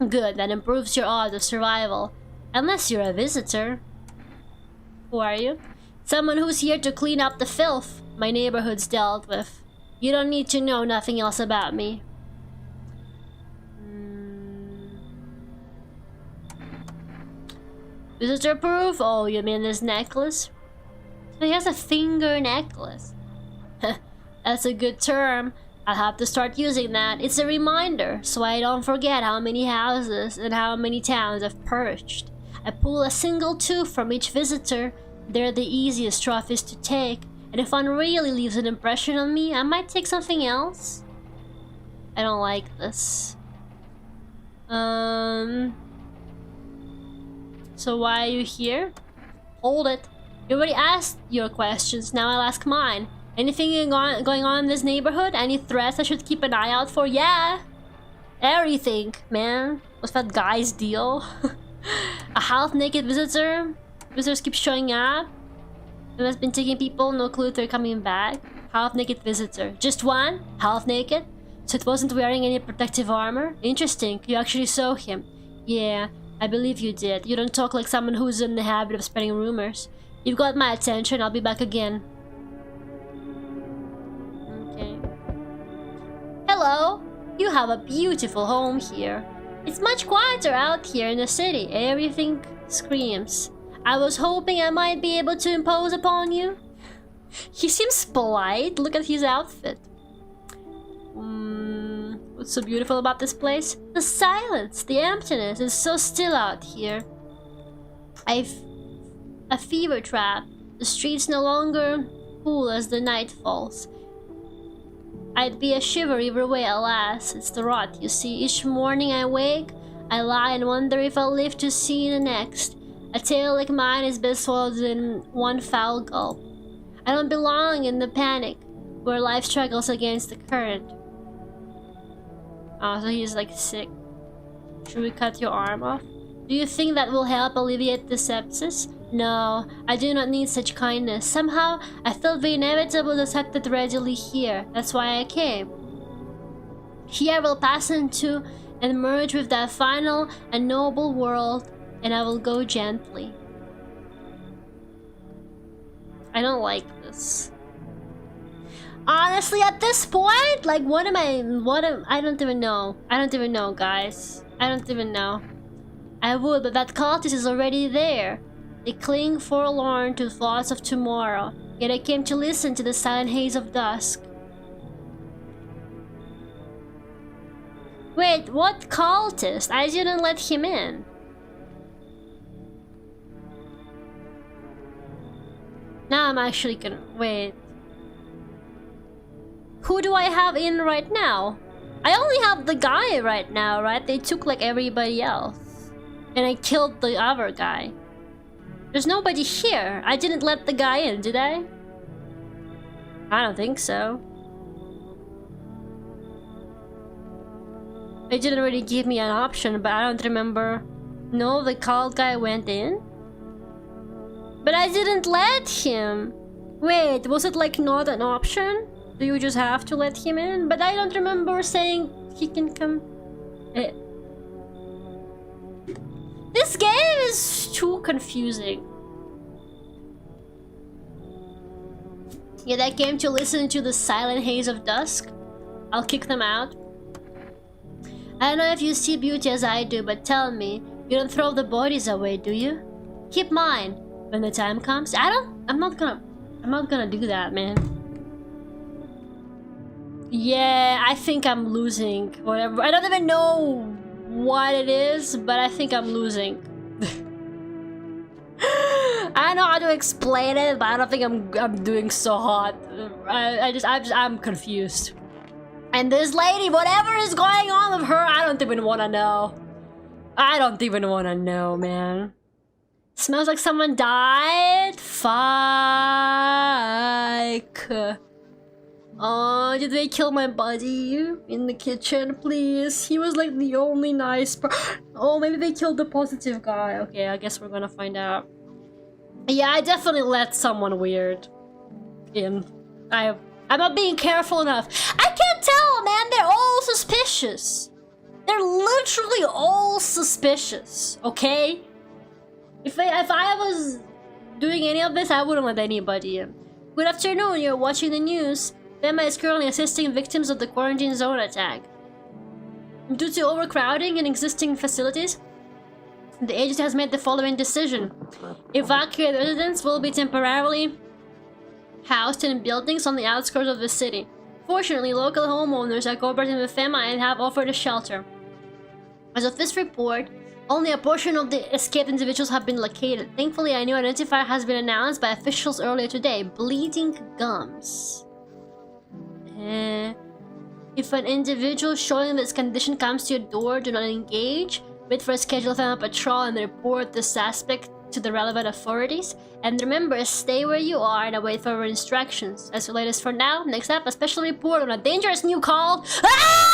[SPEAKER 1] Good, that improves your odds of survival. Unless you're a visitor. Who are you? Someone who's here to clean up the filth my neighborhood's dealt with. You don't need to know nothing else about me. Visitor proof? Oh, you mean this necklace? So he has a finger necklace. That's a good term. I'll have to start using that. It's a reminder, so I don't forget how many houses and how many towns I've purged. I pull a single tooth from each visitor. They're the easiest trophies to take. And if one really leaves an impression on me, I might take something else. I don't like this. So why are you here? Hold it. You already asked your questions, now I'll ask mine. Anything going on in this neighborhood? Any threats I should keep an eye out for? Yeah! Everything, man. What's that guy's deal? A half-naked visitor? Visitors keep showing up? And has been taking people, no clue if they're coming back. Half-naked visitor. Just one? Half-naked? So it wasn't wearing any protective armor? Interesting. You actually saw him. Yeah, I believe you did. You don't talk like someone who's in the habit of spreading rumors. You've got my attention. I'll be back again. Okay. Hello. You have a beautiful home here. It's much quieter out here in the city. Everything screams. I was hoping I might be able to impose upon you. He seems polite. Look at his outfit. What's so beautiful about this place? The silence, the emptiness. It's so still out here. A fever trap. The streets no longer cool as the night falls. I'd be a shiver either way, alas. It's the rot, you see. Each morning I wake, I lie and wonder if I'll live to see the next. A tale like mine is best swallowed in one foul gulp. I don't belong in the panic where life struggles against the current. Oh, so he's like sick. Should we cut your arm off? Do you think that will help alleviate the sepsis? No, I do not need such kindness. Somehow, I felt the inevitable detected readily here. That's why I came. Here we'll pass into and merge with that final and noble world, and I will go gently. I don't like this. Honestly, at this point, like, I don't even know. I don't even know, guys. I don't even know. I would, but that cultist is already there. They cling forlorn to thoughts of tomorrow. Yet I came to listen to the silent haze of dusk. Wait, what cultist? I didn't let him in. Now I'm actually gonna... Wait. Who do I have in right now? I only have the guy right now, right? They took like everybody else. And I killed the other guy. There's nobody here. I didn't let the guy in, did I? I don't think so. They didn't really give me an option, but I don't remember. No, the cult guy went in? But I didn't let him. Wait, was it like not an option? Do you just have to let him in? But I don't remember saying he can come. This game is too confusing. Yet I came to listen to the silent haze of dusk. I'll kick them out. I don't know if you see beauty as I do, but tell me, you don't throw the bodies away, do you? Keep mine when the time comes. I'm not gonna do that, man. Yeah, I think I'm losing. Whatever. I don't even know what it is, but I think I'm losing. I don't know how to explain it, but I don't think I'm doing so hot. I'm confused. And this lady, whatever is going on with her, I don't even want to know. I don't even want to know, man. Smells like someone died. Fuck. Oh, did they kill my buddy in the kitchen, please? He was like the only nice Oh, maybe they killed the positive guy. Okay, I guess we're gonna find out. Yeah, I definitely let someone weird in. I'm not being careful enough. I can't tell, man. They're all suspicious. They're literally all suspicious, okay? If I was doing any of this, I wouldn't let anybody in. Good afternoon, you're watching the news. Fema is currently assisting victims of the quarantine zone attack. Due to overcrowding in existing facilities, the agency has made the following decision. Evacuated residents will be temporarily housed in buildings on the outskirts of the city. Fortunately, local homeowners are cooperating with FEMA and have offered a shelter. As of this report, only a portion of the escaped individuals have been located. Thankfully, a new identifier has been announced by officials earlier today. Bleeding gums. If an individual showing this condition comes to your door, do not engage. Wait for a scheduled FEMA patrol and report the suspect to the relevant authorities. And remember, stay where you are and await further instructions. As the latest for now, next up, a special report on a dangerous new call. Ah!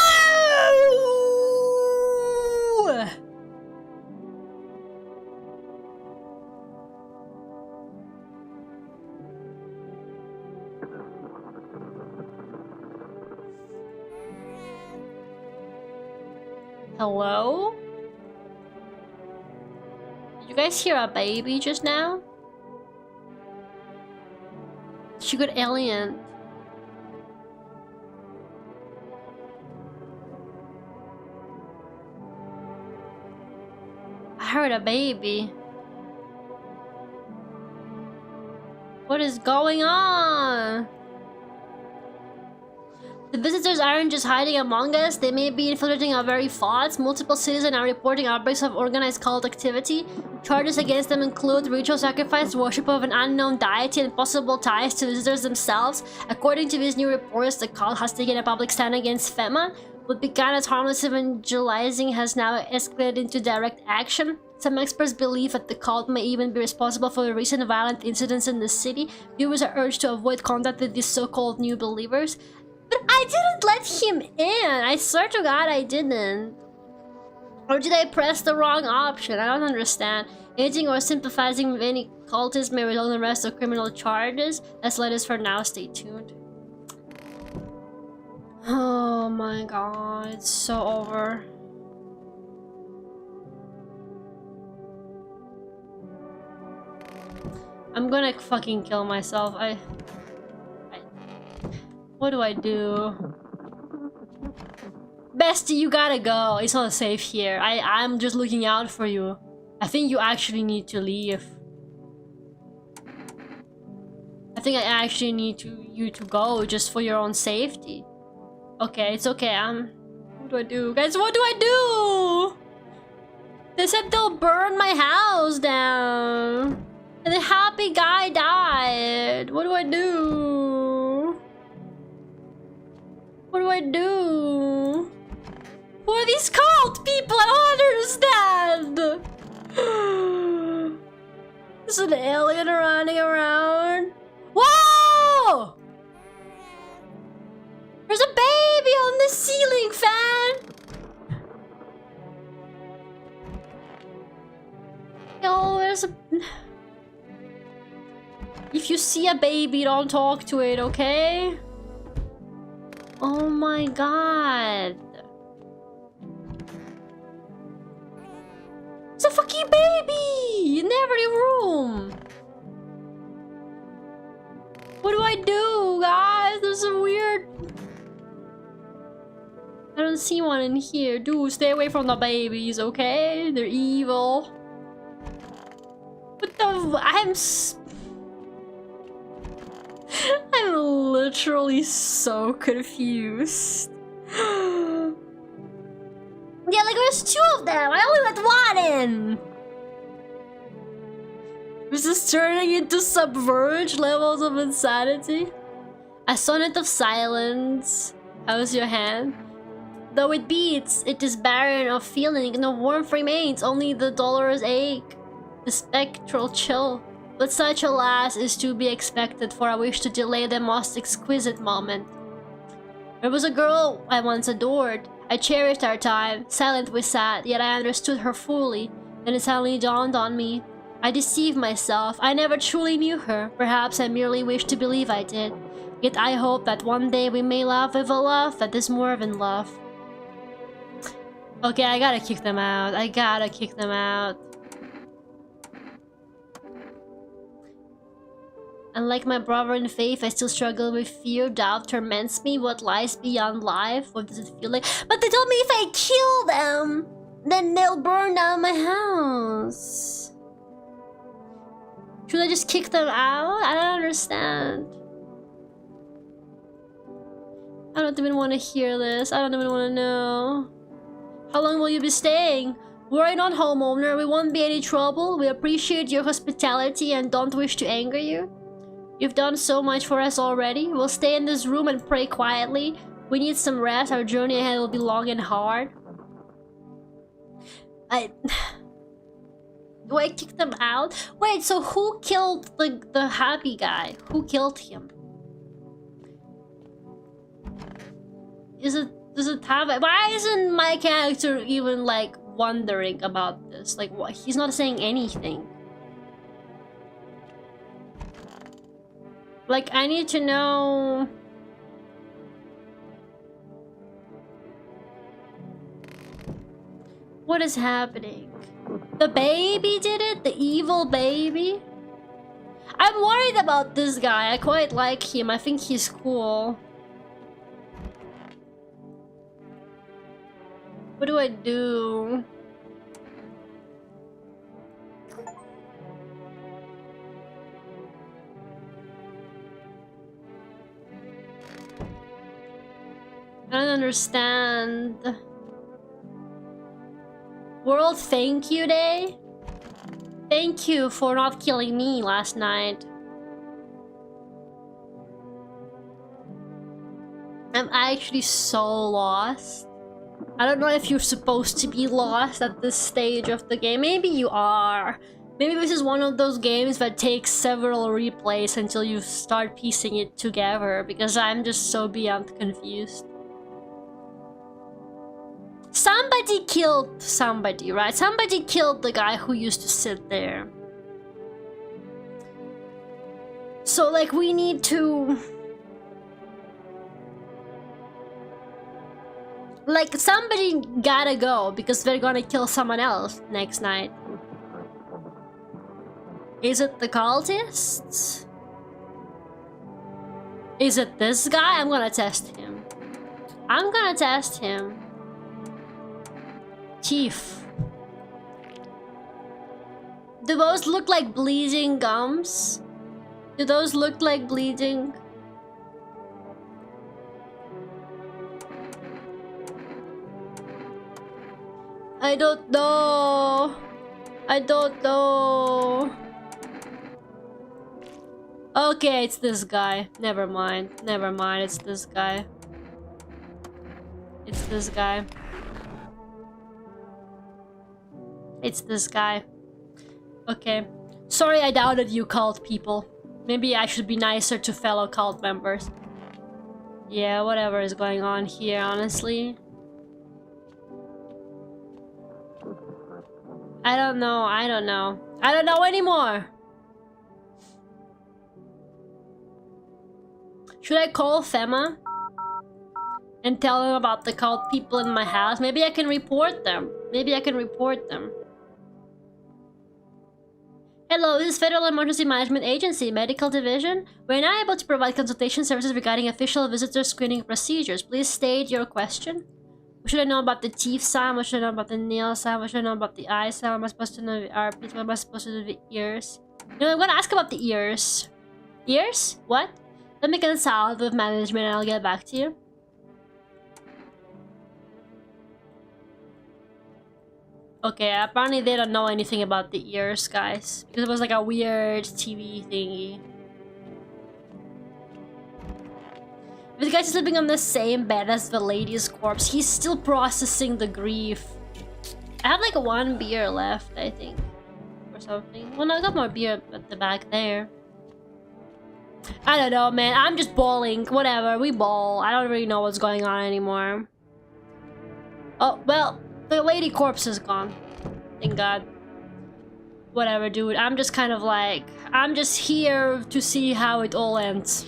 [SPEAKER 1] Hello? Did you guys hear a baby just now? She got alien. I heard a baby. What is going on? The visitors aren't just hiding among us, they may be infiltrating our very thoughts. Multiple citizens are reporting outbreaks of organized cult activity. Charges against them include ritual sacrifice, worship of an unknown deity, and possible ties to visitors themselves. According to these new reports, the cult has taken a public stand against FEMA. What began as harmless evangelizing has now escalated into direct action. Some experts believe that the cult may even be responsible for the recent violent incidents in the city. Viewers are urged to avoid contact with these so-called new believers. But I didn't let him in! I swear to God I didn't. Or did I press the wrong option? I don't understand. Aiding or sympathizing with any cultist may result in arrest or criminal charges. That's the latest for now. Stay tuned. Oh my God, it's so over. I'm gonna fucking kill myself. What do I do? Bestie, you gotta go. It's not safe here. I'm just looking out for you. I think you actually need to leave. I think I actually need you to go just for your own safety. Okay, it's okay. What do I do? Guys, what do I do? They said they'll burn my house down. And the happy guy died. What do I do? What do I do? Who are these cult people? I don't understand. There's an alien running around. Whoa! There's a baby on the ceiling fan. Oh, there's a... If you see a baby, don't talk to it, okay? Oh my God. It's a fucking baby in every room. What do I do, guys? There's a weird... I don't see one in here. Dude, stay away from the babies, okay? They're evil. What the... I'm literally so confused. Yeah, like there's two of them. I only let one in. This is turning into subverge levels of insanity. A sonnet of silence. How's your hand? Though it beats, it is barren of feeling. No warmth remains, only the dolorous ache. The spectral chill. But such, alas, is to be expected, for I wish to delay the most exquisite moment. There was a girl I once adored. I cherished our time. Silent we sat, yet I understood her fully. Then it suddenly dawned on me. I deceived myself. I never truly knew her. Perhaps I merely wished to believe I did. Yet I hope that one day we may love with a love that is more than love. Okay, I gotta kick them out. I gotta kick them out. Unlike my brother in faith, I still struggle with fear. Doubt torments me. What lies beyond life? What does it feel like? But they told me if I kill them, then they'll burn down my house. Should I just kick them out? I don't understand. I don't even want to hear this. I don't even want to know. How long will you be staying? Worry not, homeowner. We won't be any trouble. We appreciate your hospitality and don't wish to anger you. You've done so much for us already. We'll stay in this room and pray quietly. We need some rest. Our journey ahead will be long and hard. Do I kick them out? Wait, so who killed the happy guy? Who killed him? Does it have... Why isn't my character even, like, wondering about this? Like, what? He's not saying anything. Like, I need to know... What is happening? The baby did it? The evil baby? I'm worried about this guy. I quite like him. I think he's cool. What do I do? I don't understand. World Thank You Day? Thank you for not killing me last night. I'm actually so lost. I don't know if you're supposed to be lost at this stage of the game. Maybe you are. Maybe this is one of those games that takes several replays until you start piecing it together, because I'm just so beyond confused. Somebody killed somebody, right? Somebody killed the guy who used to sit there. So, like, we need to... Like, somebody gotta go, because they're gonna kill someone else next night. Is it the cultists? Is it this guy? I'm gonna test him. I'm gonna test him. Chief. Do those look like bleeding gums? Do those look like bleeding? I don't know. I don't know. Okay, it's this guy. Never mind. Never mind. It's this guy. It's this guy. It's this guy. Okay. Sorry I doubted you, cult people. Maybe I should be nicer to fellow cult members. Yeah, whatever is going on here, honestly. I don't know. I don't know. I don't know anymore. Should I call Fema and tell them about the cult people in my house? Maybe I can report them. Maybe I can report them. Hello, this is Federal Emergency Management Agency, Medical Division. We're now able to provide consultation services regarding official visitor screening procedures. Please state your question. What should I know about the teeth sound? What should I know about the nail sound? What should I know about the eye sound? Am I supposed to know the armpits? What am I supposed to do with the ears? You know, I'm gonna ask about the ears. Ears? What? Let me consult with management and I'll get back to you. Okay, apparently they don't know anything about the ears, guys. Because it was like a weird TV thingy. If the guy's sleeping on the same bed as the lady's corpse, he's still processing the grief. I have like one beer left, I think. Or something. Well, no, I got more beer at the back there. I don't know, man. I'm just bawling. Whatever, we bawl. I don't really know what's going on anymore. Oh, well, the lady corpse is gone. Thank God. Whatever, dude. I'm just kind of like... I'm just here to see how it all ends.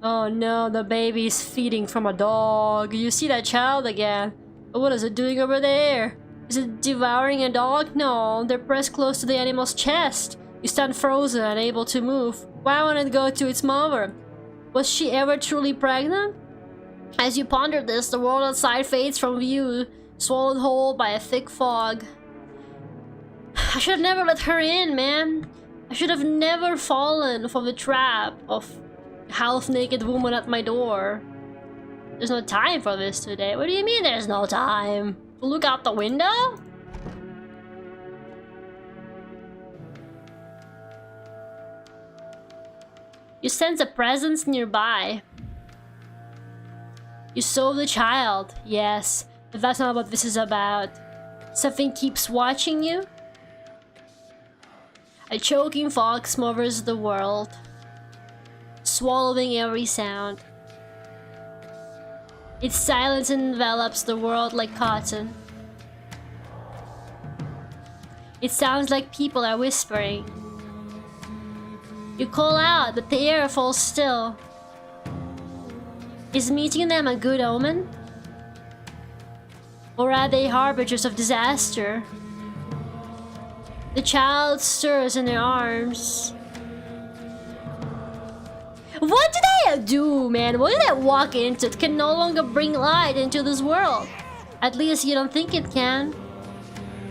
[SPEAKER 1] Oh no, the baby's feeding from a dog. You see that child again? What is it doing over there? Is it devouring a dog? No, they're pressed close to the animal's chest. You stand frozen, unable to move. Why won't it go to its mother? Was she ever truly pregnant? As you ponder this, the world outside fades from view, swallowed whole by a thick fog. I should have never let her in, man. I should have never fallen for the trap of half-naked woman at my door. There's no time for this today. What do you mean there's no time? To look out the window? You sense a presence nearby. You saw the child, yes, but that's not what this is about. Something keeps watching you. A choking fog smothers the world, swallowing every sound. Its silence envelops the world like cotton. It sounds like people are whispering. You call out, but the air falls still. Is meeting them a good omen? Or are they harbingers of disaster? The child stirs in their arms. What did I do, man? What did I walk into? It can no longer bring light into this world. At least you don't think it can.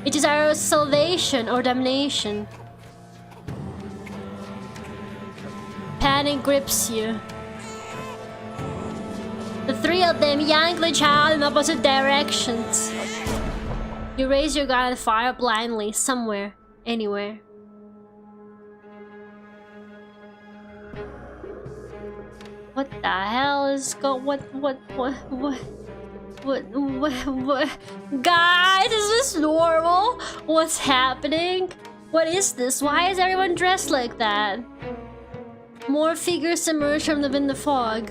[SPEAKER 1] It is our salvation or damnation. Panic grips you. The three of them yank the child in opposite directions. You raise your gun and fire blindly, somewhere, anywhere. What the hell is what? Guys, is this normal? What's happening? What is this? Why is everyone dressed like that? More figures emerge from within the fog.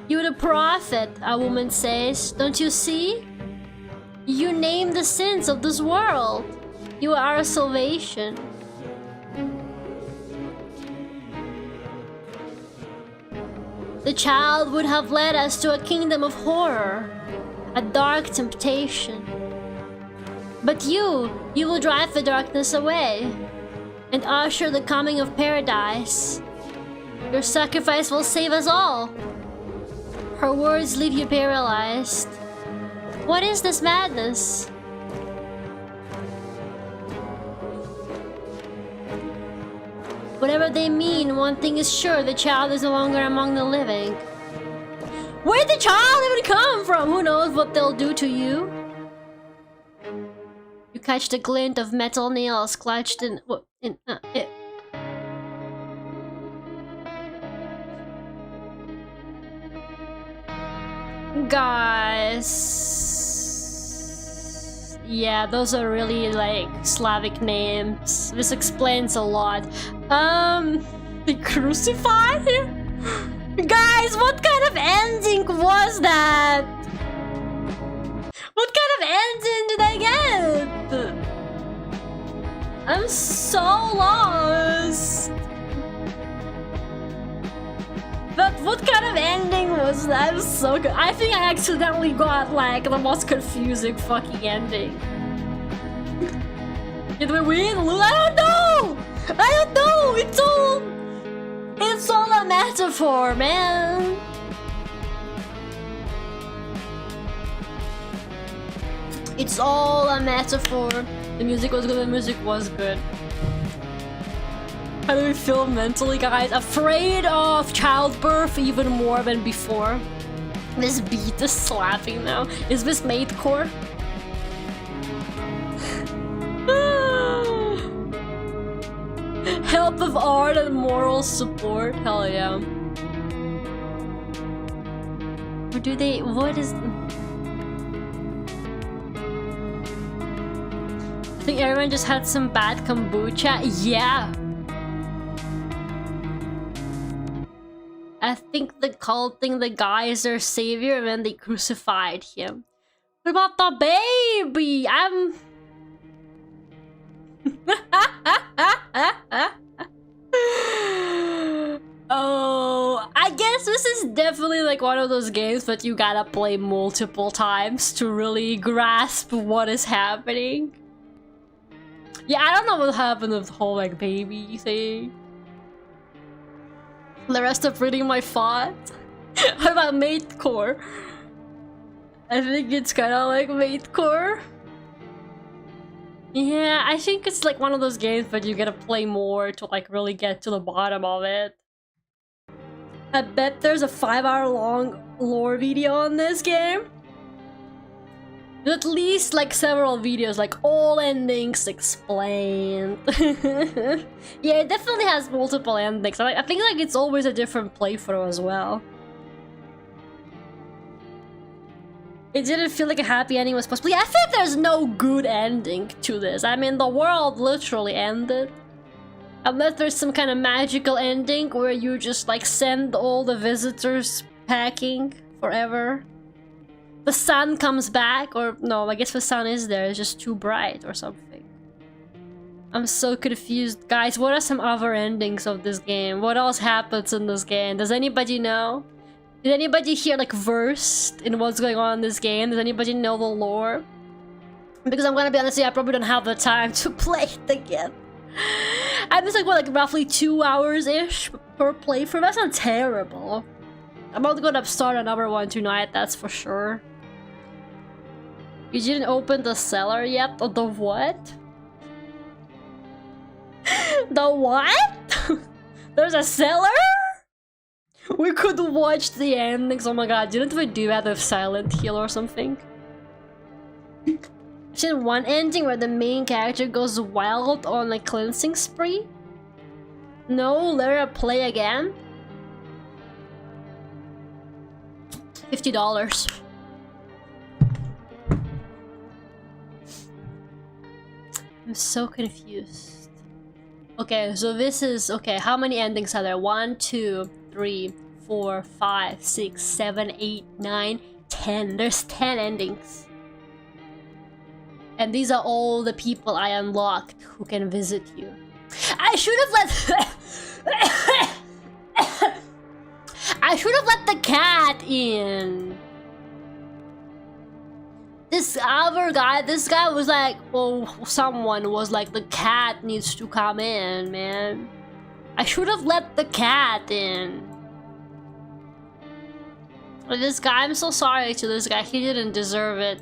[SPEAKER 1] You're the prophet, a woman says. Don't you see? You name the sins of this world. You are our salvation. The child would have led us to a kingdom of horror, a dark temptation. But you will drive the darkness away and usher the coming of paradise. Your sacrifice will save us all. Her words leave you paralyzed. What is this madness? Whatever they mean, one thing is sure, the child is no longer among the living. Where'd the child even come from? Who knows what they'll do to you? You catch the glint of metal nails clutched in it. Guys, yeah, those are really like Slavic names. This explains a lot. They crucified him? Guys, what kind of ending was that? What kind of ending did I get? I'm so lost. But what kind of ending was that? It was so good. I think I accidentally got like the most confusing fucking ending. Did we win? I don't know! I don't know! It's all a metaphor, man. It's all a metaphor. The music was good, the music was good. How do we feel mentally, guys? Afraid of childbirth even more than before. This beat is slapping now. Is this matecore? Help with art and moral support? Hell yeah. Or do they... what is... I think everyone just had some bad kombucha. Yeah. think the cult think the guy is their savior and then they crucified him. What about the baby? Oh, I guess this is definitely like one of those games that you gotta play multiple times to really grasp what is happening. Yeah, I don't know what happened with the whole like baby thing. The rest of reading my thoughts. What about matecore? I think it's kind of like matecore. Yeah, I think it's like one of those games that you gotta play more to like really get to the bottom of it. I bet there's a 5-hour long lore video on this game. There's at least like several videos, like all endings explained. Yeah, it definitely has multiple endings. I think like it's always a different playthrough as well. It didn't feel like a happy ending was possible. Yeah, I think there's no good ending to this. I mean, the world literally ended. Unless there's some kind of magical ending where you just like send all the visitors packing forever. The sun comes back, or no, I guess the sun is there, it's just too bright or something. I'm so confused. Guys, what are some other endings of this game? What else happens in this game? Does anybody know? Did anybody here like versed in what's going on in this game? Does anybody know the lore? Because I'm gonna be honest, I probably don't have the time to play it again. I'm just like, what, like roughly 2 hours-ish per playthrough? That's not terrible. I'm not gonna start another one tonight, that's for sure. You didn't open the cellar yet? Or the what? The what? There's a cellar? We could watch the endings. Oh my god, didn't we do that with Silent Hill or something? I've seen one ending where the main character goes wild on a cleansing spree. No, Lera, play again. $50. I'm so confused. Okay, so this is okay. How many endings are there? 1, 2, 3, 4, 5, 6, 7, 8, 9, 10. There's 10 endings. And these are all the people I unlocked who can visit you. I should have let... I should have let the cat in. This other guy, this guy was like, oh, someone was like, the cat needs to come in, man. I should have let the cat in. This guy, I'm so sorry to this guy, he didn't deserve it.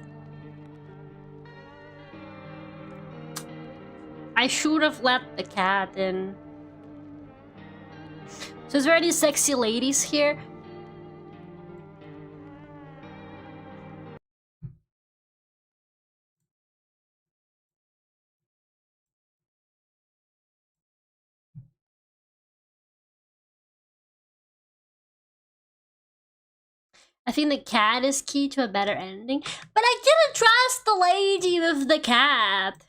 [SPEAKER 1] I should have let the cat in. So is there any sexy ladies here? I think the cat is key to a better ending. But I didn't trust the lady with the cat.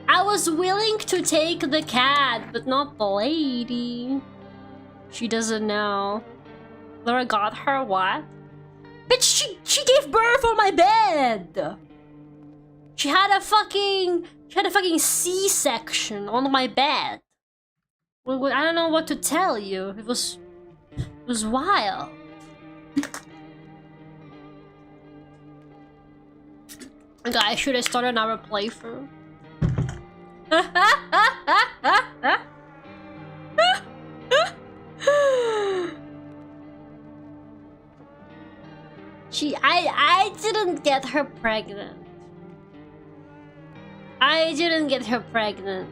[SPEAKER 1] I was willing to take the cat, but not the lady. She doesn't know. Laura got her what? But she gave birth on my bed. She had a fucking C-section on my bed. Well, I don't know what to tell you. It was wild. Guys, should I start another playthrough? I didn't get her pregnant. I didn't get her pregnant.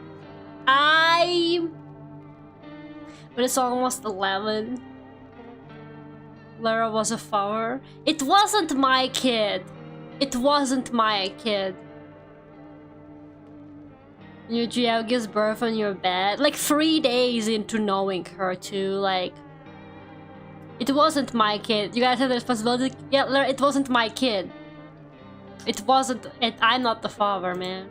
[SPEAKER 1] But it's almost 11. Lera was a flower. It wasn't my kid. It wasn't my kid. Your GL gives birth on your bed. Like 3 days into knowing her too, like... It wasn't my kid. You guys have the responsibility. Yeah, it wasn't my kid. It wasn't... I'm not the father, man.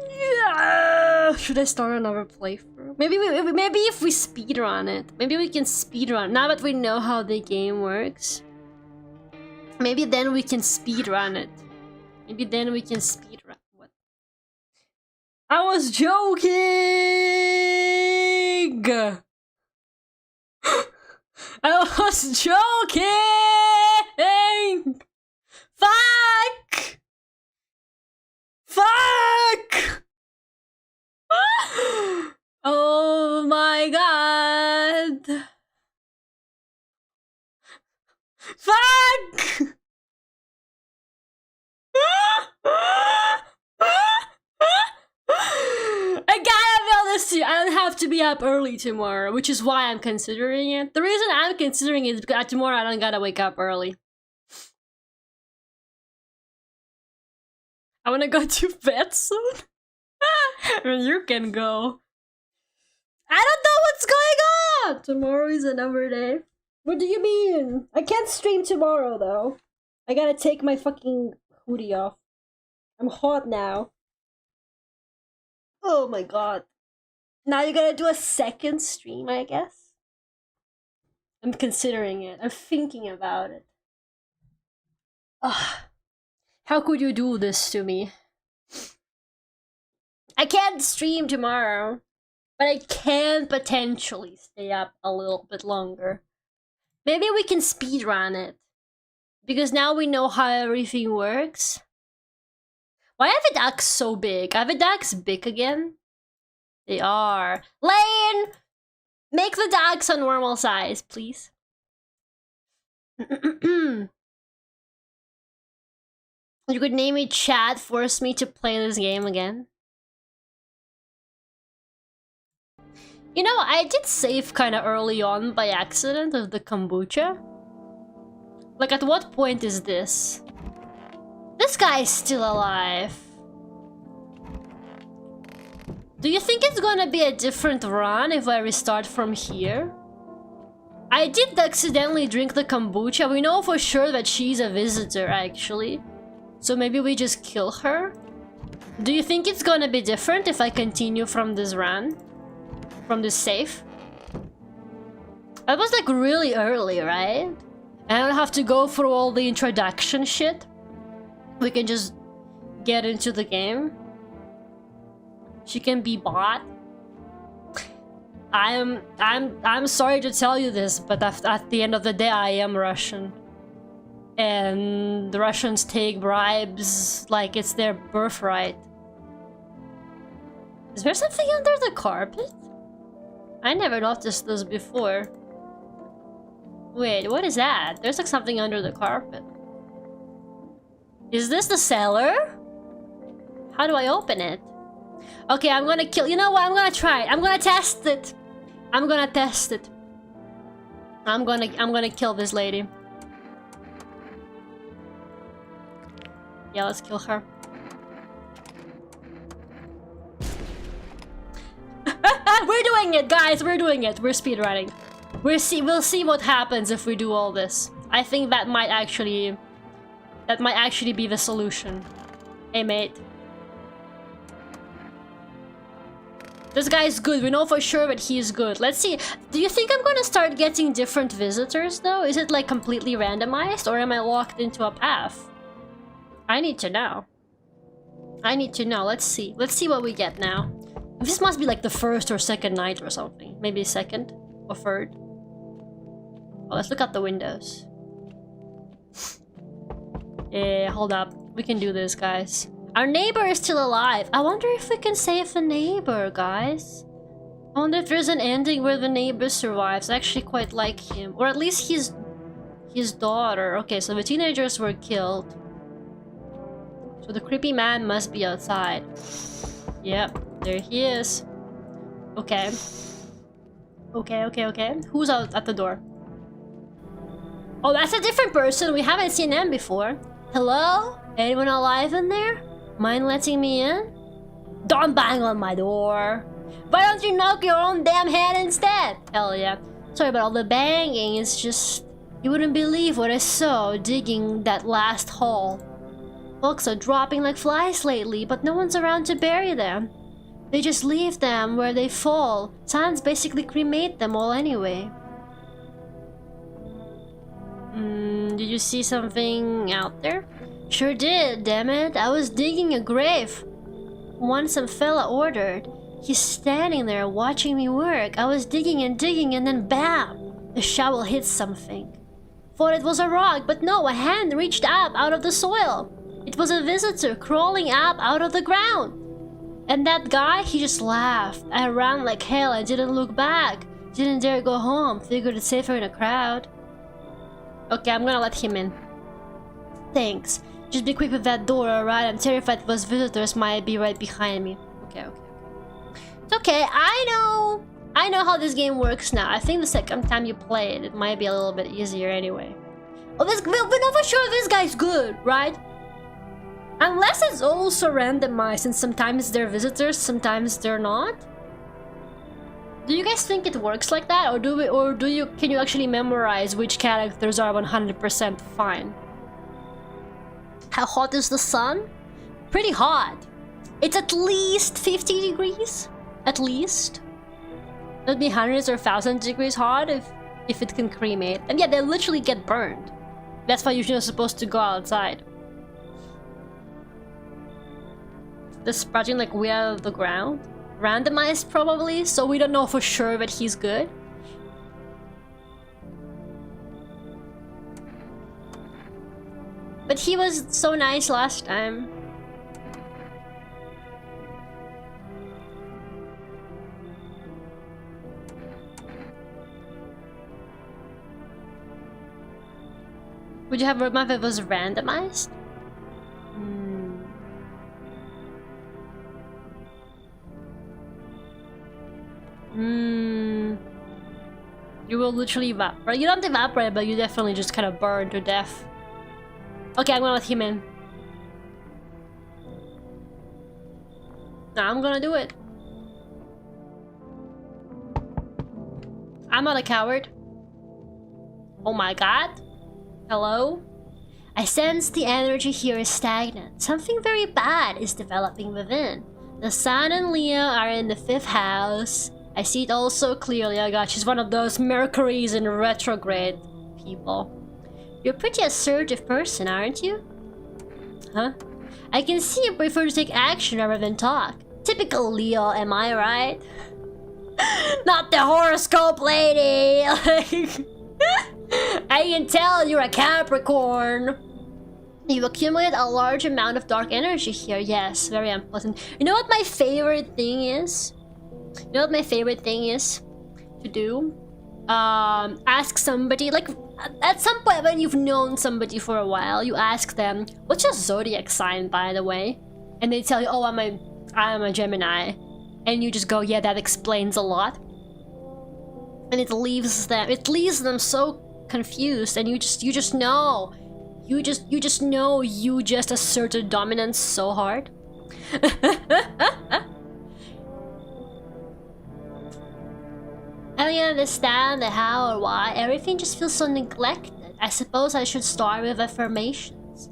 [SPEAKER 1] Yeah. Should I start another playthrough? Maybe if we speedrun it. Maybe we can speedrun. Now that we know how the game works. Maybe then we can speedrun it. Maybe then we can speedrun. What? I was joking! I was joking! Fuck! Fuck! Oh my god! Fuck! I gotta be honest, I don't have to be up early tomorrow, which is why I'm considering it. The reason I'm considering it is because tomorrow I don't gotta wake up early. I wanna go to bed soon. You can go. I don't know what's going on! Tomorrow is another day. What do you mean? I can't stream tomorrow though. I gotta take my fucking hoodie off. I'm hot now. Oh my god. Now you're gonna do a second stream, I guess? I'm considering it. I'm thinking about it. Ugh. How could you do this to me? I can't stream tomorrow, but I can potentially stay up a little bit longer. Maybe we can speedrun it. Because now we know how everything works. Why are the ducks so big? Are the ducks big again? They are. Lane! Make the ducks a normal size, please. You could name me Chat, force me to play this game again. You know, I did save kind of early on by accident of the kombucha. Like, at what point is this? This guy is still alive. Do you think it's gonna be a different run if I restart from here? I did accidentally drink the kombucha. We know for sure that she's a visitor, actually. So maybe we just kill her? Do you think it's gonna be different if I continue from this run? From this save? That was like really early, right? And I don't have to go through all the introduction shit. We can just get into the game. She can be bought. I'm sorry to tell you this, but at the end of the day, I am Russian. And the Russians take bribes like it's their birthright. Is there something under the carpet? I never noticed this before. Wait, what is that? There's like something under the carpet. Is this the cellar? How do I open it? Okay, I'm gonna kill. You know what? I'm gonna try it. I'm gonna test it. I'm gonna test it. I'm gonna kill this lady. Yeah, let's kill her. We're doing it, guys. We're doing it. We're speedrunning. We'll see what happens if we do all this. I think that might actually be the solution. Hey, mate. This guy's good. We know for sure that he's good. Let's see. Do you think I'm gonna start getting different visitors though? Is it like completely randomized or am I locked into a path? I need to know. I need to know. Let's see. Let's see what we get now. This must be like the first or second night or something. Maybe second or third. Oh, let's look out the windows. Yeah, hold up. We can do this, guys. Our neighbor is still alive. I wonder if we can save the neighbor, guys. I wonder if there's an ending where the neighbor survives. I actually quite like him. Or at least his daughter. Okay, so the teenagers were killed. So the creepy man must be outside. Yep, there he is. Okay. Okay. Who's out at the door? Oh, that's a different person. We haven't seen them before. Hello? Anyone alive in there? Mind letting me in? Don't bang on my door. Why don't you knock your own damn head instead? Hell yeah. Sorry about all the banging. It's just... You wouldn't believe what I saw digging that last hole. Books are dropping like flies lately, but no one's around to bury them. They just leave them where they fall. Science basically cremate them all anyway. Did you see something out there? Sure did, damn it. I was digging a grave. One some fella ordered. He's standing there watching me work. I was digging and then BAM! The shovel hit something. Thought it was a rock, but no, a hand reached up out of the soil. It was a visitor crawling up out of the ground. And that guy, he just laughed. I ran like hell and didn't look back. Didn't dare go home. Figured it's safer in a crowd. Okay, I'm gonna let him in. Thanks. Just be quick with that door, alright? I'm terrified those visitors might be right behind me. Okay. It's okay, I know how this game works now. I think the second time you play it, it might be a little bit easier anyway. Oh, we're not for sure this guy's good, right? Unless it's also randomized and sometimes they're visitors, sometimes they're not. Do you guys think it works like that, or can you actually memorize which characters are 100% fine? How hot is the sun? Pretty hot. It's at least 50 degrees. At least. That'd be hundreds or thousands degrees hot if it can cremate. And yeah, they literally get burned. That's why you're not supposed to go outside. They're sprouting like way out of the ground. Randomized probably, so we don't know for sure that he's good. But he was so nice last time. Would you have roadmap if it was randomized? You will literally evaporate. You don't evaporate, but you definitely just kind of burn to death. Okay, I'm gonna let him in. Nah, I'm gonna do it. I'm not a coward. Oh my god. Hello? I sense the energy here is stagnant. Something very bad is developing within. The Sun and Leo are in the 5th house. I see it all so clearly. Oh god, she's one of those Mercuries in retrograde people. You're a pretty assertive person, aren't you? Huh? I can see you prefer to take action rather than talk. Typical Leo, am I right? Not the horoscope lady! I can tell you're a Capricorn. You accumulate a large amount of dark energy here. Yes, very unpleasant. You know what my favorite thing is? You know what my favorite thing is to do? Ask somebody, like, at some point when you've known somebody for a while, you ask them, what's your zodiac sign, by the way? And they tell you, oh, I'm a Gemini. And you just go, yeah, that explains a lot. And it leaves them so confused, and you just know. You just know you just asserted dominance so hard. I don't understand the how or why. Everything just feels so neglected. I suppose I should start with affirmations.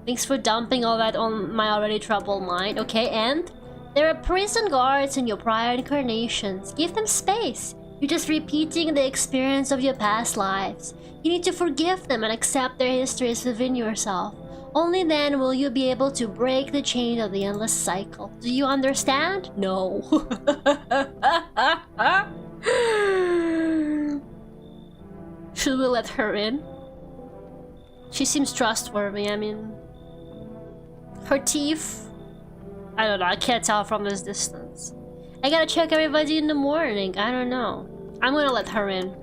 [SPEAKER 1] Thanks for dumping all that on my already troubled mind. Okay, and there are prison guards in your prior incarnations. Give them space. You're just repeating the experience of your past lives. You need to forgive them and accept their histories within yourself. Only then will you be able to break the chain of the endless cycle. Do you understand? No. Should we let her in? She seems trustworthy, I mean... Her teeth... I don't know, I can't tell from this distance. I gotta check everybody in the morning, I don't know. I'm gonna let her in.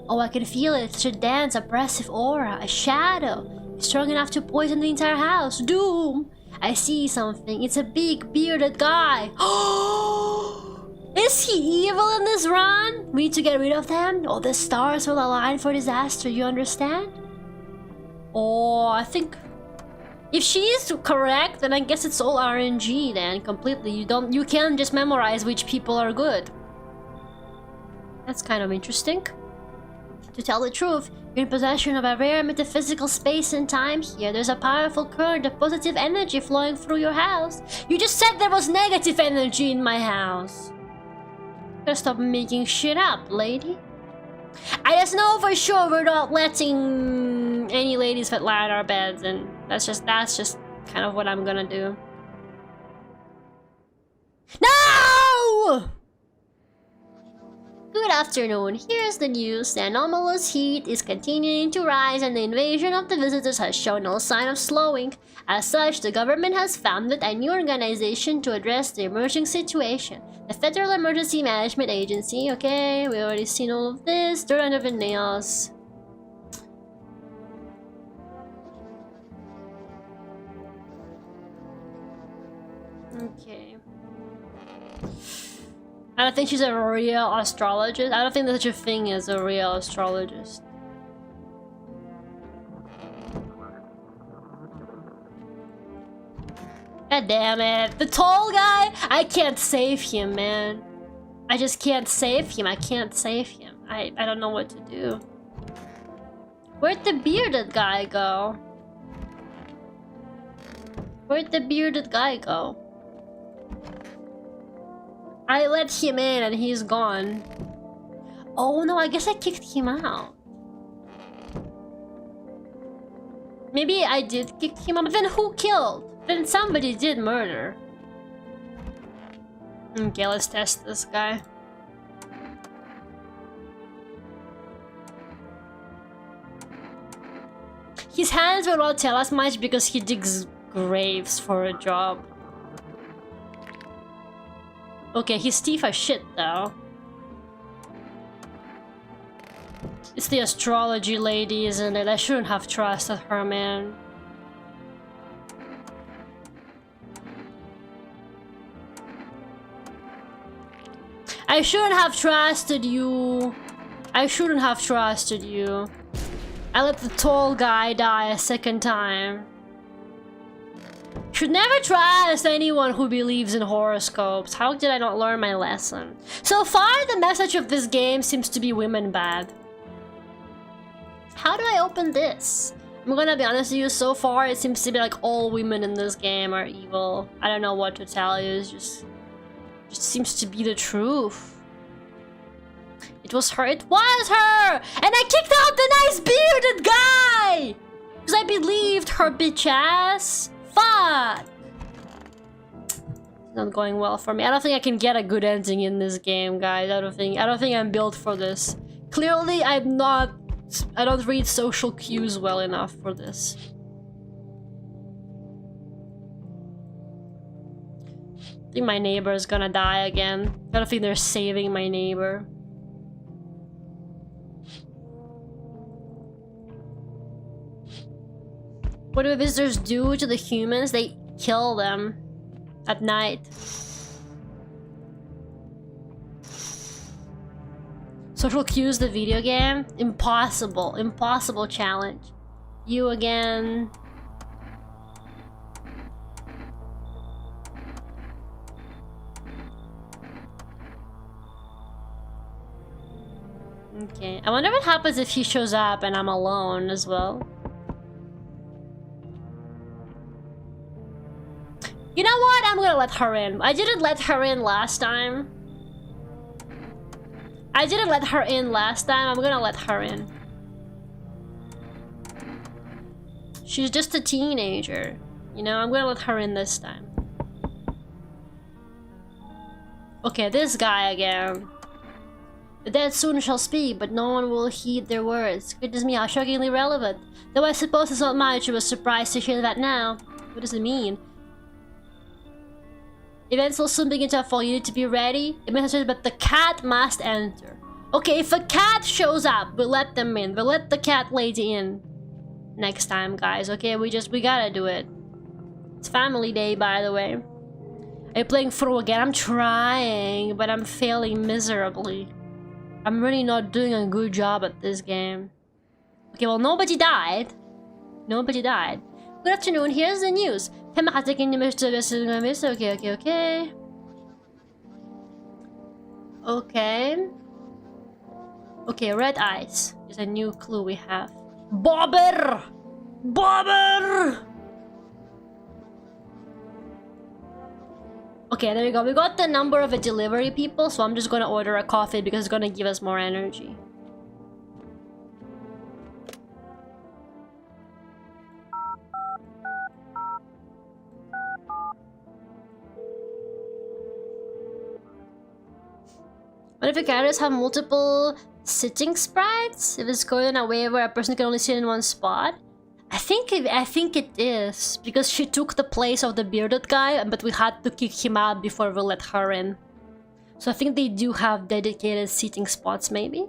[SPEAKER 1] Oh, I can feel it. Such a dense, oppressive aura. A shadow. Strong enough to poison the entire house. Doom! I see something. It's a big, bearded guy. Is he evil in this run? We need to get rid of them? All the stars will align for disaster, you understand? Oh, I think... If she is correct, then I guess it's all RNG then, completely. You can't just memorize which people are good. That's kind of interesting. To tell the truth, You're in possession of a rare metaphysical space and time here. There's a powerful current of positive energy flowing through your house. You just said there was negative energy in my house. Gotta stop making shit up, lady. I just know for sure we're not letting any ladies fit lie on our beds, and that's just kind of what I'm gonna do. No! Good afternoon. Here's the news. The anomalous heat is continuing to rise and the invasion of the visitors has shown no sign of slowing. As such, the government has founded a new organization to address the emerging situation. The Federal Emergency Management Agency. Okay, we already seen all of this. Dirt under the nails. Okay. I don't think she's a real astrologist. I don't think there's such a thing as a real astrologist. God damn it. The tall guy? I can't save him, man. I just can't save him. I can't save him. I don't know what to do. Where'd the bearded guy go? Where'd the bearded guy go? I let him in and he's gone. Oh no, I guess I kicked him out. Maybe I did kick him out, but then who killed? Then somebody did murder. Okay, let's test this guy. His hands will not tell us much because he digs graves for a job. Okay, his teeth are shit though. It's the astrology lady, isn't it? I shouldn't have trusted her, man. I shouldn't have trusted you. I shouldn't have trusted you. I let the tall guy die a second time. Should never trust anyone who believes in horoscopes. How did I not learn my lesson? So far, the message of this game seems to be women bad. How do I open this? I'm gonna be honest with you, so far it seems to be like all women in this game are evil. I don't know what to tell you, it just seems to be the truth. It was her, it was her! And I kicked out the nice bearded guy! Because I believed her bitch ass. Fuck! It's not going well for me. I don't think I can get a good ending in this game, guys. I don't think I'm built for this. Clearly, I don't read social cues well enough for this. I think my neighbor is gonna die again. I don't think they're saving my neighbor. What do the visitors do to the humans? They kill them at night. Social cues, the video game? Impossible. Impossible challenge. You again. Okay. I wonder what happens if he shows up and I'm alone as well. You know what? I'm gonna let her in. I didn't let her in last time. I'm gonna let her in. She's just a teenager. You know, I'm gonna let her in this time. Okay, this guy again. The dead soon shall speak, but no one will heed their words. Goodness me, how shockingly relevant. Though I suppose it's not much, I was surprised to hear that now. What does it mean? Events will soon begin to unfold. You need to be ready. It messages, but the cat must enter. Okay, if a cat shows up, we'll let them in. We'll let the cat lady in next time, guys. Okay, we gotta do it. It's family day, by the way. Are you playing through again? I'm trying, but I'm failing miserably. I'm really not doing a good job at this game. Okay, well, nobody died. Nobody died. Good afternoon, here's the news. Okay. Okay, red eyes is a new clue we have. Bobber! Bobber! Okay, there you go. We got the number of a delivery people, so I'm just gonna order a coffee because it's gonna give us more energy. What if your characters have multiple sitting sprites? If it's going in a way where a person can only sit in one spot? I think it is because she took the place of the bearded guy, but we had to kick him out before we let her in. So I think they do have dedicated seating spots, maybe.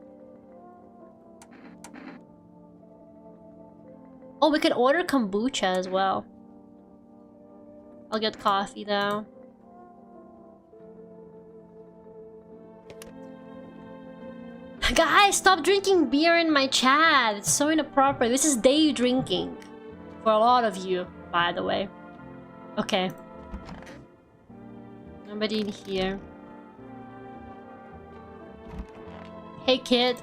[SPEAKER 1] Oh, we can order kombucha as well. I'll get coffee though. Guys, stop drinking beer in my chat. It's so inappropriate. This is day drinking. For a lot of you, by the way. Okay. Nobody in here. Hey, kid.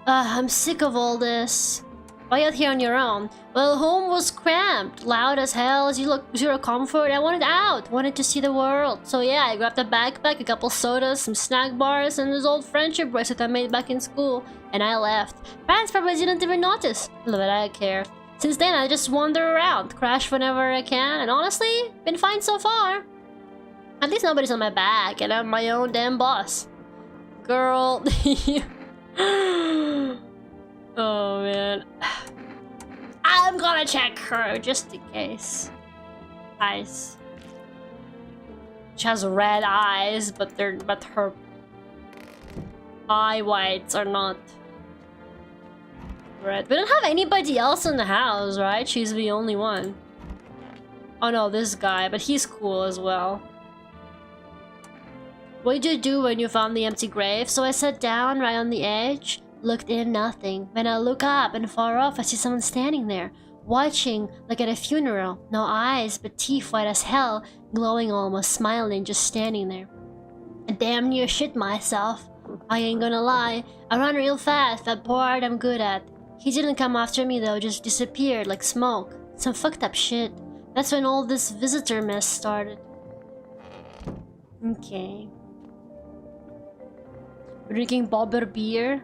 [SPEAKER 1] I'm sick of all this. Why are you out here on your own? Well, home was cramped, loud as hell. You look zero comfort. I wanted out, wanted to see the world. So yeah, I grabbed a backpack, a couple sodas, some snack bars, and this old friendship bracelet I made back in school. And I left. Parents probably didn't even notice, but I care. Since then, I just wander around, crash whenever I can, and honestly, been fine so far. At least nobody's on my back, and I'm my own damn boss. Girl. Oh man. I'm gonna check her just in case. Eyes. She has red eyes, but her eye whites are not red. We don't have anybody else in the house, right? She's the only one. Oh no, this guy, but he's cool as well. What did you do when you found the empty grave? So I sat down right on the edge. Looked in, nothing. When I look up and far off, I see someone standing there, watching like at a funeral. No eyes, but teeth white as hell, glowing almost, smiling, just standing there. I damn near shit myself. I ain't gonna lie. I run real fast, that part I'm good at. He didn't come after me though, just disappeared like smoke. Some fucked up shit. That's when all this visitor mess started. Okay. We're drinking bobber beer.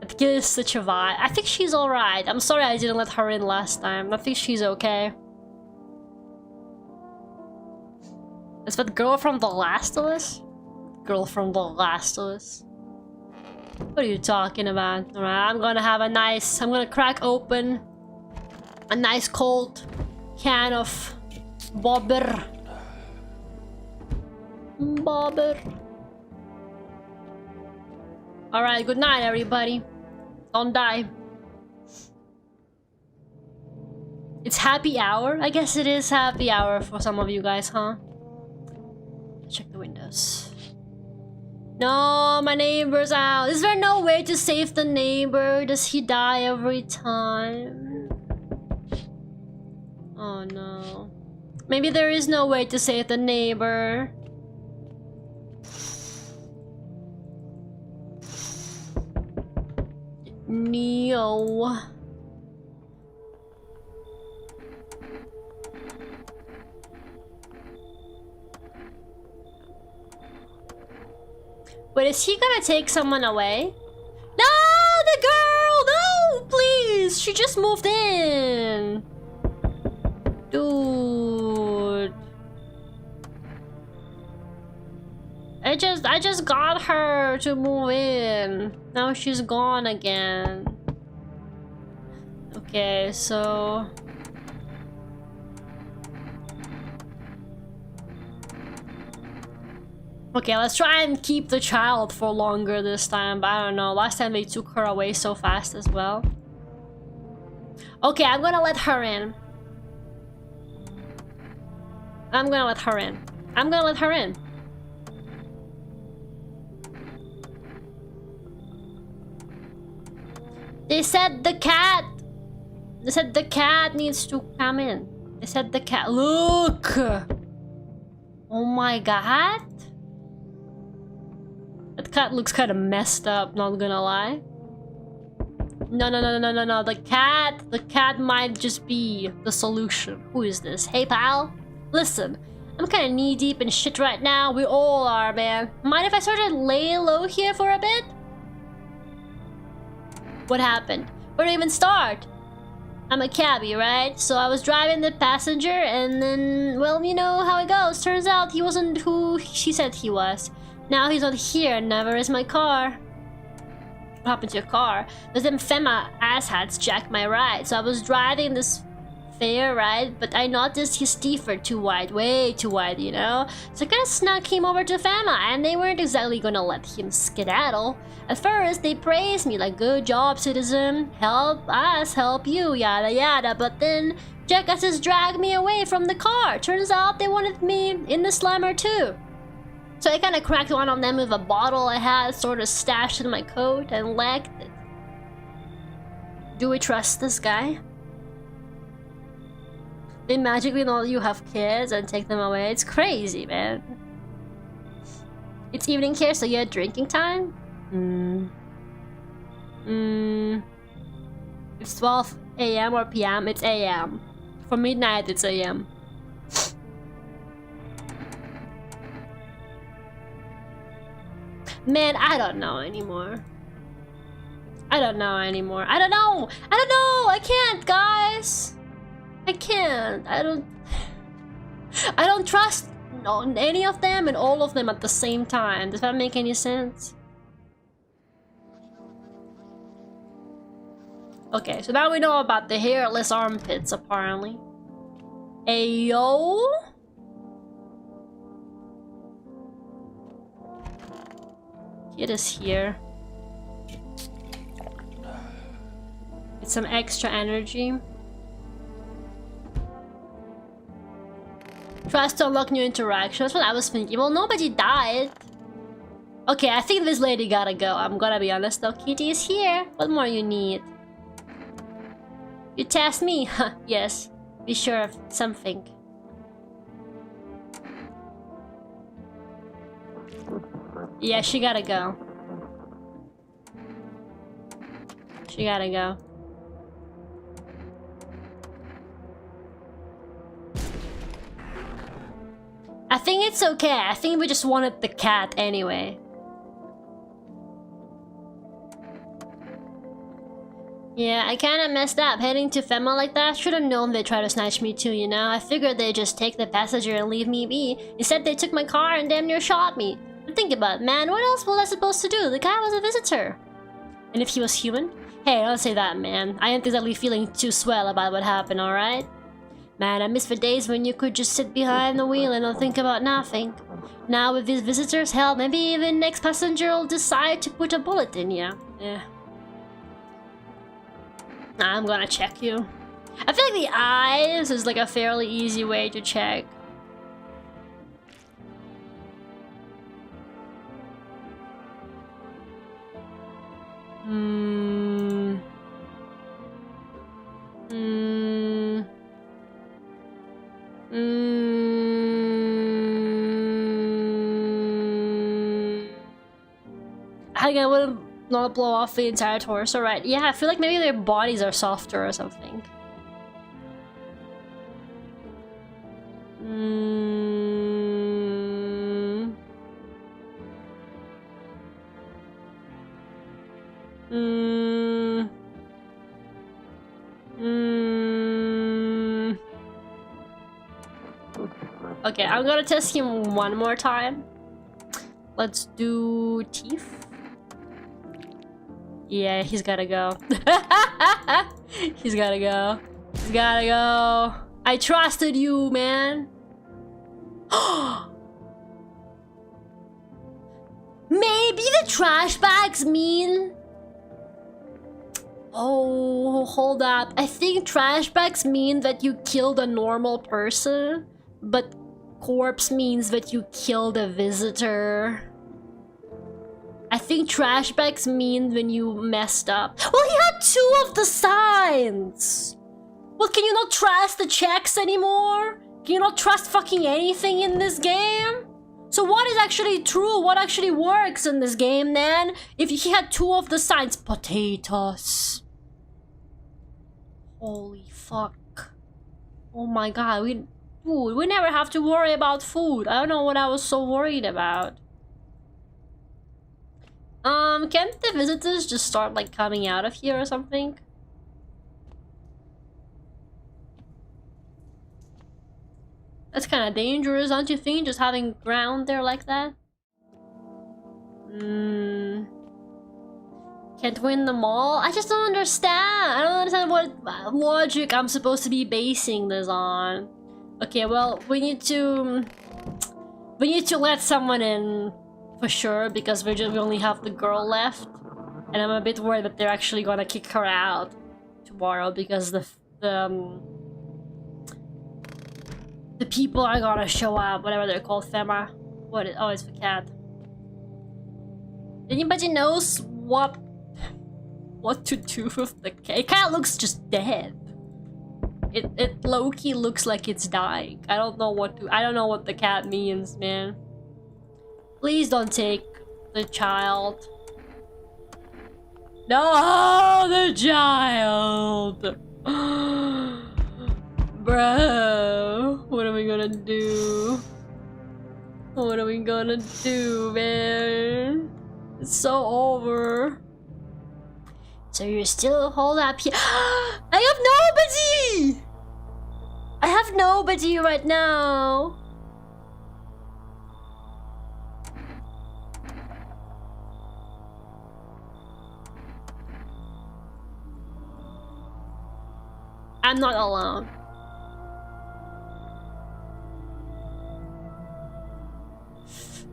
[SPEAKER 1] That gives such a vibe. I think she's alright. I'm sorry I didn't let her in last time. I think she's okay. Is that girl from The Last of Us? Girl from The Last of Us. What are you talking about? Alright, I'm gonna crack open a nice cold can of bobber. Bobber. Alright, good night everybody. Don't die. It's happy hour? I guess it is happy hour for some of you guys, huh? Check the windows. No, my neighbor's out. Is there no way to save the neighbor? Does he die every time? Oh no. Maybe there is no way to save the neighbor. No. Wait, is he gonna take someone away? No, the girl! No, please! She just moved in! Dude. I just got her to move in. Now she's gone again. Okay, so... Okay, let's try and keep the child for longer this time, but I don't know. Last time they took her away so fast as well. Okay, I'm gonna let her in. I'm gonna let her in. I'm gonna let her in. They said the cat. They said the cat needs to come in. They said the cat. Look! Oh my god. That cat looks kind of messed up, not gonna lie. No. The cat might just be the solution. Who is this? Hey, pal? Listen, I'm kind of knee-deep in shit right now. We all are, man. Mind if I sort of lay low here for a bit? What happened? Where do I even start? I'm a cabbie, right? So I was driving the passenger and then, well, you know how it goes. Turns out he wasn't who she said he was. Now he's not here, never is my car. What happened to your car? Those them Fema asshats jacked my ride. So I was driving this fair ride, but I noticed his teeth were too wide, way too wide, you know? So I kinda snuck him over to Fema, and they weren't exactly gonna let him skedaddle. At first, they praised me like, good job, citizen. Help us, help you, yada yada. But then, jackasses dragged me away from the car. Turns out they wanted me in the slammer too. So I kinda cracked one of them with a bottle I had sort of stashed in my coat and legged it. Do we trust this guy? They magically know you have kids and take them away. It's crazy, man. It's evening here, so you had drinking time? It's 12 a.m. or p.m. It's a.m. For midnight, it's a.m. Man, I don't know anymore. I don't know. I can't, guys. I can't. I don't trust any of them and all of them at the same time. Does that make any sense? Okay, so now we know about the hairless armpits, apparently. Ayo? It is here. It's some extra energy. Trust to unlock new interactions. That's what I was thinking. Well, nobody died. Okay, I think this lady gotta go. I'm gonna be honest though. Kitty is here. What more you need? You test me? Huh, yes. Be sure of something. Yeah, she gotta go. She gotta go. I think it's okay. I think we just wanted the cat anyway. Yeah, I kinda messed up heading to Fema like that. Should've known they'd try to snatch me too, you know? I figured they'd just take the passenger and leave me be. Instead, they took my car and damn near shot me. But think about it, man. What else was I supposed to do? The guy was a visitor. And if he was human? Hey, don't say that, man. I ain't exactly feeling too swell about what happened, alright? Man, I miss the days when you could just sit behind the wheel and not think about nothing. Now with these visitors, hell, maybe even next passenger will decide to put a bullet in you. Yeah. Nah, I'm gonna check you. I feel like the eyes is like a fairly easy way to check. I think I wouldn't not blow off the entire torso, right? Yeah, I feel like maybe their bodies are softer or something. Okay, I'm gonna test him one more time. Let's do teeth. Yeah, he's gotta go. He's gotta go. He's gotta go. I trusted you, man. Maybe the trash bags mean... Oh, hold up. I think trash bags mean that you killed a normal person, but corpse means that you killed a visitor. I think trash bags mean when you messed up. Well, he had 2 of the signs! Well, can you not trust the checks anymore? Can you not trust fucking anything in this game? So what is actually true? What actually works in this game, then? If he had 2 of the signs, potatoes. Holy fuck. Oh my god, we never have to worry about food. I don't know what I was so worried about. Can't the visitors just start like coming out of here or something? That's kind of dangerous, don't you think? Just having ground there like that? Can't win them all? I just don't understand. I don't understand what logic I'm supposed to be basing this on. Okay, well, we need to let someone in for sure, because we only have the girl left, and I'm a bit worried that they're actually gonna kick her out tomorrow because the people are gonna show up, whatever they're called, Fema. Oh, it's the cat. Anybody knows what to do with the cat? It kinda looks just dead. It low-key looks like it's dying. I don't know what the cat means, man. Please don't take the child. No, the child! Bro, what are we gonna do? What are we gonna do, man? It's so over. So you're still hold up here. I have nobody! I have nobody right now. I'm not alone.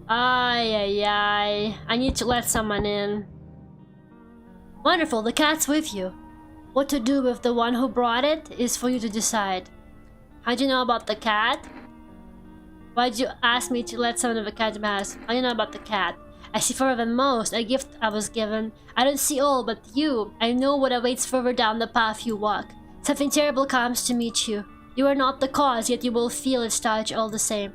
[SPEAKER 1] Ay. I need to let someone in. Wonderful, the cat's with you. What to do with the one who brought it is for you to decide. How'd you know about the cat? Why'd you ask me to let someone of the cat pass? How'd you know about the cat? I see further than most, a gift I was given. I don't see all, but you. I know what awaits further down the path you walk. Something terrible comes to meet you. You are not the cause, yet you will feel its touch all the same.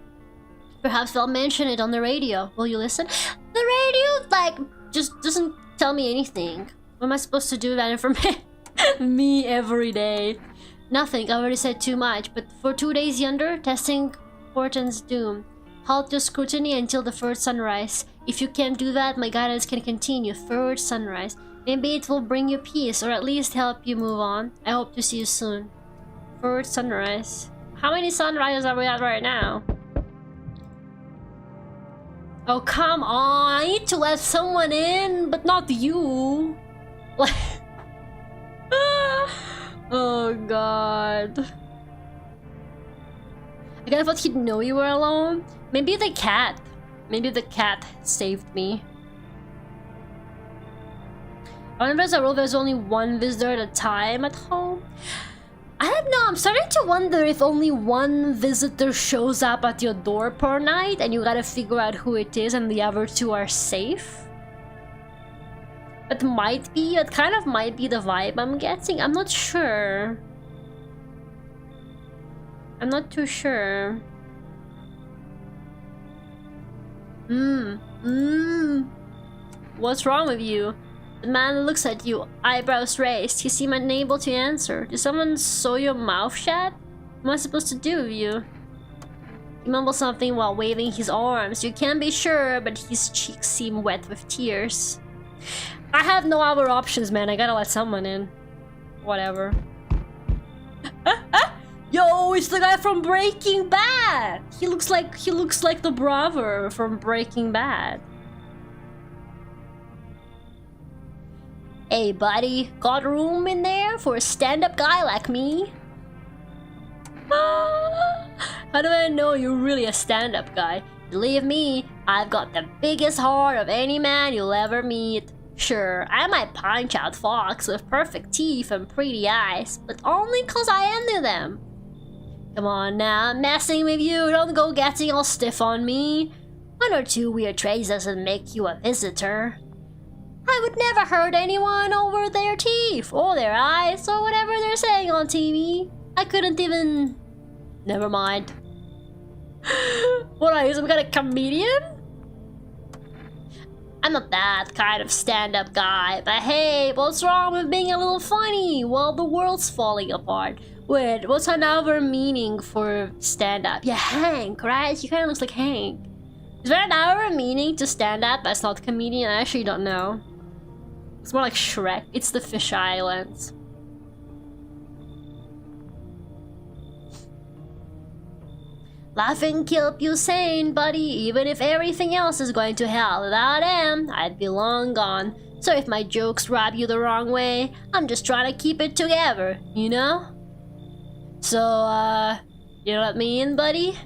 [SPEAKER 1] Perhaps they'll mention it on the radio. Will you listen? The radio, like, just doesn't tell me anything. What am I supposed to do with that information? Me every day. Nothing, I already said too much, but for 2 days yonder, testing portents doom. Halt your scrutiny until the first sunrise. If you can't do that, my guidance can continue. Third sunrise. Maybe it will bring you peace, or at least help you move on. I hope to see you soon. Third sunrise. How many sunrises are we at right now? Oh, come on! I need to let someone in, but not you! Like... Oh god. I kind of thought he'd know you were alone. Maybe the cat. Maybe the cat saved me. I remember as a rule there's only one visitor at a time at home. I don't know, I'm starting to wonder if only one visitor shows up at your door per night and you gotta figure out who it is and the other 2 are safe. It might be, it kind of might be the vibe I'm getting. I'm not sure. I'm not too sure. What's wrong with you? The man looks at you, eyebrows raised. You seem unable to answer. Did someone sew your mouth shut? What am I supposed to do with you? He mumbles something while waving his arms. You can't be sure, but his cheeks seem wet with tears. I have no other options, man. I gotta let someone in. Whatever. Yo, it's the guy from Breaking Bad. He looks like the brother from Breaking Bad. Hey, buddy, got room in there for a stand-up guy like me? How do I know you're really a stand-up guy? Believe me, I've got the biggest heart of any man you'll ever meet. Sure, I might punch out folks with perfect teeth and pretty eyes, but only 'cause I envy them. Come on now, I'm messing with you, don't go getting all stiff on me. 1 or 2 weird traits doesn't make you a visitor. I would never hurt anyone over their teeth, or their eyes, or whatever they're saying on TV. I couldn't even... Never mind. What are you, some kind of comedian? I'm not that kind of stand-up guy, but hey, what's wrong with being a little funny while the world's falling apart? Wait, what's another meaning for stand-up? Yeah, Hank, right? He kind of looks like Hank. Is there another meaning to stand-up that's not comedian? I actually don't know. It's more like Shrek. It's the Fish Islands. Laughing keep you sane, buddy. Even if everything else is going to hell without him, I'd be long gone. So if my jokes rub you the wrong way, I'm just trying to keep it together, you know? So, you know what I mean, buddy?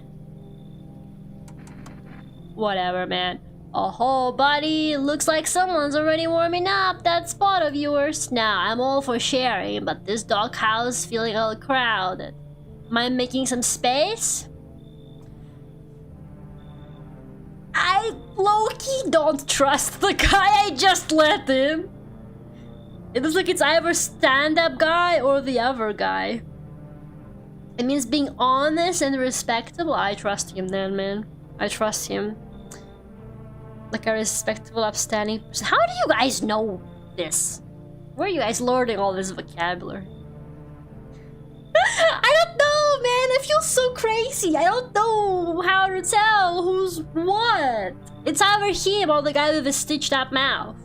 [SPEAKER 1] Whatever, man. Oh, buddy, looks like someone's already warming up that spot of yours. Now, I'm all for sharing, but this doghouse feeling a little crowded. Mind making some space? I low-key don't trust the guy I just let in. It looks like it's either stand-up guy or the other guy. It means being honest and respectable. I trust him then, man. I trust him. Like a respectable, upstanding person. How do you guys know this? Where are you guys learning all this vocabulary? I don't know, man. I feel so crazy. I don't know how to tell who's what. It's either him or the guy with the stitched up mouth.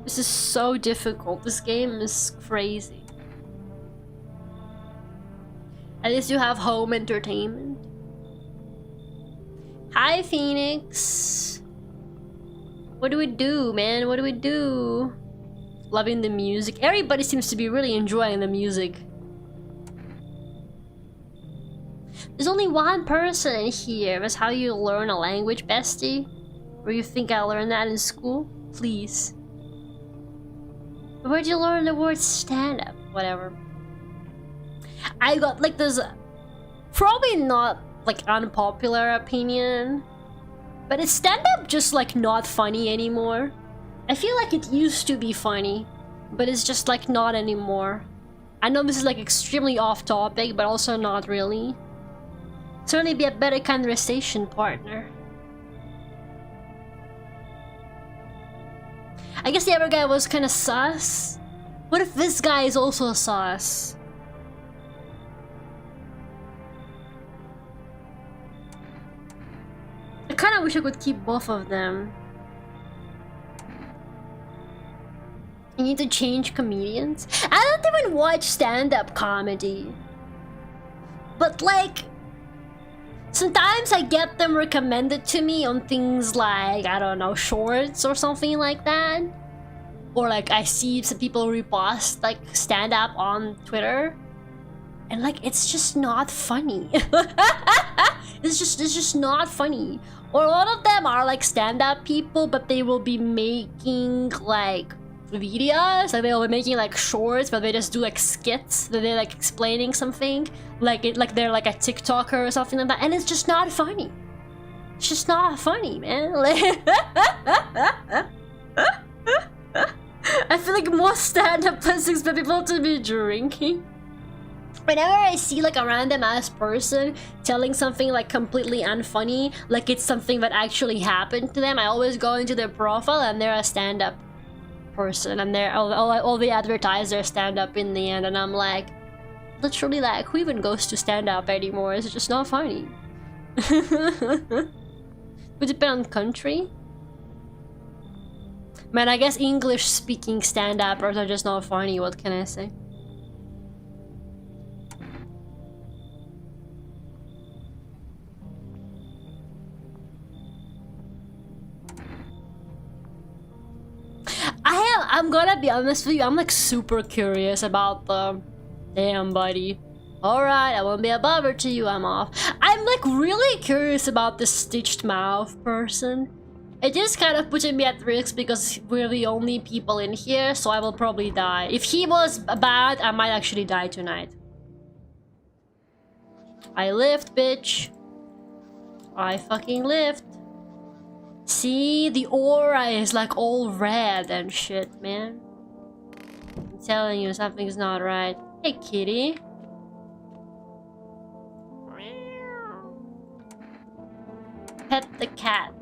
[SPEAKER 1] This is so difficult. This game is crazy. At least you have home entertainment. Hi, Phoenix. What do we do, man? What do we do? Loving the music. Everybody seems to be really enjoying the music. There's only one person in here. That's how you learn a language, bestie? Or you think I learned that in school? Please. Where'd you learn the word stand-up? Whatever. I got like this probably not like unpopular opinion, but is stand-up just like not funny anymore? I feel like it used to be funny, but it's just like not anymore. I know this is like extremely off topic, but also not really. Certainly be a better conversation partner. I guess the other guy was kind of sus. What if this guy is also sus? I kind of wish I could keep both of them. You need to change comedians? I don't even watch stand-up comedy. But like, sometimes I get them recommended to me on things like, I don't know, shorts or something like that. Or like I see some people repost like stand-up on Twitter. And like, it's just not funny. It's just not funny. Or a lot of them are like stand-up people, but they will be making like videos, like they'll be making like shorts, but they just do like skits that they're like explaining something, like they're like a TikToker or something like that, and it's just not funny. It's just not funny, man. Like, I feel like most stand-up expect people to be drinking. Whenever I see like a random ass person telling something like completely unfunny, like it's something that actually happened to them, I always go into their profile and they're a stand-up person, and they're all the advertisers stand up in the end, and I'm like, literally, like, who even goes to stand up anymore? It's just not funny. Would depend on country. Man, I guess English speaking stand-uppers are just not funny, what can I say? I'm gonna be honest with you, I'm like super curious about the... Damn, buddy. Alright, I won't be a bother to you, I'm off. I'm like really curious about this stitched mouth person. It is kind of putting me at risk because we're the only people in here, so I will probably die. If he was bad, I might actually die tonight. I lived, bitch. I fucking lived. See, the aura is like all red and shit, man. I'm telling you, something's not right. Hey, kitty. Pet the cat.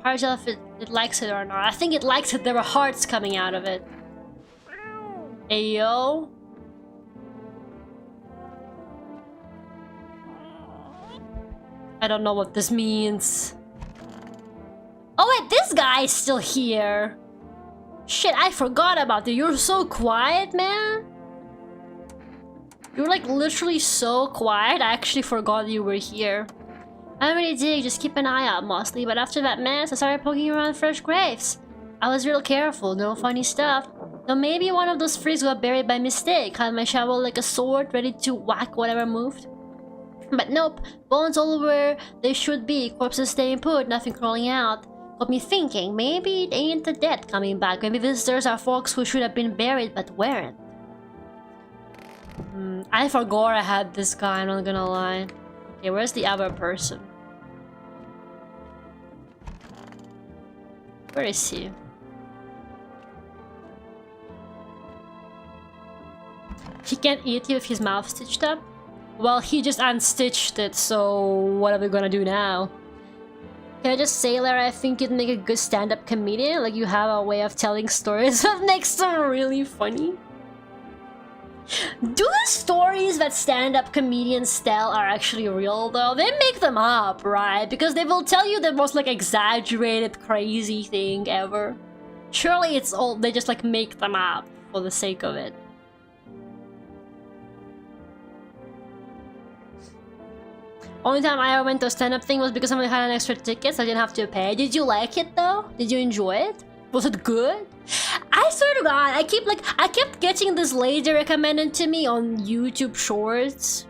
[SPEAKER 1] Hard to tell if it likes it or not. I think it likes it. There were hearts coming out of it. Ayo. I don't know what this means. Oh wait, this guy is still here. Shit, I forgot about you. You're so quiet, man. You're like literally so quiet. I actually forgot you were here. I really did just keep an eye out mostly, but after that mess, I started poking around fresh graves. I was real careful, no funny stuff. Though maybe one of those freaks got buried by mistake, had my shovel like a sword ready to whack whatever moved. But nope, bones all where they should be, corpses staying put, nothing crawling out. Got me thinking, maybe it ain't the dead coming back, maybe visitors are folks who should have been buried but weren't. I forgot I had this guy, I'm not gonna lie. Okay, where's the other person? Where is he? He can't eat you with his mouth stitched up? Well, he just unstitched it, so what are we gonna do now? Can I just say, Lera, I think you'd make a good stand-up comedian? Like, you have a way of telling stories that makes them really funny. Do the stories that stand-up comedians tell are actually real, though? They make them up, right? Because they will tell you the most, like, exaggerated, crazy thing ever. Surely it's all... they just, like, make them up for the sake of it. Only time I ever went to a stand-up thing was because someone had an extra ticket, so I didn't have to pay. Did you like it, though? Did you enjoy it? Was it good? I swear to God, I kept getting this lady recommended to me on YouTube Shorts.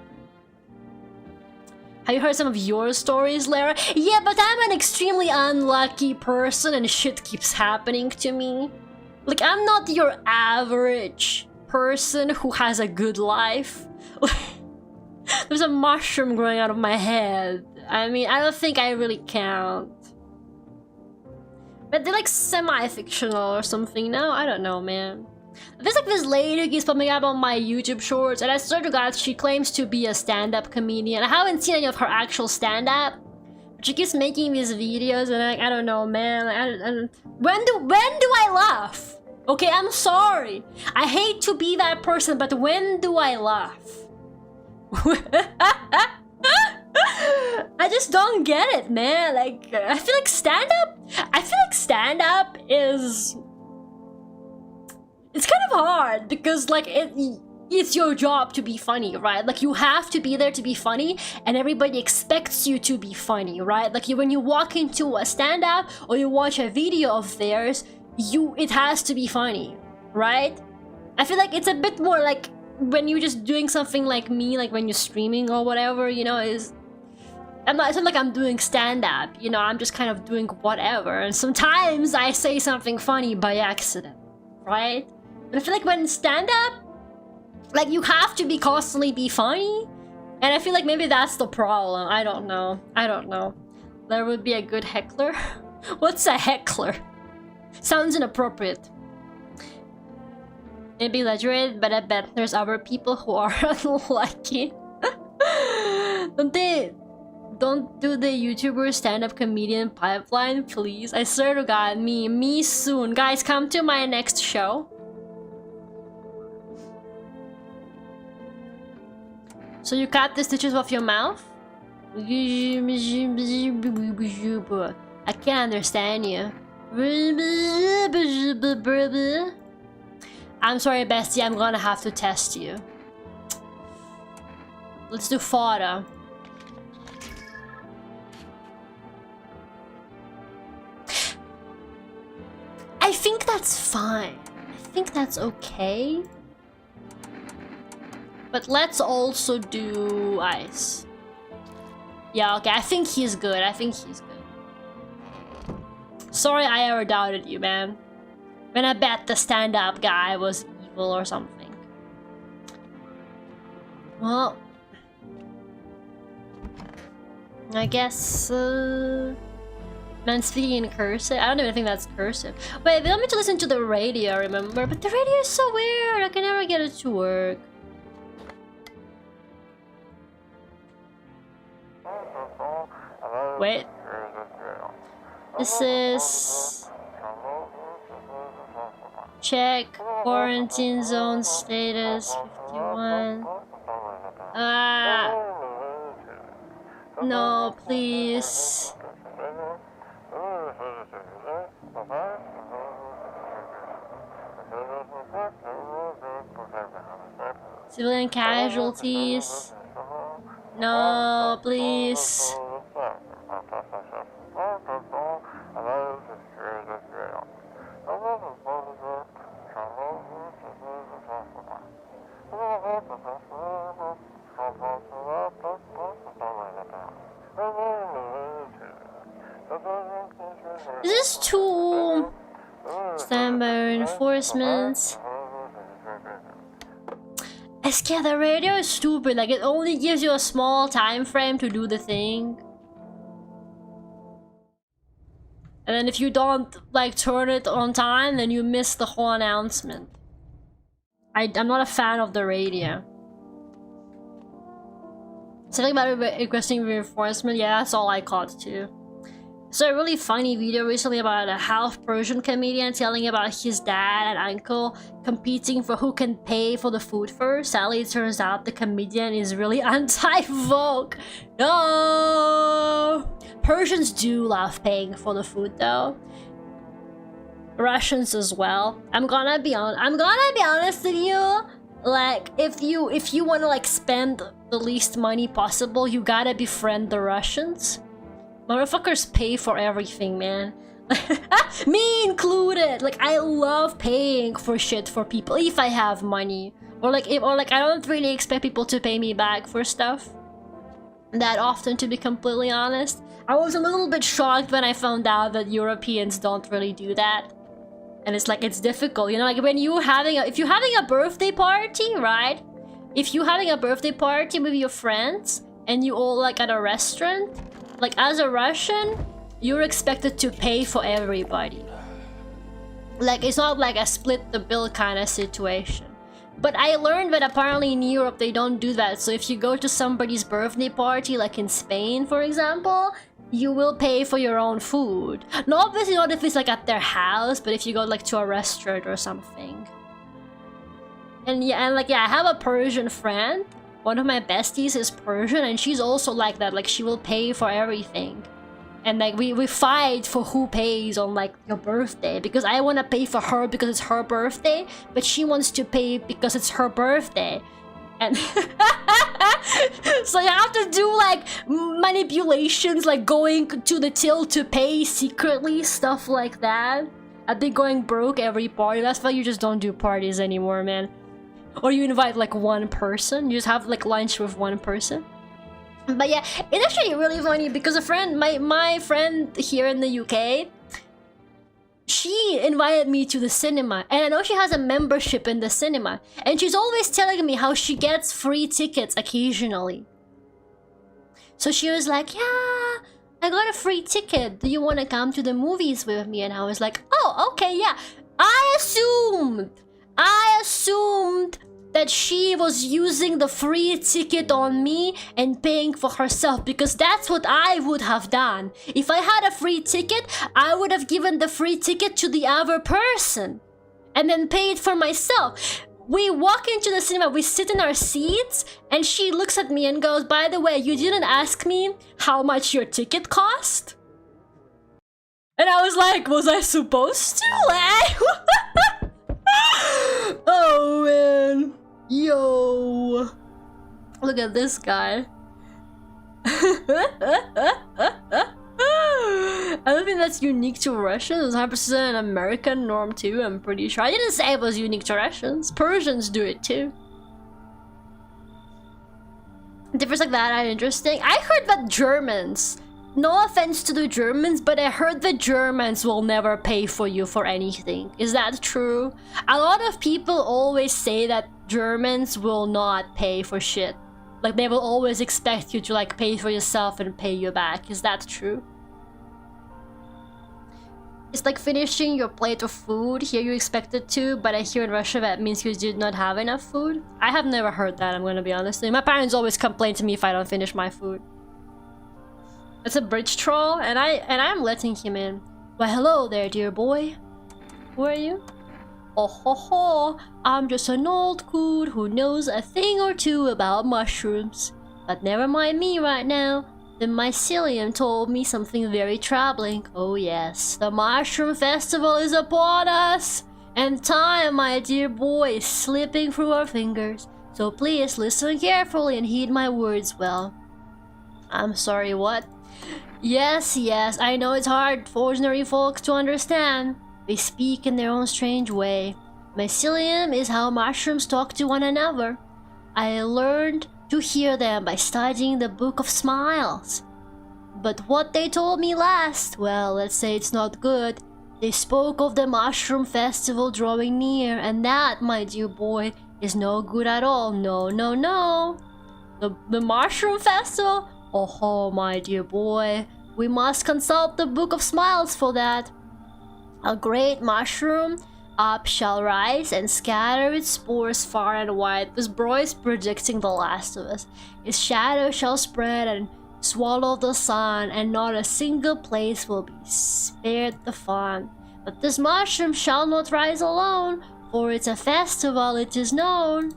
[SPEAKER 1] Have you heard some of your stories, Lera? Yeah, but I'm an extremely unlucky person and shit keeps happening to me. Like, I'm not your average person who has a good life. There's a mushroom growing out of my head. I mean, I don't think I really count. But they're like semi-fictional or something. No, I don't know, man. There's like this lady who keeps popping up on my YouTube Shorts, and I swear to God, she claims to be a stand-up comedian. I haven't seen any of her actual stand-up, but she keeps making these videos, and I don't know, man. When do I laugh? Okay, I'm sorry. I hate to be that person, but when do I laugh? I just don't get it, man. Like, I feel like stand-up is... it's kind of hard because, like, it's your job to be funny, right? Like, you have to be there to be funny, and everybody expects you to be funny, right? Like, when you walk into a stand-up or you watch a video of theirs, it has to be funny, right? I feel like it's a bit more like when you're just doing something like me, like when you're streaming or whatever, you know, it's not like I'm doing stand-up, you know, I'm just kind of doing whatever, and sometimes I say something funny by accident, right? But I feel like when stand-up, like, you have to constantly be funny, and I feel like maybe that's the problem. I don't know. There would be a good heckler. What's a heckler? Sounds inappropriate. Maybe exaggerated, but I bet there's other people who are unlucky. Don't do the YouTuber stand-up comedian pipeline, please. I swear to God, me soon. Guys, come to my next show. So you cut the stitches off your mouth? I can't understand you. I'm sorry, bestie, I'm gonna have to test you. Let's do fodder. I think that's fine. I think that's okay. But let's also do ice. Yeah, okay, I think he's good. Sorry I ever doubted you, man. When I bet the stand-up guy was evil or something. Well, I guess Man speaking in cursive? I don't even think that's cursive. Wait, they want me to listen to the radio, remember? But the radio is so weird. I can never get it to work. Wait. This is... Check quarantine zone status 51. No, please. Civilian casualties. No, please. This is too... Stand by reinforcements. Yeah, the radio is stupid. Like, it only gives you a small time frame to do the thing. And then if you don't, like, turn it on time, then you miss the whole announcement. I'm not a fan of the radio. Something about requesting reinforcement, yeah, that's all I caught too. So a really funny video recently about a half Persian comedian telling about his dad and uncle competing for who can pay for the food first. Sadly, it turns out the comedian is really anti-Vogue. No! Persians do love paying for the food though. Russians as well. I'm gonna be honest with you. Like, if you want to like spend the least money possible, you gotta befriend the Russians. Motherfuckers pay for everything, man. Me included. Like, I love paying for shit for people if I have money, or like I don't really expect people to pay me back for stuff that often, to be completely honest. I was a little bit shocked when I found out that Europeans don't really do that, and it's like, it's difficult, you know. Like, when if you're having a birthday party, right? If you're having a birthday party with your friends and you all like at a restaurant. Like, as a Russian, you're expected to pay for everybody. Like, it's not like a split the bill kind of situation. But I learned that apparently in Europe they don't do that. So if you go to somebody's birthday party, like in Spain, for example, you will pay for your own food. No, obviously not if it's like at their house, but if you go like to a restaurant or something. And yeah, I have a Persian friend. One of my besties is Persian, and she's also like that. Like, she will pay for everything. And like, we fight for who pays on like your birthday, because I want to pay for her because it's her birthday, but she wants to pay because it's her birthday. And so you have to do like manipulations, like going to the till to pay secretly, stuff like that. I've been going broke every party. That's why you just don't do parties anymore, man. Or you invite like one person, you just have like lunch with one person. But yeah, it's actually really funny because a friend, my friend here in the UK, she invited me to the cinema, and I know she has a membership in the cinema, and she's always telling me how she gets free tickets occasionally. So she was like, yeah, I got a free ticket. Do you want to come to the movies with me? And I was like, oh, okay, yeah. I assumed that she was using the free ticket on me and paying for herself, because that's what I would have done. If I had a free ticket, I would have given the free ticket to the other person and then paid for myself. We walk into the cinema, we sit in our seats, and she looks at me and goes, by the way, you didn't ask me how much your ticket cost? And I was like, was I supposed to? Like, oh man. Yo. Look at this guy. I don't think that's unique to Russians. It's 100% an American norm too, I'm pretty sure. I didn't say it was unique to Russians. Persians do it too. Difference like that are interesting. I heard that Germans, no offense to the Germans, but I heard the Germans will never pay for you for anything. Is that true? A lot of people always say that Germans will not pay for shit. Like, they will always expect you to like pay for yourself and pay you back. Is that true? It's like finishing your plate of food. Here you expected to, but I hear in Russia that means you did not have enough food. I have never heard that, I'm gonna be honest. My parents always complain to me if I don't finish my food. It's a bridge troll, and I'm letting him in. Why, hello there, dear boy. Who are you? Oh ho ho, I'm just an old coot who knows a thing or two about mushrooms. But never mind me right now. The mycelium told me something very troubling. Oh yes, the mushroom festival is upon us! And time, my dear boy, is slipping through our fingers. So please listen carefully and heed my words well. I'm sorry, what? Yes, I know it's hard for ordinary folks to understand. They speak in their own strange way. Mycelium is how mushrooms talk to one another. I learned to hear them by studying the Book of Smiles. But what they told me last, well, let's say it's not good. They spoke of the mushroom festival drawing near, and that, my dear boy, is no good at all. No. The mushroom festival? Oh, my dear boy, we must consult the Book of Smiles for that. A great mushroom up shall rise and scatter its spores far and wide. This bro is predicting The Last of Us. Its shadow shall spread and swallow the sun, and not a single place will be spared the fun. But this mushroom shall not rise alone, for it's a festival, it is known.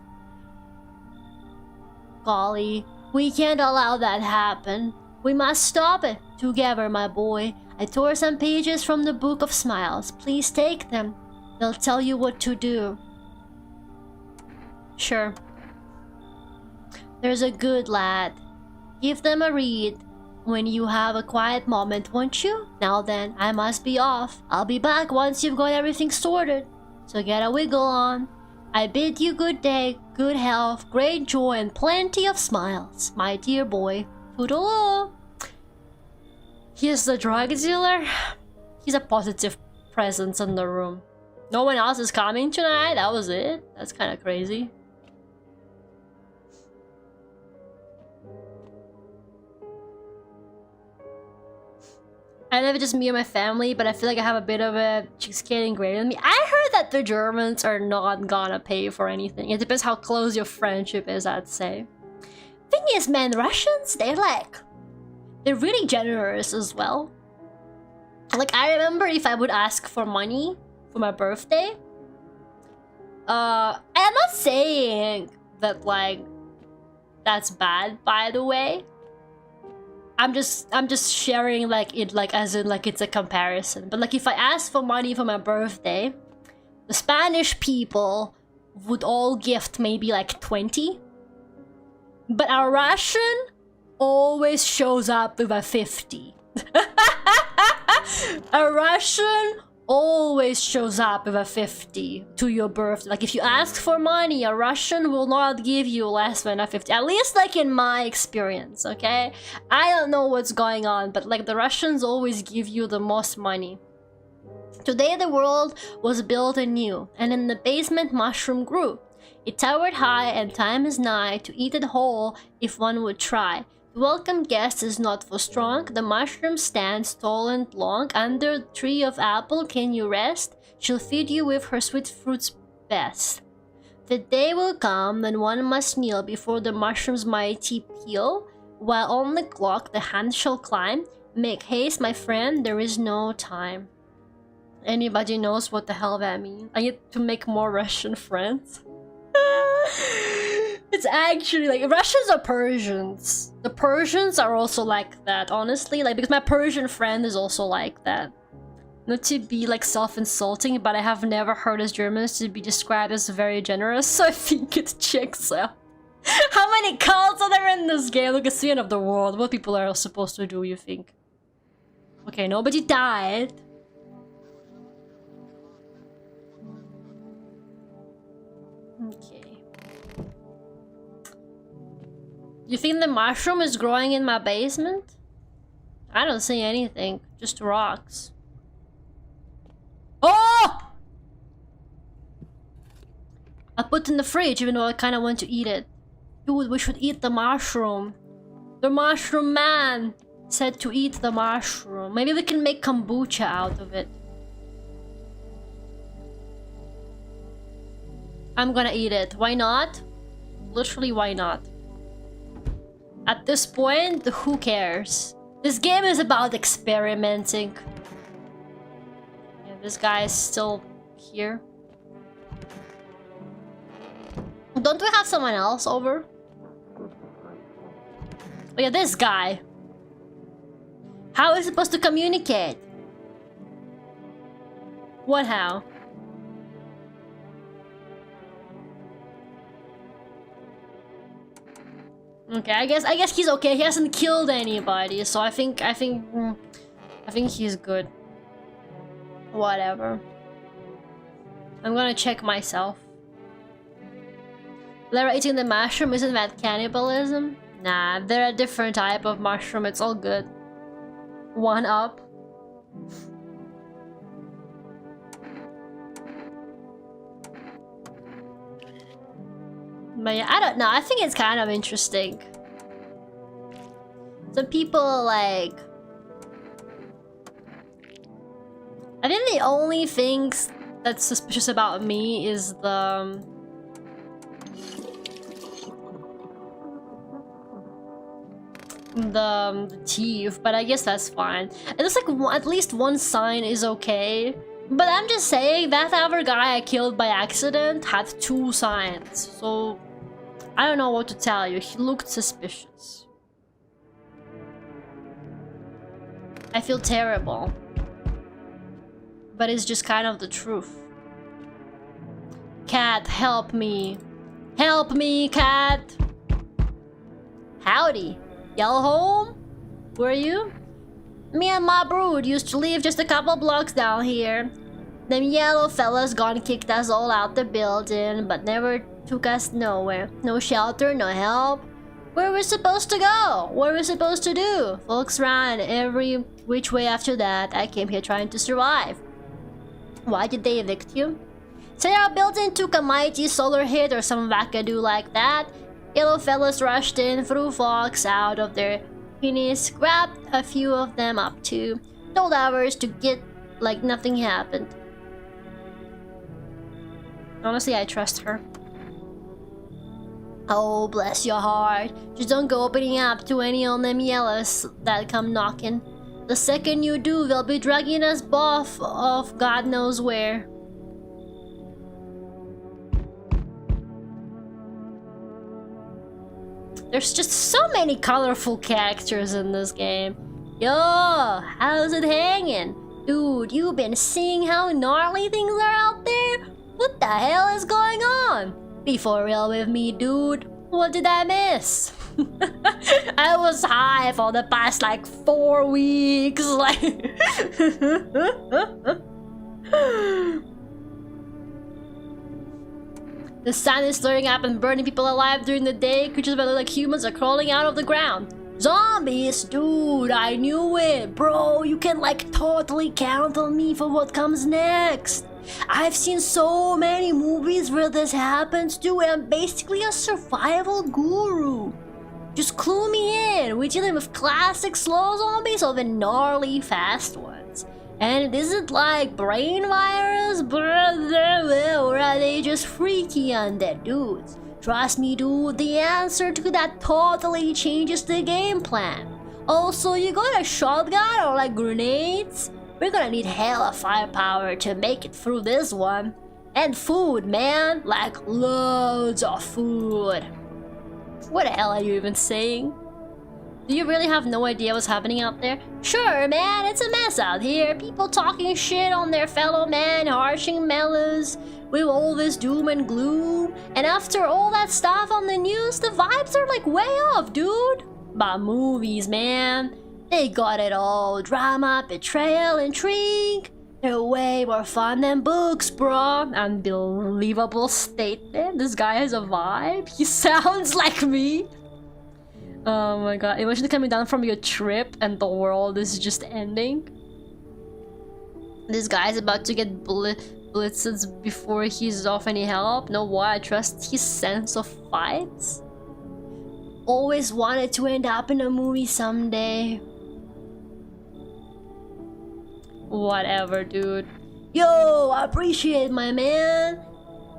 [SPEAKER 1] Golly, we can't allow that happen. We must stop it together, my boy. I tore some pages from the Book of Smiles. Please take them. They'll tell you what to do. Sure. There's a good lad. Give them a read when you have a quiet moment, won't you? Now then, I must be off. I'll be back once you've got everything sorted. So get a wiggle on. I bid you good day, good health, great joy, and plenty of smiles, my dear boy. Toodaloo. He's the drug dealer. He's a positive presence in the room. No one else is coming tonight? That was it? That's kind of crazy. I know it's just me and my family, but I feel like I have a bit of a cheesecake ingrained in me. I heard that the Germans are not gonna pay for anything. It depends how close your friendship is, I'd say. Thing is, man, Russians, they're really generous as well. Like, I remember if I would ask for money for my birthday, I'm not saying that, like, that's bad, by the way. I'm just sharing, like, it, like, as in, like, it's a comparison. But, like, if I ask for money for my birthday, the Spanish people would all gift maybe, like, 20. But a Russian always shows up with a 50. A Russian always shows up with a 50 to your birthday. Like, if you ask for money, a Russian will not give you less than a 50. At least, like, in my experience, okay? I don't know what's going on, but, like, the Russians always give you the most money. Today the world was built anew, and in the basement mushroom grew. It towered high, and time is nigh to eat it whole if one would try. The welcome guest is not for strong. The mushroom stands tall and long. Under tree of apple can you rest? She'll feed you with her sweet fruits best. The day will come when one must kneel before the mushroom's mighty peel. While on the clock the hand shall climb. Make haste, my friend, there is no time. Anybody knows what the hell that means? I need to make more Russian friends. It's actually like Russians are Persians. The Persians are also like that, honestly. Like, because my Persian friend is also like that. Not to be like self-insulting, but I have never heard as Germans to be described as very generous, so I think it checks out. How many cults are there in this game? Look, it's the end of the world. What people are supposed to do, you think? Okay, nobody died. Okay. You think the mushroom is growing in my basement? I don't see anything, just rocks. Oh! I put in the fridge even though I kind of want to eat it. Dude, we should eat the mushroom. The mushroom man said to eat the mushroom. Maybe we can make kombucha out of it. I'm gonna eat it. Why not? Literally, why not? At this point, who cares? This game is about experimenting. Yeah, this guy is still here. Don't we have someone else over? Look at this guy. How is he supposed to communicate? What how? Okay, I guess he's okay. He hasn't killed anybody, so I think he's good. Whatever. I'm gonna check myself. Lera eating the mushroom, isn't that cannibalism? Nah, they're a different type of mushroom. It's all good. One up. But yeah, I don't know. I think it's kind of interesting. Some people like... I think the only things that's suspicious about me is the teeth, but I guess that's fine. It looks like at least one sign is okay. But I'm just saying that other guy I killed by accident had 2 signs, so I don't know what to tell you. He looked suspicious. I feel terrible. But it's just kind of the truth. Cat, help me. Help me, cat! Howdy. Y'all home? Where are you? Me and my brood used to live just a couple blocks down here. Them yellow fellas gone kicked us all out the building, but never took us nowhere. No shelter, no help. Where we supposed to go? What we supposed to do? Folks ran every which way after that. I came here trying to survive. Why did they evict you? Say our building took a mighty solar hit or some wackadoo like that. Yellow fellas rushed in, threw folks out of their penis, grabbed a few of them up too, told ours to get like nothing happened. Honestly, I trust her. Oh, bless your heart. Just don't go opening up to any of them yellows that come knocking. The second you do, they'll be dragging us both off God knows where. There's just so many colorful characters in this game. Yo, how's it hanging? Dude, you been seeing how gnarly things are out there? What the hell is going on? Be for real with me, dude. What did I miss? I was high for the past like 4 weeks. Like the sun is stirring up and burning people alive during the day. Creatures that look like humans are crawling out of the ground. Zombies, dude, I knew it. Bro, you can like totally count on me for what comes next. I've seen so many movies where this happens too, and I'm basically a survival guru. Just clue me in. We're dealing with classic slow zombies or the gnarly fast ones. And it isn't like brain virus, or are they just freaky undead dudes? Trust me, dude, the answer to that totally changes the game plan. Also, you got a shotgun or like grenades? We're gonna need hella firepower to make it through this one. And food, man. Like loads of food. What the hell are you even saying? Do you really have no idea what's happening out there? Sure, man, it's a mess out here. People talking shit on their fellow man, harshing mellows with all this doom and gloom. And after all that stuff on the news, the vibes are like way off, dude. But movies, man. They got it all. Drama, betrayal, intrigue. They're way more fun than books, bro. Unbelievable statement. This guy has a vibe. He sounds like me. Oh my god. Imagine coming down from your trip and the world is just ending. This guy's about to get blitzed before he's off any help. No, why? I trust his sense of fights. Always wanted to end up in a movie someday. Whatever, dude. Yo, I appreciate my man.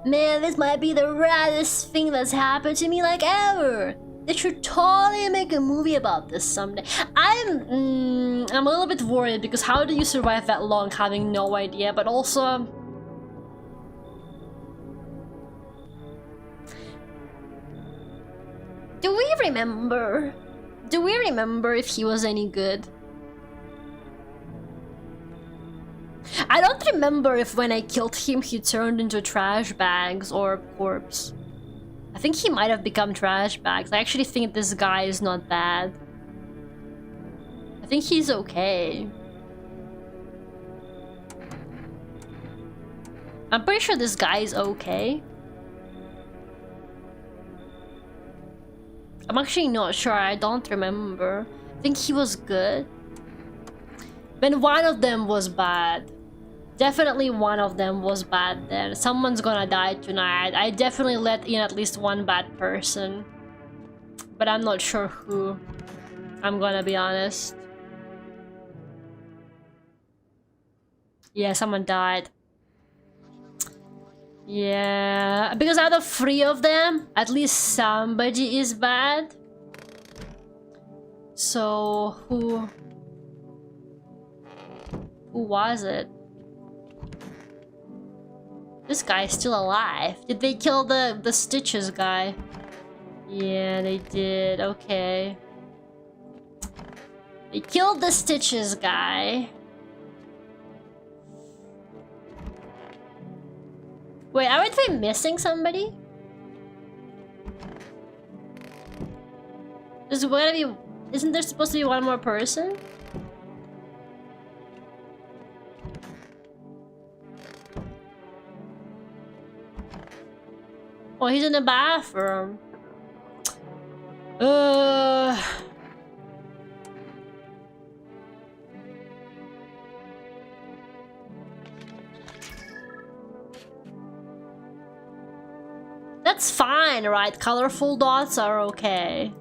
[SPEAKER 1] Man, this might be the raddest thing that's happened to me like ever. They should totally make a movie about this someday. I'm a little bit worried because how do you survive that long having no idea, but also do we remember if he was any good? I don't remember if when I killed him he turned into trash bags or corpse. I think he might have become trash bags. I actually think this guy is not bad. I think he's okay. I'm pretty sure this guy is okay. I'm actually not sure. I don't remember. I think he was good. Then one of them was bad. Definitely one of them was bad then. Someone's gonna die tonight. I definitely let in at least one bad person. But I'm not sure who. I'm gonna be honest. Yeah, someone died. Yeah, because out of 3 of them, at least somebody is bad. So, who was it? This guy is still alive. Did they kill the Stitches guy? Yeah, they did. Okay. They killed the Stitches guy. Wait, aren't we missing somebody? Isn't there supposed to be one more person? Oh, he's in the bathroom. That's fine, right? Colorful dots are okay.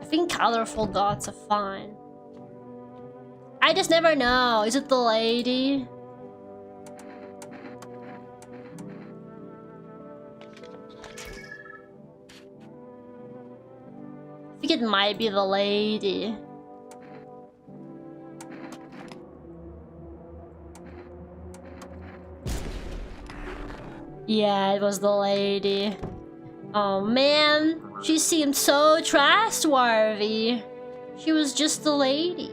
[SPEAKER 1] I think colorful dots are fine. I just never know. Is it the lady? I think it might be the lady. Yeah, it was the lady. Oh man, she seemed so trustworthy. She was just the lady.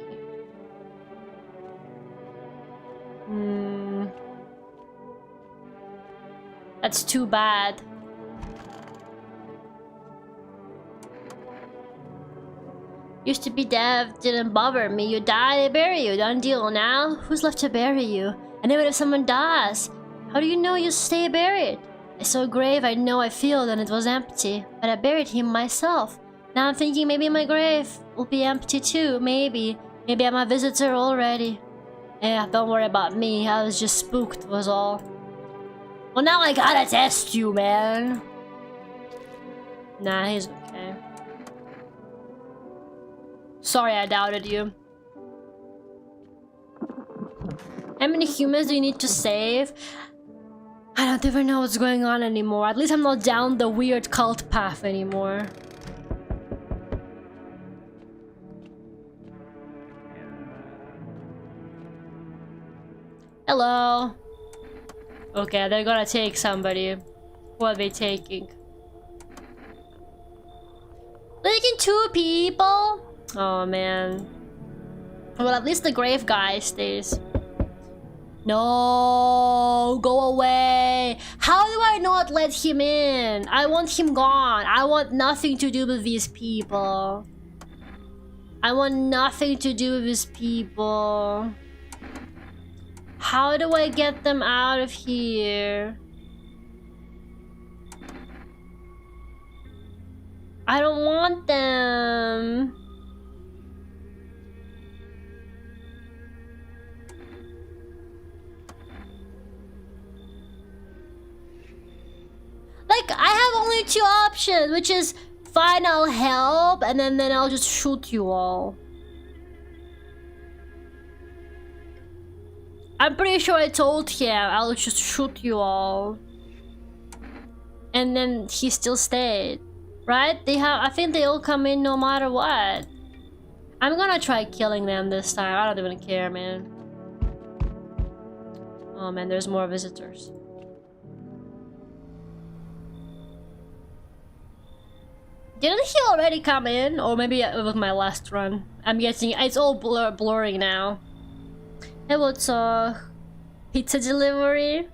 [SPEAKER 1] That's too bad. Used to be dead, didn't bother me. You die, they bury you. Done deal now. Who's left to bury you? And even if someone dies, how do you know you stay buried? I saw a grave I know I feel and it was empty, but I buried him myself. Now I'm thinking maybe my grave will be empty too, maybe. Maybe I'm a visitor already. Yeah, don't worry about me. I was just spooked was all. Well, now I gotta test you, man. Nah, he's okay. Sorry I doubted you. How many humans do you need to save? I don't even know what's going on anymore. At least I'm not down the weird cult path anymore. Hello. Okay, they're gonna take somebody. Who are they taking? Taking 2 people? Oh man. Well, at least the grave guy stays. No, go away. How do I not let him in? I want him gone. I want nothing to do with these people. I want nothing to do with these people. How do I get them out of here? I don't want them. Like, I have only 2 options, which is fine, I'll help, and then I'll just shoot you all. I'm pretty sure I told him I'll just shoot you all. and then he still stayed, right? I think they all come in no matter what. I'm gonna try killing them this time. I don't even care, man. Oh man, there's more visitors. Didn't he already come in? Or maybe it was my last run. I'm guessing it's all blurring now. Hey, what's pizza delivery?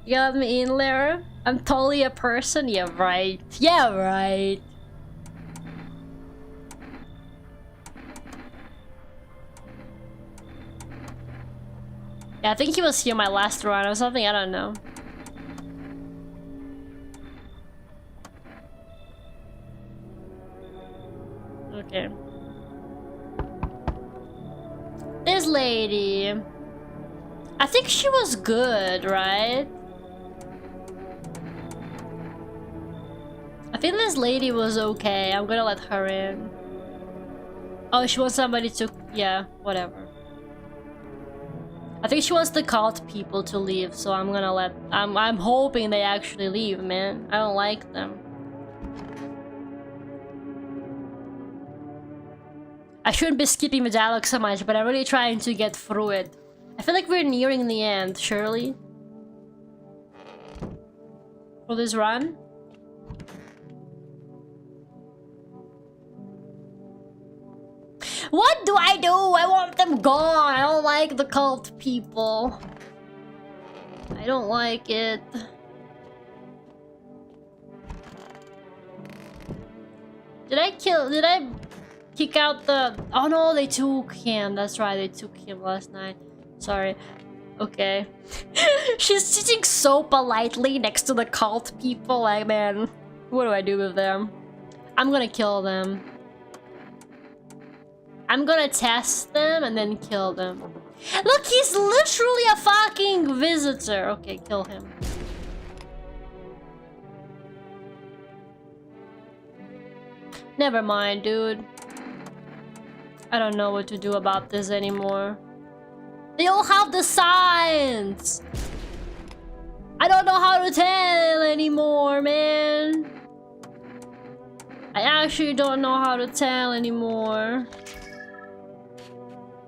[SPEAKER 1] You got me in, Lera? I'm totally a person? Yeah, right. Yeah, right. Yeah, I think he was here my last run or something, I don't know. Okay. This lady... I think she was good, right? I think this lady was okay. I'm gonna let her in. Oh, she wants somebody to... Yeah, whatever. I think she wants the cult people to leave, so I'm gonna let... I'm hoping they actually leave, man. I don't like them. I shouldn't be skipping the dialogue so much, but I'm really trying to get through it. I feel like we're nearing the end, surely. For this run? What do I do? I want them gone. I don't like the cult people. I don't like it. Did I kick out the... Oh no, they took him. That's right, they took him last night. Sorry. Okay. She's sitting so politely next to the cult people. Like, man, what do I do with them? I'm gonna kill them. I'm gonna test them and then kill them. Look, he's literally a fucking visitor. Okay, kill him. Never mind, dude. I don't know what to do about this anymore. They all have the signs! I don't know how to tell anymore, man. I actually don't know how to tell anymore.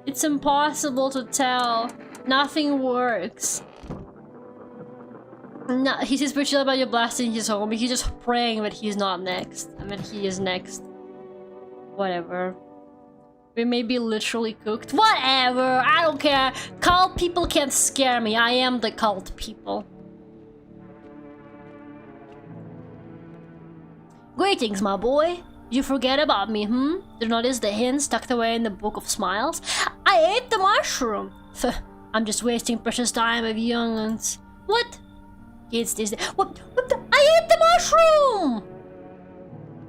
[SPEAKER 1] It's impossible to tell. Nothing works. No, he says pretty chill about you blasting his home. He's just praying that he's not next. I mean, he is next. Whatever. We may be literally cooked. Whatever! I don't care. Cult people can't scare me. I am the cult people. Greetings, my boy. You forget about me, hmm? Did you notice the hints tucked away in the Book of Smiles? I ate the mushroom! I'm just wasting precious time with young'uns. What? Kids these days. What? I ate the mushroom!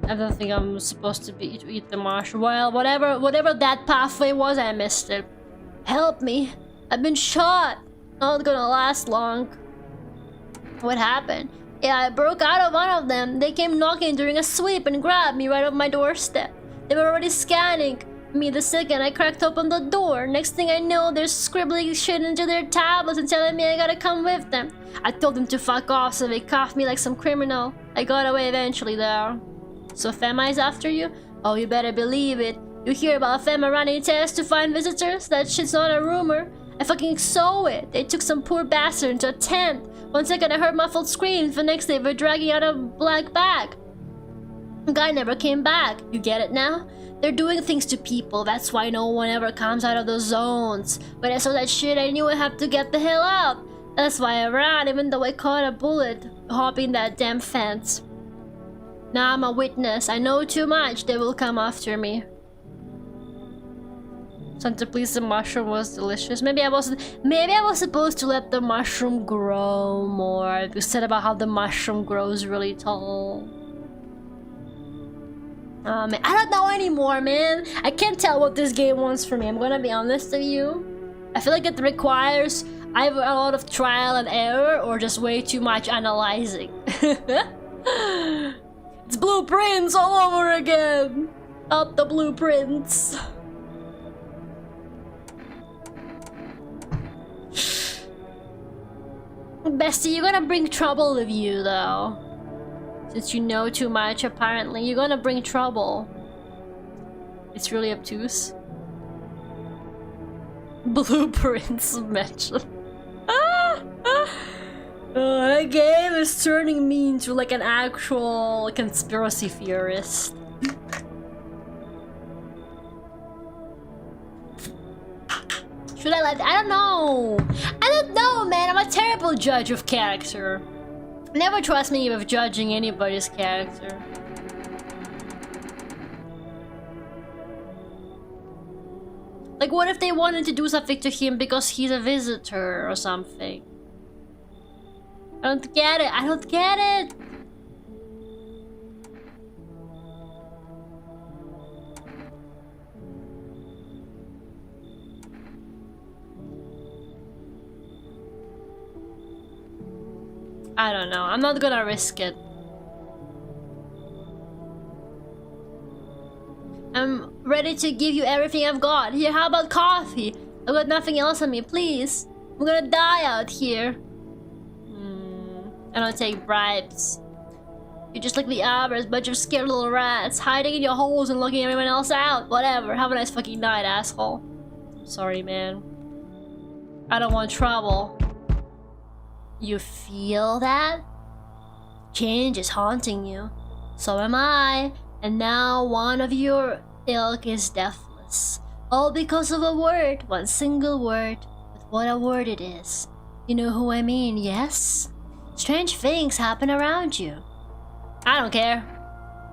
[SPEAKER 1] I don't think I'm supposed to eat the mushroom. Well, whatever that pathway was, I missed it. Help me. I've been shot. Not gonna last long. What happened? Yeah, I broke out of one of them. They came knocking during a sweep and grabbed me right off my doorstep. They were already scanning me the second I cracked open the door. Next thing I know, they're scribbling shit into their tablets and telling me I gotta come with them. I told them to fuck off, so they cuffed me like some criminal. I got away eventually, though. So Fema is after you? Oh, you better believe it. You hear about Fema running tests to find visitors? That shit's not a rumor. I fucking saw it. They took some poor bastard into a tent. 1 second I heard muffled screams, the next they were dragging out a black bag. The guy never came back. You get it now? They're doing things to people, that's why no one ever comes out of those zones. When I saw that shit, I knew I had to get the hell out. That's why I ran, even though I caught a bullet hopping that damn fence. Now I'm a witness. I know too much. They will come after me. Santa, please, the mushroom was delicious. Maybe I was supposed to let the mushroom grow more. You said about how the mushroom grows really tall. Man, I don't know anymore, man. I can't tell what this game wants from me. I'm gonna be honest with you. I feel like it requires either a lot of trial and error or just way too much analyzing. It's blueprints all over again. Not the blueprints. Bestie, you're gonna bring trouble with you, though. Since you know too much, apparently, you're gonna bring trouble. It's really obtuse. Blueprints mentioned. That game is turning me into like an actual conspiracy theorist. Should I let? I don't know. I don't know, man. I'm a terrible judge of character. Never trust me with judging anybody's character. Like, what if they wanted to do something to him because he's a visitor or something? I don't get it. I don't get it. I don't know. I'm not gonna risk it. I'm ready to give you everything I've got. Here, how about coffee? I've got nothing else on me, please. I'm gonna die out here. I don't take bribes. You're just like the others, bunch of scared little rats, hiding in your holes and looking everyone else out. Whatever, have a nice fucking night, asshole. Sorry, man. I don't want trouble. You feel that? Change is haunting you. So am I. And now one of your ilk is deathless. All because of a word, one single word. But what a word it is. You know who I mean, yes? Strange things happen around you. I don't care.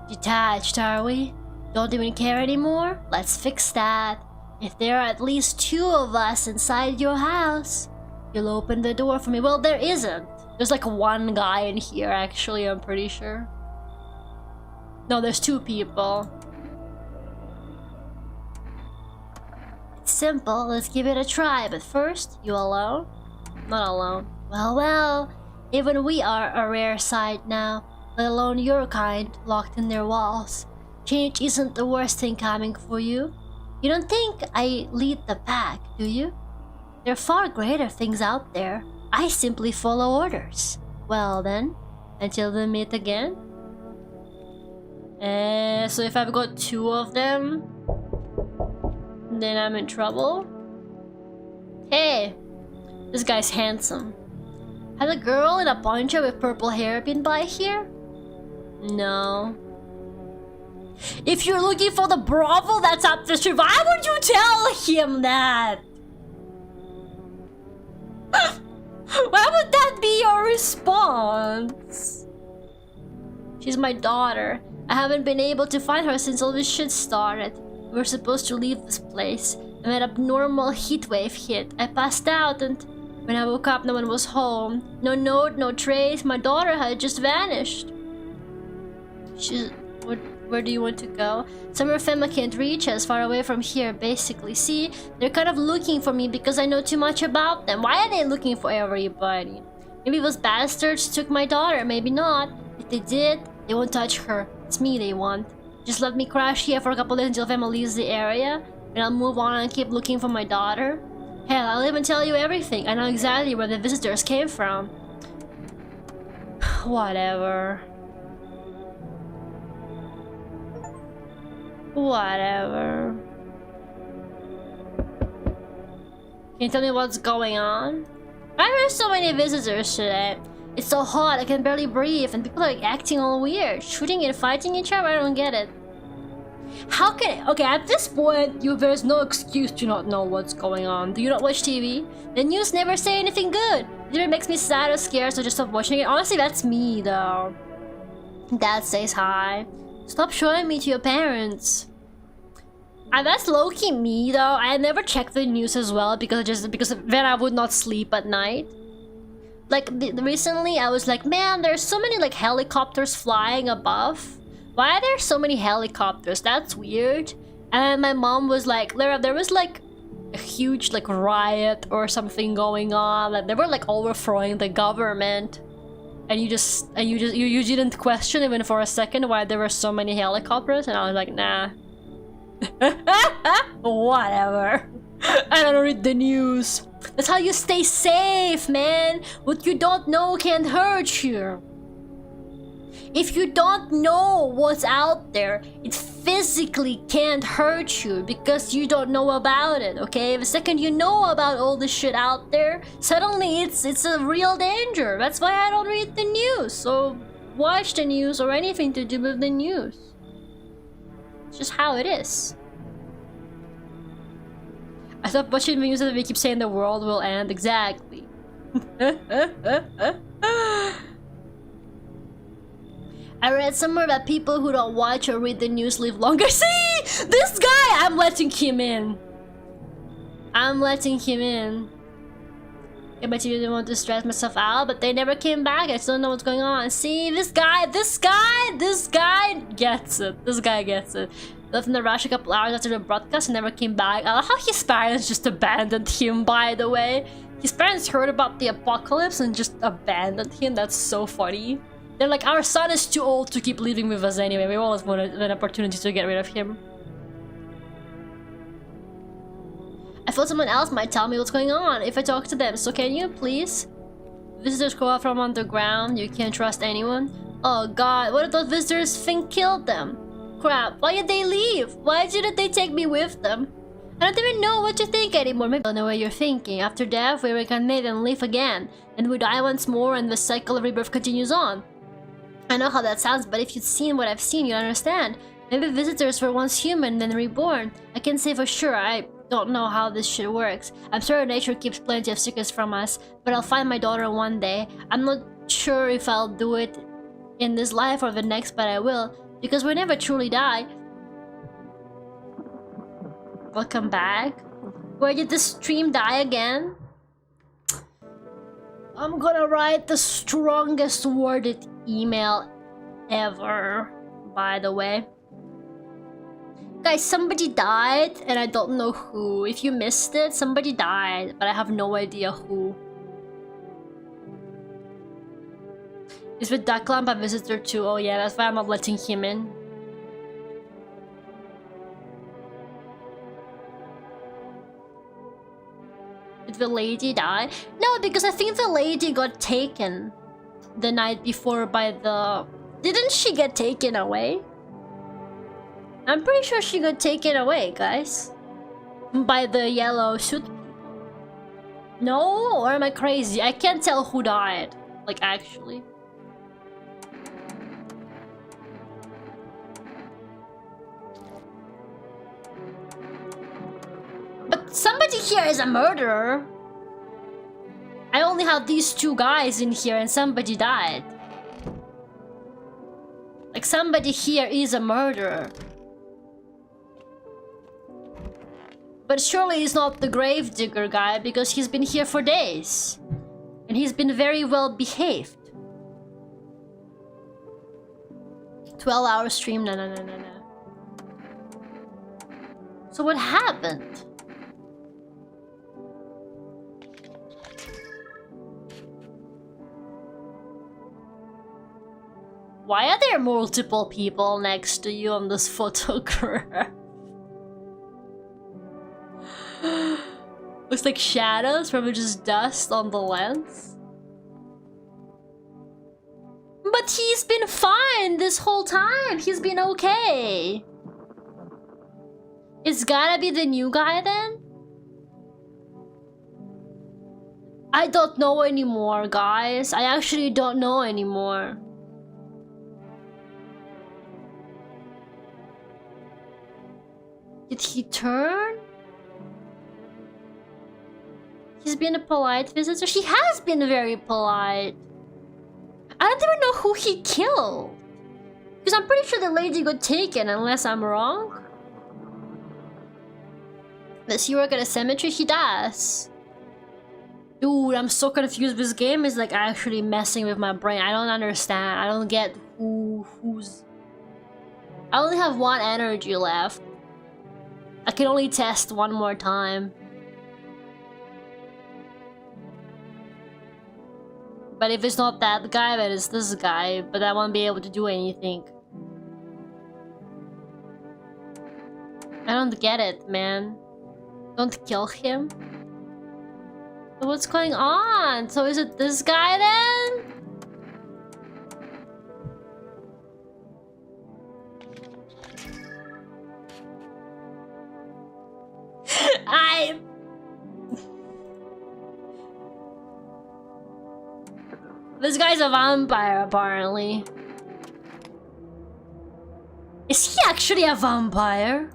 [SPEAKER 1] Detached, are we? Don't even care anymore? Let's fix that. If there are at least 2 of us inside your house, you'll open the door for me. Well, there isn't. There's like 1 guy in here, actually, I'm pretty sure. No, there's 2 people. It's simple. Let's give it a try. But first, you alone? Not alone. Well, well. Even we are a rare sight now, let alone your kind, locked in their walls. Change isn't the worst thing coming for you. You don't think I lead the pack, do you? There are far greater things out there. I simply follow orders. Well then, until we meet again. So if I've got 2 of them, then I'm in trouble. Hey, this guy's handsome. Has a girl in a poncho with purple hair been by here? No. If you're looking for the brothel that's up the street, why would you tell him that? Why would that be your response? She's my daughter. I haven't been able to find her since all this shit started. We were supposed to leave this place, and an abnormal heat wave hit. I passed out, and when I woke up, no one was home. No note, no trace. My daughter had just vanished. Where do you want to go? Somewhere Fema can't reach us, far away from here, basically. See, they're kind of looking for me because I know too much about them. Why are they looking for everybody? Maybe those bastards took my daughter, maybe not. If they did, they won't touch her. It's me they want. Just let me crash here for a couple days until Fema leaves the area, and I'll move on and keep looking for my daughter. Hell, I'll even tell you everything. I know exactly where the visitors came from. Whatever. Whatever. Can you tell me what's going on? Why are there so many visitors today? It's so hot, I can barely breathe, and people are like, acting all weird. Shooting and fighting each other? I don't get it. How can... Okay, at this point, there's no excuse to not know what's going on. Do you not watch TV? The news never say anything good. It either makes me sad or scared, so just stop watching it. Honestly, that's me, though. Dad says hi. Stop showing me to your parents. That's low-key me, though. I never check the news as well because then I would not sleep at night. Like, recently, I was like, man, there's so many, like, helicopters flying above. Why are there so many helicopters? That's weird. And my mom was like, Lera, there was like a huge like riot or something going on. Like they were like overthrowing the government. And you didn't question even for a second why there were so many helicopters, and I was like, nah. Whatever. I don't read the news. That's how you stay safe, man. What you don't know can't hurt you. If you don't know what's out there, it physically can't hurt you because you don't know about it, okay? The second you know about all this shit out there, suddenly it's a real danger. That's why I don't read the news or watch the news or anything to do with the news. It's just how it is. I stopped watching the news that we keep saying the world will end. Exactly. I read somewhere that people who don't watch or read the news live longer. See? This guy! I'm letting him in. I'm letting him in. I bet you didn't want to stress myself out, but they never came back. I still don't know what's going on. See? This guy gets it. This guy gets it. Left in the rush a couple hours after the broadcast and never came back. I love how his parents just abandoned him, by the way. His parents heard about the apocalypse and just abandoned him. That's so funny. They're like, our son is too old to keep living with us anyway. We always wanted an opportunity to get rid of him. I thought someone else might tell me what's going on if I talk to them, so can you, please? Visitors go out from underground. You can't trust anyone. Oh god, what if those visitors think killed them? Crap, why did they leave? Why didn't they take me with them? I don't even know what to think anymore. Maybe I don't know what you're thinking. After death, we reincarnate and live again. And we die once more and the cycle of rebirth continues on. I know how that sounds, but if you'd seen what I've seen, you'd understand. Maybe visitors were once human, then reborn. I can't say for sure. I don't know how this shit works. I'm sure nature keeps plenty of secrets from us, but I'll find my daughter one day. I'm not sure if I'll do it in this life or the next, but I will. Because we never truly die. Welcome back. Where did the stream die again? I'm gonna write the strongest worded email ever, by the way. Guys, somebody died and I don't know who. If you missed it, somebody died, but I have no idea who. Is with Duckult a visitor too? Oh yeah, that's why I'm not letting him in. Did the lady die? No, because I think the lady got taken the night before by the... Didn't she get taken away? I'm pretty sure she got taken away, guys. By the yellow suit. No? Or am I crazy? I can't tell who died. Like, actually. But somebody here is a murderer. I only have these two guys in here and somebody died. Like, somebody here is a murderer. But surely he's not the gravedigger guy because he's been here for days. And he's been very well behaved. 12-hour stream, no. So what happened? Why are there multiple people next to you on this photograph? Looks like shadows from just dust on the lens. But he's been fine this whole time. He's been okay. It's gotta be the new guy then? I don't know anymore, guys. I actually don't know anymore. Did he turn? He's been a polite visitor. He has been very polite. I don't even know who he killed. Because I'm pretty sure the lady got taken, unless I'm wrong. Does he work at a cemetery? He does. Dude, I'm so confused. This game is like actually messing with my brain. I don't understand. I don't get who's... I only have one energy left. I can only test one more time. But if it's not that guy, then it's this guy. But I won't be able to do anything. I don't get it, man. Don't kill him. What's going on? So is it this guy then? This guy's a vampire, apparently. Is he actually a vampire?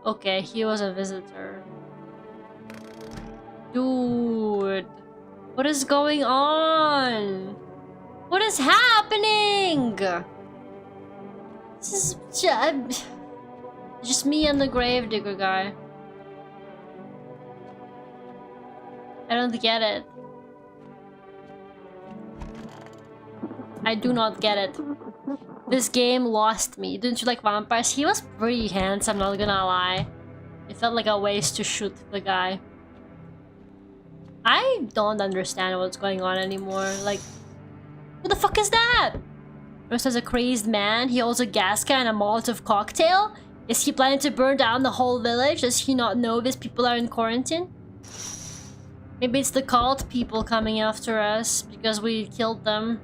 [SPEAKER 1] Okay, he was a visitor. Dude, what is going on? What is happening? This is just me and the gravedigger guy. I don't get it. I do not get it. This game lost me. Didn't you like vampires? He was pretty handsome, not gonna lie. It felt like a waste to shoot the guy. I don't understand what's going on anymore. Like, who the fuck is that? Dressed as a crazed man, he holds a gas can and a Molotov cocktail? Is he planning to burn down the whole village? Does he not know these people are in quarantine? Maybe it's the cult people coming after us because we killed them.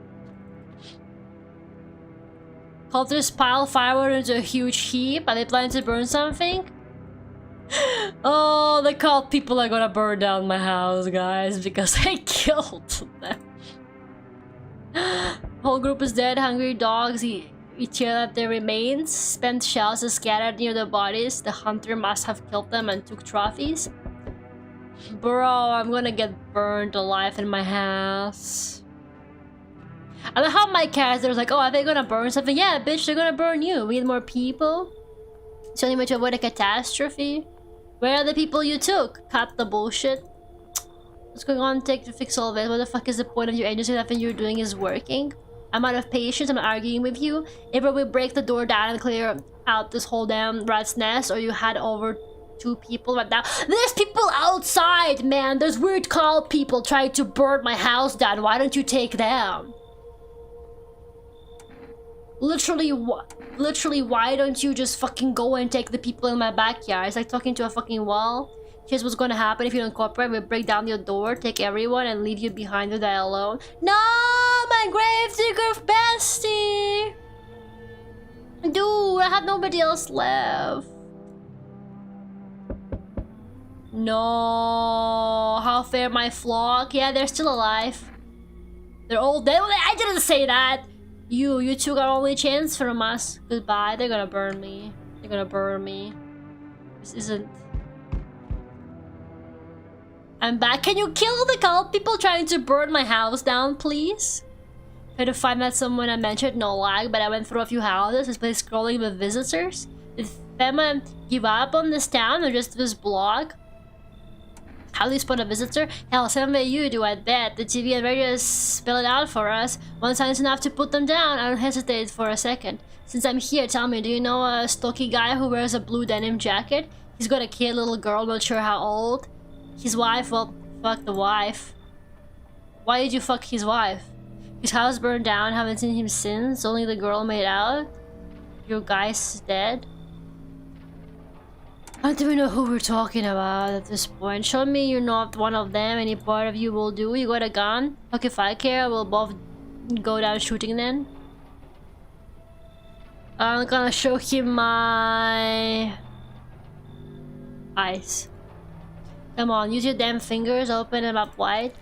[SPEAKER 1] Cultists pile firewood into a huge heap. Are they planning to burn something? Oh, the cult people are gonna burn down my house, guys, because I killed them. Whole group is dead. Hungry dogs eat tear at their remains. Spent shells are scattered near the bodies. The hunter must have killed them and took trophies. Bro, I'm gonna get burned alive in my house. I love how my character's like, oh, are they gonna burn something? Yeah, bitch, they're gonna burn you. We need more people. It's the only way to avoid a catastrophe. Where are the people you took? Cut the bullshit. What's going on? Take to fix all of it. What the fuck is the point of your agency? Nothing you're doing is working. I'm out of patience. I'm arguing with you. Either we break the door down and clear out this whole damn rat's nest, or you had over 2 people right now. There's people outside, man. There's weird cult people trying to burn my house down. Why don't you take them? Literally, why don't you just fucking go and take the people in my backyard? It's like talking to a fucking wall. Here's what's gonna happen if you don't cooperate. We'll break down your door, take everyone, and leave you behind to die alone. No, my gravedigger bestie! Dude, I have nobody else left. No, how fair my flock. Yeah, they're still alive. They're all dead. I didn't say that. You took our only chance from us. Goodbye. They're gonna burn me. They're gonna burn me. This isn't... I'm back. Can you kill the cult people trying to burn my house down, please? Try to find that someone I mentioned. No lag, but I went through a few houses. This place scrolling with visitors. Did Fema give up on this town or just this blog? How do you spot a visitor? Hell, same way you do, I bet. The TV and radio spell it out for us. One sign's enough to put them down. I don't hesitate for a second. Since I'm here, tell me, do you know a stocky guy who wears a blue denim jacket? He's got a kid, little girl, not sure how old. His wife, well, fuck the wife. Why did you fuck his wife? His house burned down, haven't seen him since. Only the girl made out. Your guy's dead. I don't even know who we're talking about at this point. Show me you're not one of them. Any part of you will do. You got a gun? Fuck if I care. We'll both go down shooting then. I'm gonna show him my... eyes. Come on, use your damn fingers. Open them up wide.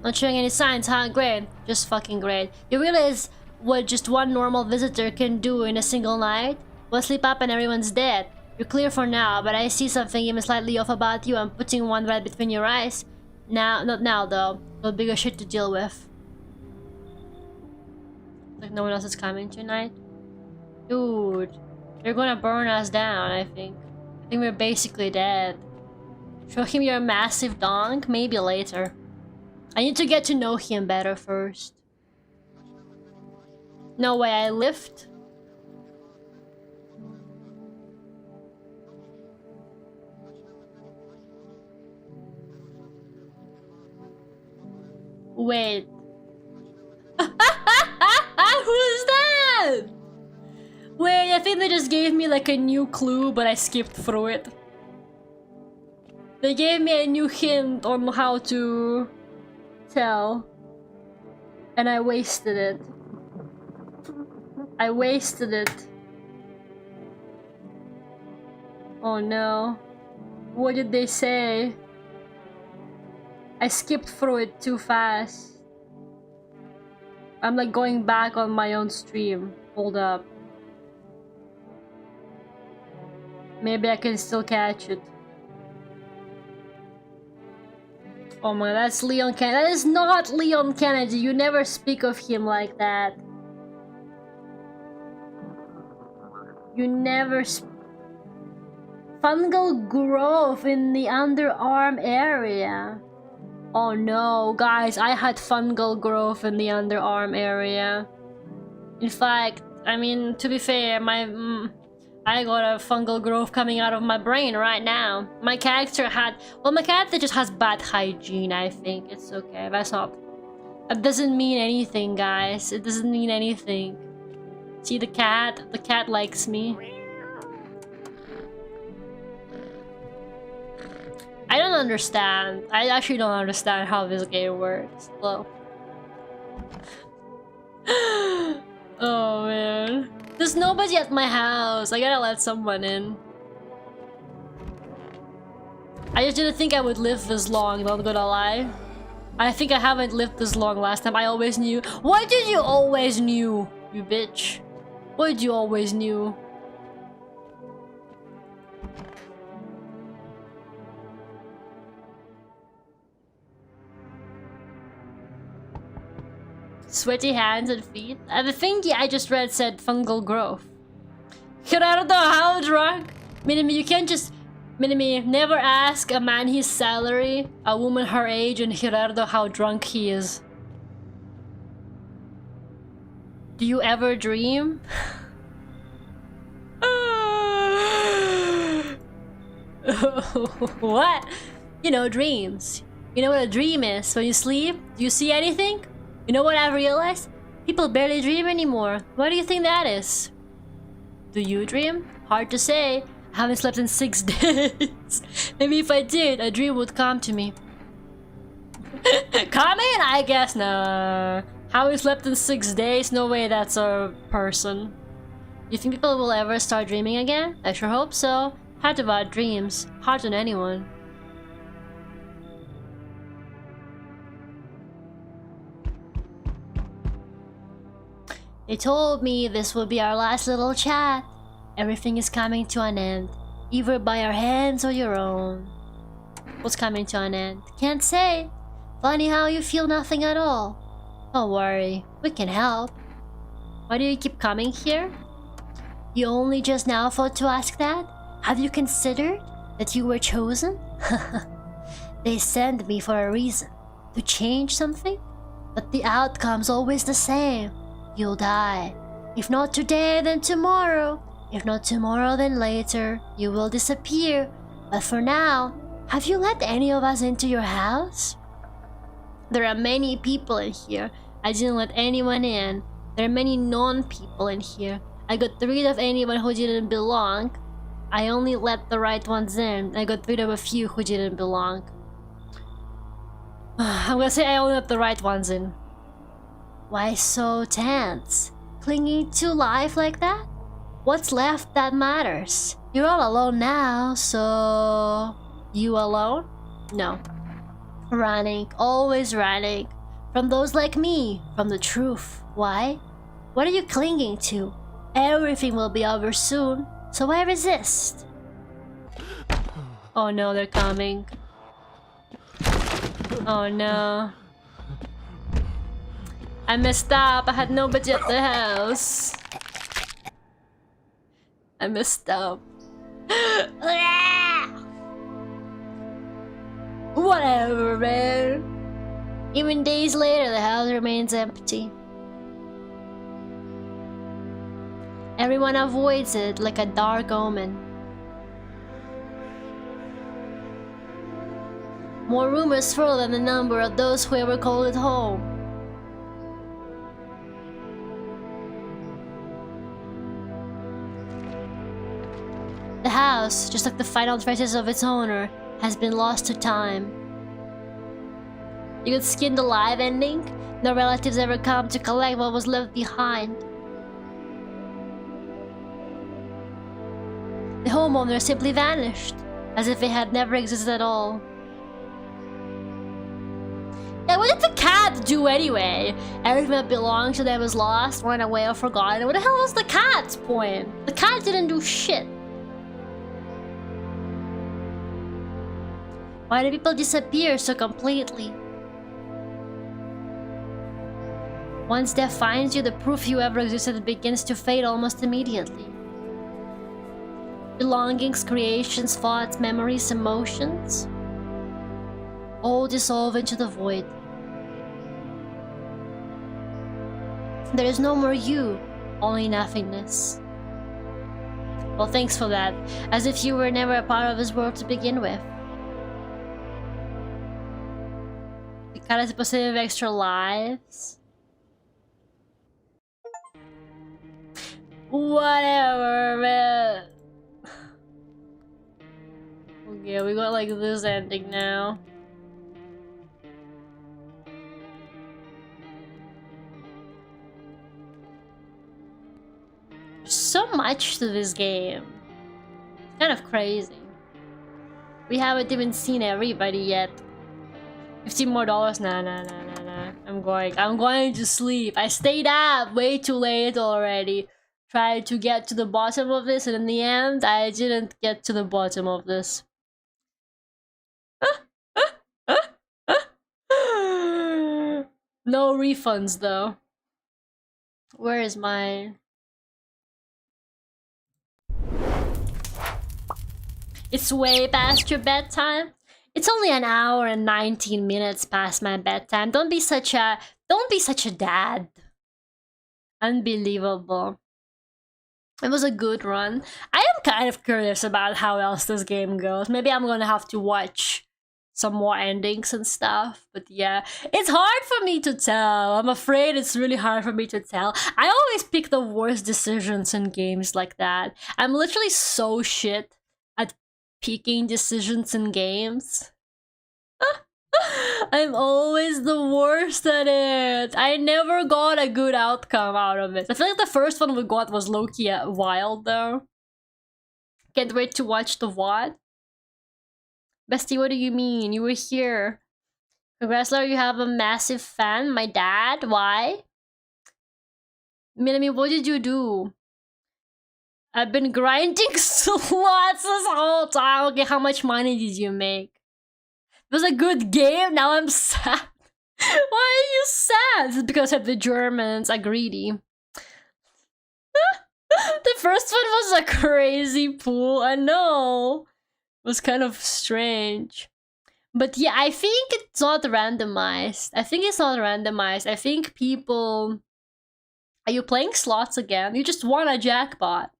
[SPEAKER 1] Not showing any signs, huh? Great. Just fucking great. You realize what just one normal visitor can do in a single night? We'll sleep up and everyone's dead. You're clear for now, but I see something even slightly off about you. I'm putting one right between your eyes. Now, not now though. Got bigger shit to deal with. Like no one else is coming tonight. Dude, you're gonna burn us down, I think. I think we're basically dead. Show him your massive donk? Maybe later. I need to get to know him better first. No way, I lift? Wait. Who's that? Wait, I think they just gave me like a new clue, but I skipped through it. They gave me a new hint on how to tell. And I wasted it. I wasted it. Oh no. What did they say? I skipped through it too fast. I'm like going back on my own stream. Hold up. Maybe I can still catch it. Oh my, that's Leon Kennedy. That is not Leon Kennedy. You never speak of him like that. You never fungal growth in the underarm area. Oh no, guys, I had fungal growth in the underarm area. In fact, I mean, to be fair, I got a fungal growth coming out of my brain right now. My character just has bad hygiene, I think. It's okay, that doesn't mean anything, guys. It doesn't mean anything. See the cat? The cat likes me. I don't understand. I actually don't understand how this game works. Well. Oh man. There's nobody at my house. I gotta let someone in. I just didn't think I would live this long, not gonna lie. I think I haven't lived this long last time. I always knew. Why did you always knew, you bitch? Why did you always knew? Sweaty hands and feet. The thing I just read said fungal growth. Gerardo, how drunk? Minimi, you can't just... Minimi, never ask a man his salary, a woman her age, and Gerardo how drunk he is. Do you ever dream? What? You know, dreams. You know what a dream is? When you sleep, do you see anything? You know what I've realized? People barely dream anymore. Why do you think that is? Do you dream? Hard to say. I haven't slept in 6 days. Maybe if I did, a dream would come to me. Come in, I guess. No. Haven't slept in 6 days? No way that's a person. You think people will ever start dreaming again? I sure hope so. Hard about dreams. Hard on anyone. They told me this would be our last little chat. Everything is coming to an end, either by our hands or your own. What's coming to an end? Can't say. Funny how you feel nothing at all. Don't worry, we can help. Why do you keep coming here? You only just now thought to ask that? Have you considered that you were chosen? They send me for a reason. To change something? But the outcome's always the same. You'll die. If not today, then tomorrow. If not tomorrow, then later. You will disappear. But for now, have you let any of us into your house? There are many people in here. I didn't let anyone in. There are many non-people in here. I got rid of anyone who didn't belong. I only let the right ones in. I got rid of a few who didn't belong. I'm gonna say I only let the right ones in. Why so tense? Clinging to life like that? What's left that matters? You're all alone now, so... You alone? No. Running, always running. From those like me, from the truth. Why? What are you clinging to? Everything will be over soon, so why resist? Oh no, they're coming. Oh no. I messed up. I had nobody at the house. I messed up. Whatever, man. Even days later, the house remains empty. Everyone avoids it like a dark omen. More rumors swirl than the number of those who ever called it home. The house, just like the final traces of its owner, has been lost to time. You got skinned alive ending? No relatives ever come to collect what was left behind. The homeowner simply vanished, as if it had never existed at all. Yeah, what did the cat do anyway? Everything that belonged to them was lost, run away, or forgotten. What the hell was the cat's point? The cat didn't do shit. Why do people disappear so completely? Once death finds you, the proof you ever existed begins to fade almost immediately. Belongings, creations, thoughts, memories, emotions all dissolve into the void. There is no more you, only nothingness. Well, thanks for that. As if you were never a part of this world to begin with. You got a specific extra lives. Whatever, man. Okay, we got like this ending now. So much to this game. It's kind of crazy. We haven't even seen everybody yet. $15 more? Nah. I'm going to sleep. I stayed up way too late already. Tried to get to the bottom of this, and in the end, I didn't get to the bottom of this. No refunds though. Where is my... It's way past your bedtime? It's only an hour and 19 minutes past my bedtime. Don't be such a dad. Unbelievable. It was a good run. I am kind of curious about how else this game goes. Maybe I'm gonna have to watch some more endings and stuff. But yeah, it's hard for me to tell. I'm afraid it's really hard for me to tell. I always pick the worst decisions in games like that. I'm literally so shit at picking decisions in games. I'm always the worst at it. I never got a good outcome out of it. I feel like the first one we got was low-key wild though. Can't wait to watch the VOD. Bestie, what do you mean? You were here. Congrats, Lera, you have a massive fan. My dad? Why? Minami, what did you do? I've been grinding slots this whole time. Okay, how much money did you make? It was a good game, now I'm sad. Why are you sad? It's because the Germans are greedy. The first one was a crazy pool, I know. It was kind of strange. But yeah, I think it's not randomized. I think people... Are you playing slots again? You just won a jackpot.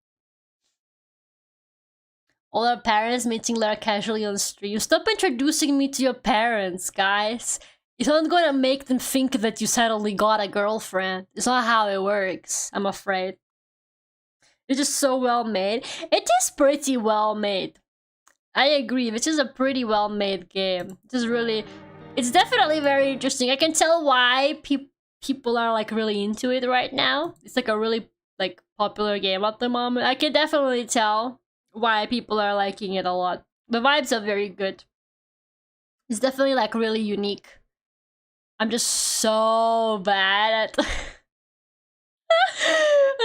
[SPEAKER 1] All our parents meeting Lera casually on stream. Stop introducing me to your parents, guys. It's not gonna make them think that you suddenly got a girlfriend. It's not how it works, I'm afraid. It's just so well made. It is pretty well made. I agree, this is a pretty well made game. It's definitely very interesting. I can tell why people are like really into it right now. It's like a really like popular game at the moment. I can definitely tell why people are liking it a lot. The vibes are very good. It's definitely like really unique. I'm just so bad at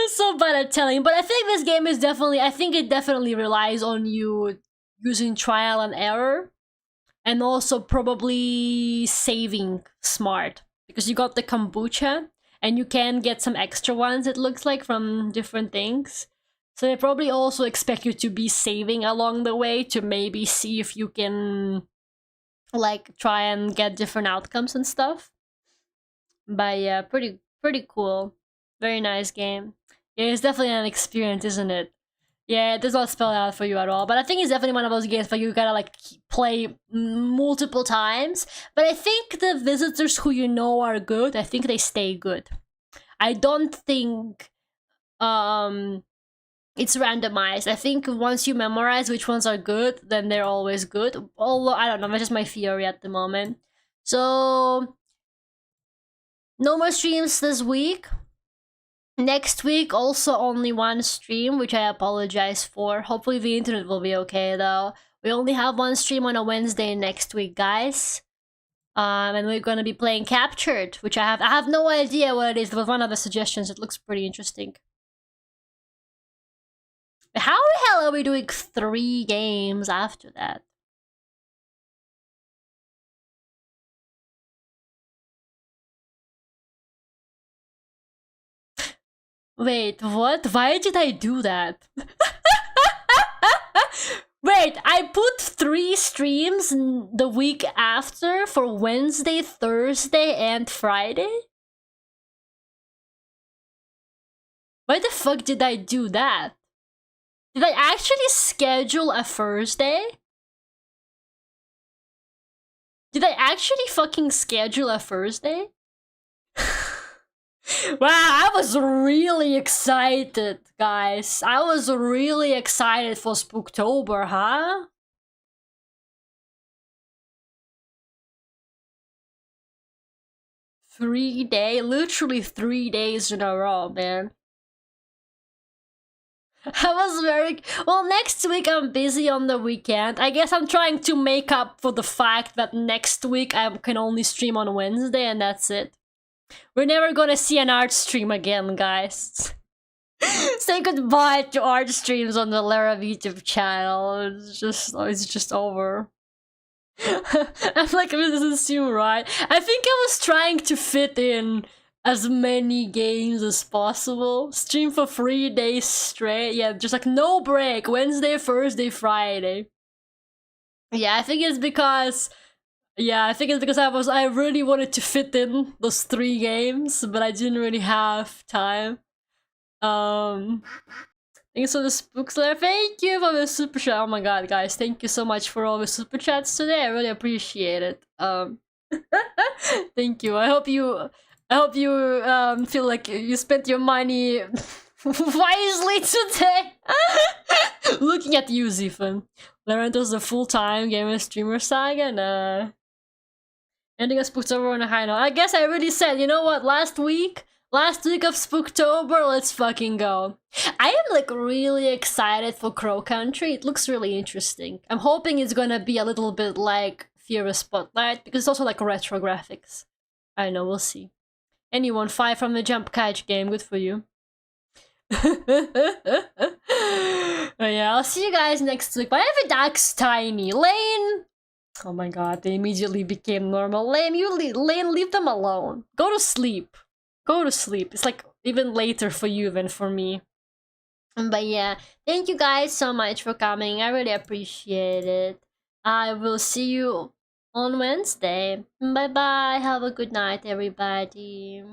[SPEAKER 1] I'm so bad at telling, but I think this game is definitely, I think it definitely relies on you using trial and error and also probably saving smart, because you got the kombucha and you can get some extra ones, it looks like, from different things. So they probably also expect you to be saving along the way to maybe see if you can like try and get different outcomes and stuff. But yeah, pretty cool. Very nice game. Yeah, it's definitely an experience, isn't it? Yeah, it does not spell it out for you at all. But I think it's definitely one of those games where you gotta like play multiple times. But I think the visitors who you know are good, I think they stay good. I don't think it's randomized. I think once you memorize which ones are good, then they're always good. Although, I don't know, that's just my theory at the moment. So, no more streams this week. Next week, also only one stream, which I apologize for. Hopefully the internet will be okay, though. We only have one stream on a Wednesday next week, guys. And we're gonna be playing Captured, which I have no idea what it is. There was one of the suggestions. It looks pretty interesting. How the hell are we doing 3 games after that? Wait, what? Why did I do that? Wait, I put 3 streams the week after for Wednesday, Thursday, and Friday? Why the fuck did I do that? Did I actually schedule a Thursday? Did I actually fucking schedule a Thursday? Wow, I was really excited, guys. I was really excited for Spooktober, huh? Literally 3 days in a row, man. I was very... Well, next week I'm busy on the weekend. I guess I'm trying to make up for the fact that next week I can only stream on Wednesday and that's it. We're never gonna see an art stream again, guys. Say goodbye to art streams on the Lera YouTube channel. It's just over. I'm like, this is too right. I think I was trying to fit in as many games as possible. Stream for 3 days straight. Yeah, just like no break. Wednesday, Thursday, Friday. Yeah, I think it's because... Yeah, I think it's because I really wanted to fit in those 3 games, but I didn't really have time. Thanks for the spooks there. Thank you for the super chat. Oh my god, guys, thank you so much for all the super chats today. I really appreciate it. Thank you. I hope you feel like you spent your money wisely today. Looking at you, Zephan. Larento's the full-time gamer streamer saga, nah. Ending of Spooktober on a high note. I guess I already said, you know what, last week of Spooktober, let's fucking go. I am like really excited for Crow Country. It looks really interesting. I'm hoping it's gonna be a little bit like Fear of Spotlight, because it's also like retro graphics. I don't know, we'll see. Anyone 5 from the Jump Catch game, good for you. Yeah, I'll see you guys next week. Why are the ducks tiny? Lane! Oh my god, they immediately became normal. Lane, leave them alone. Go to sleep. Go to sleep. It's like even later for you than for me. But yeah, thank you guys so much for coming. I really appreciate it. I will see you on Wednesday. Bye bye. Have a good night, everybody.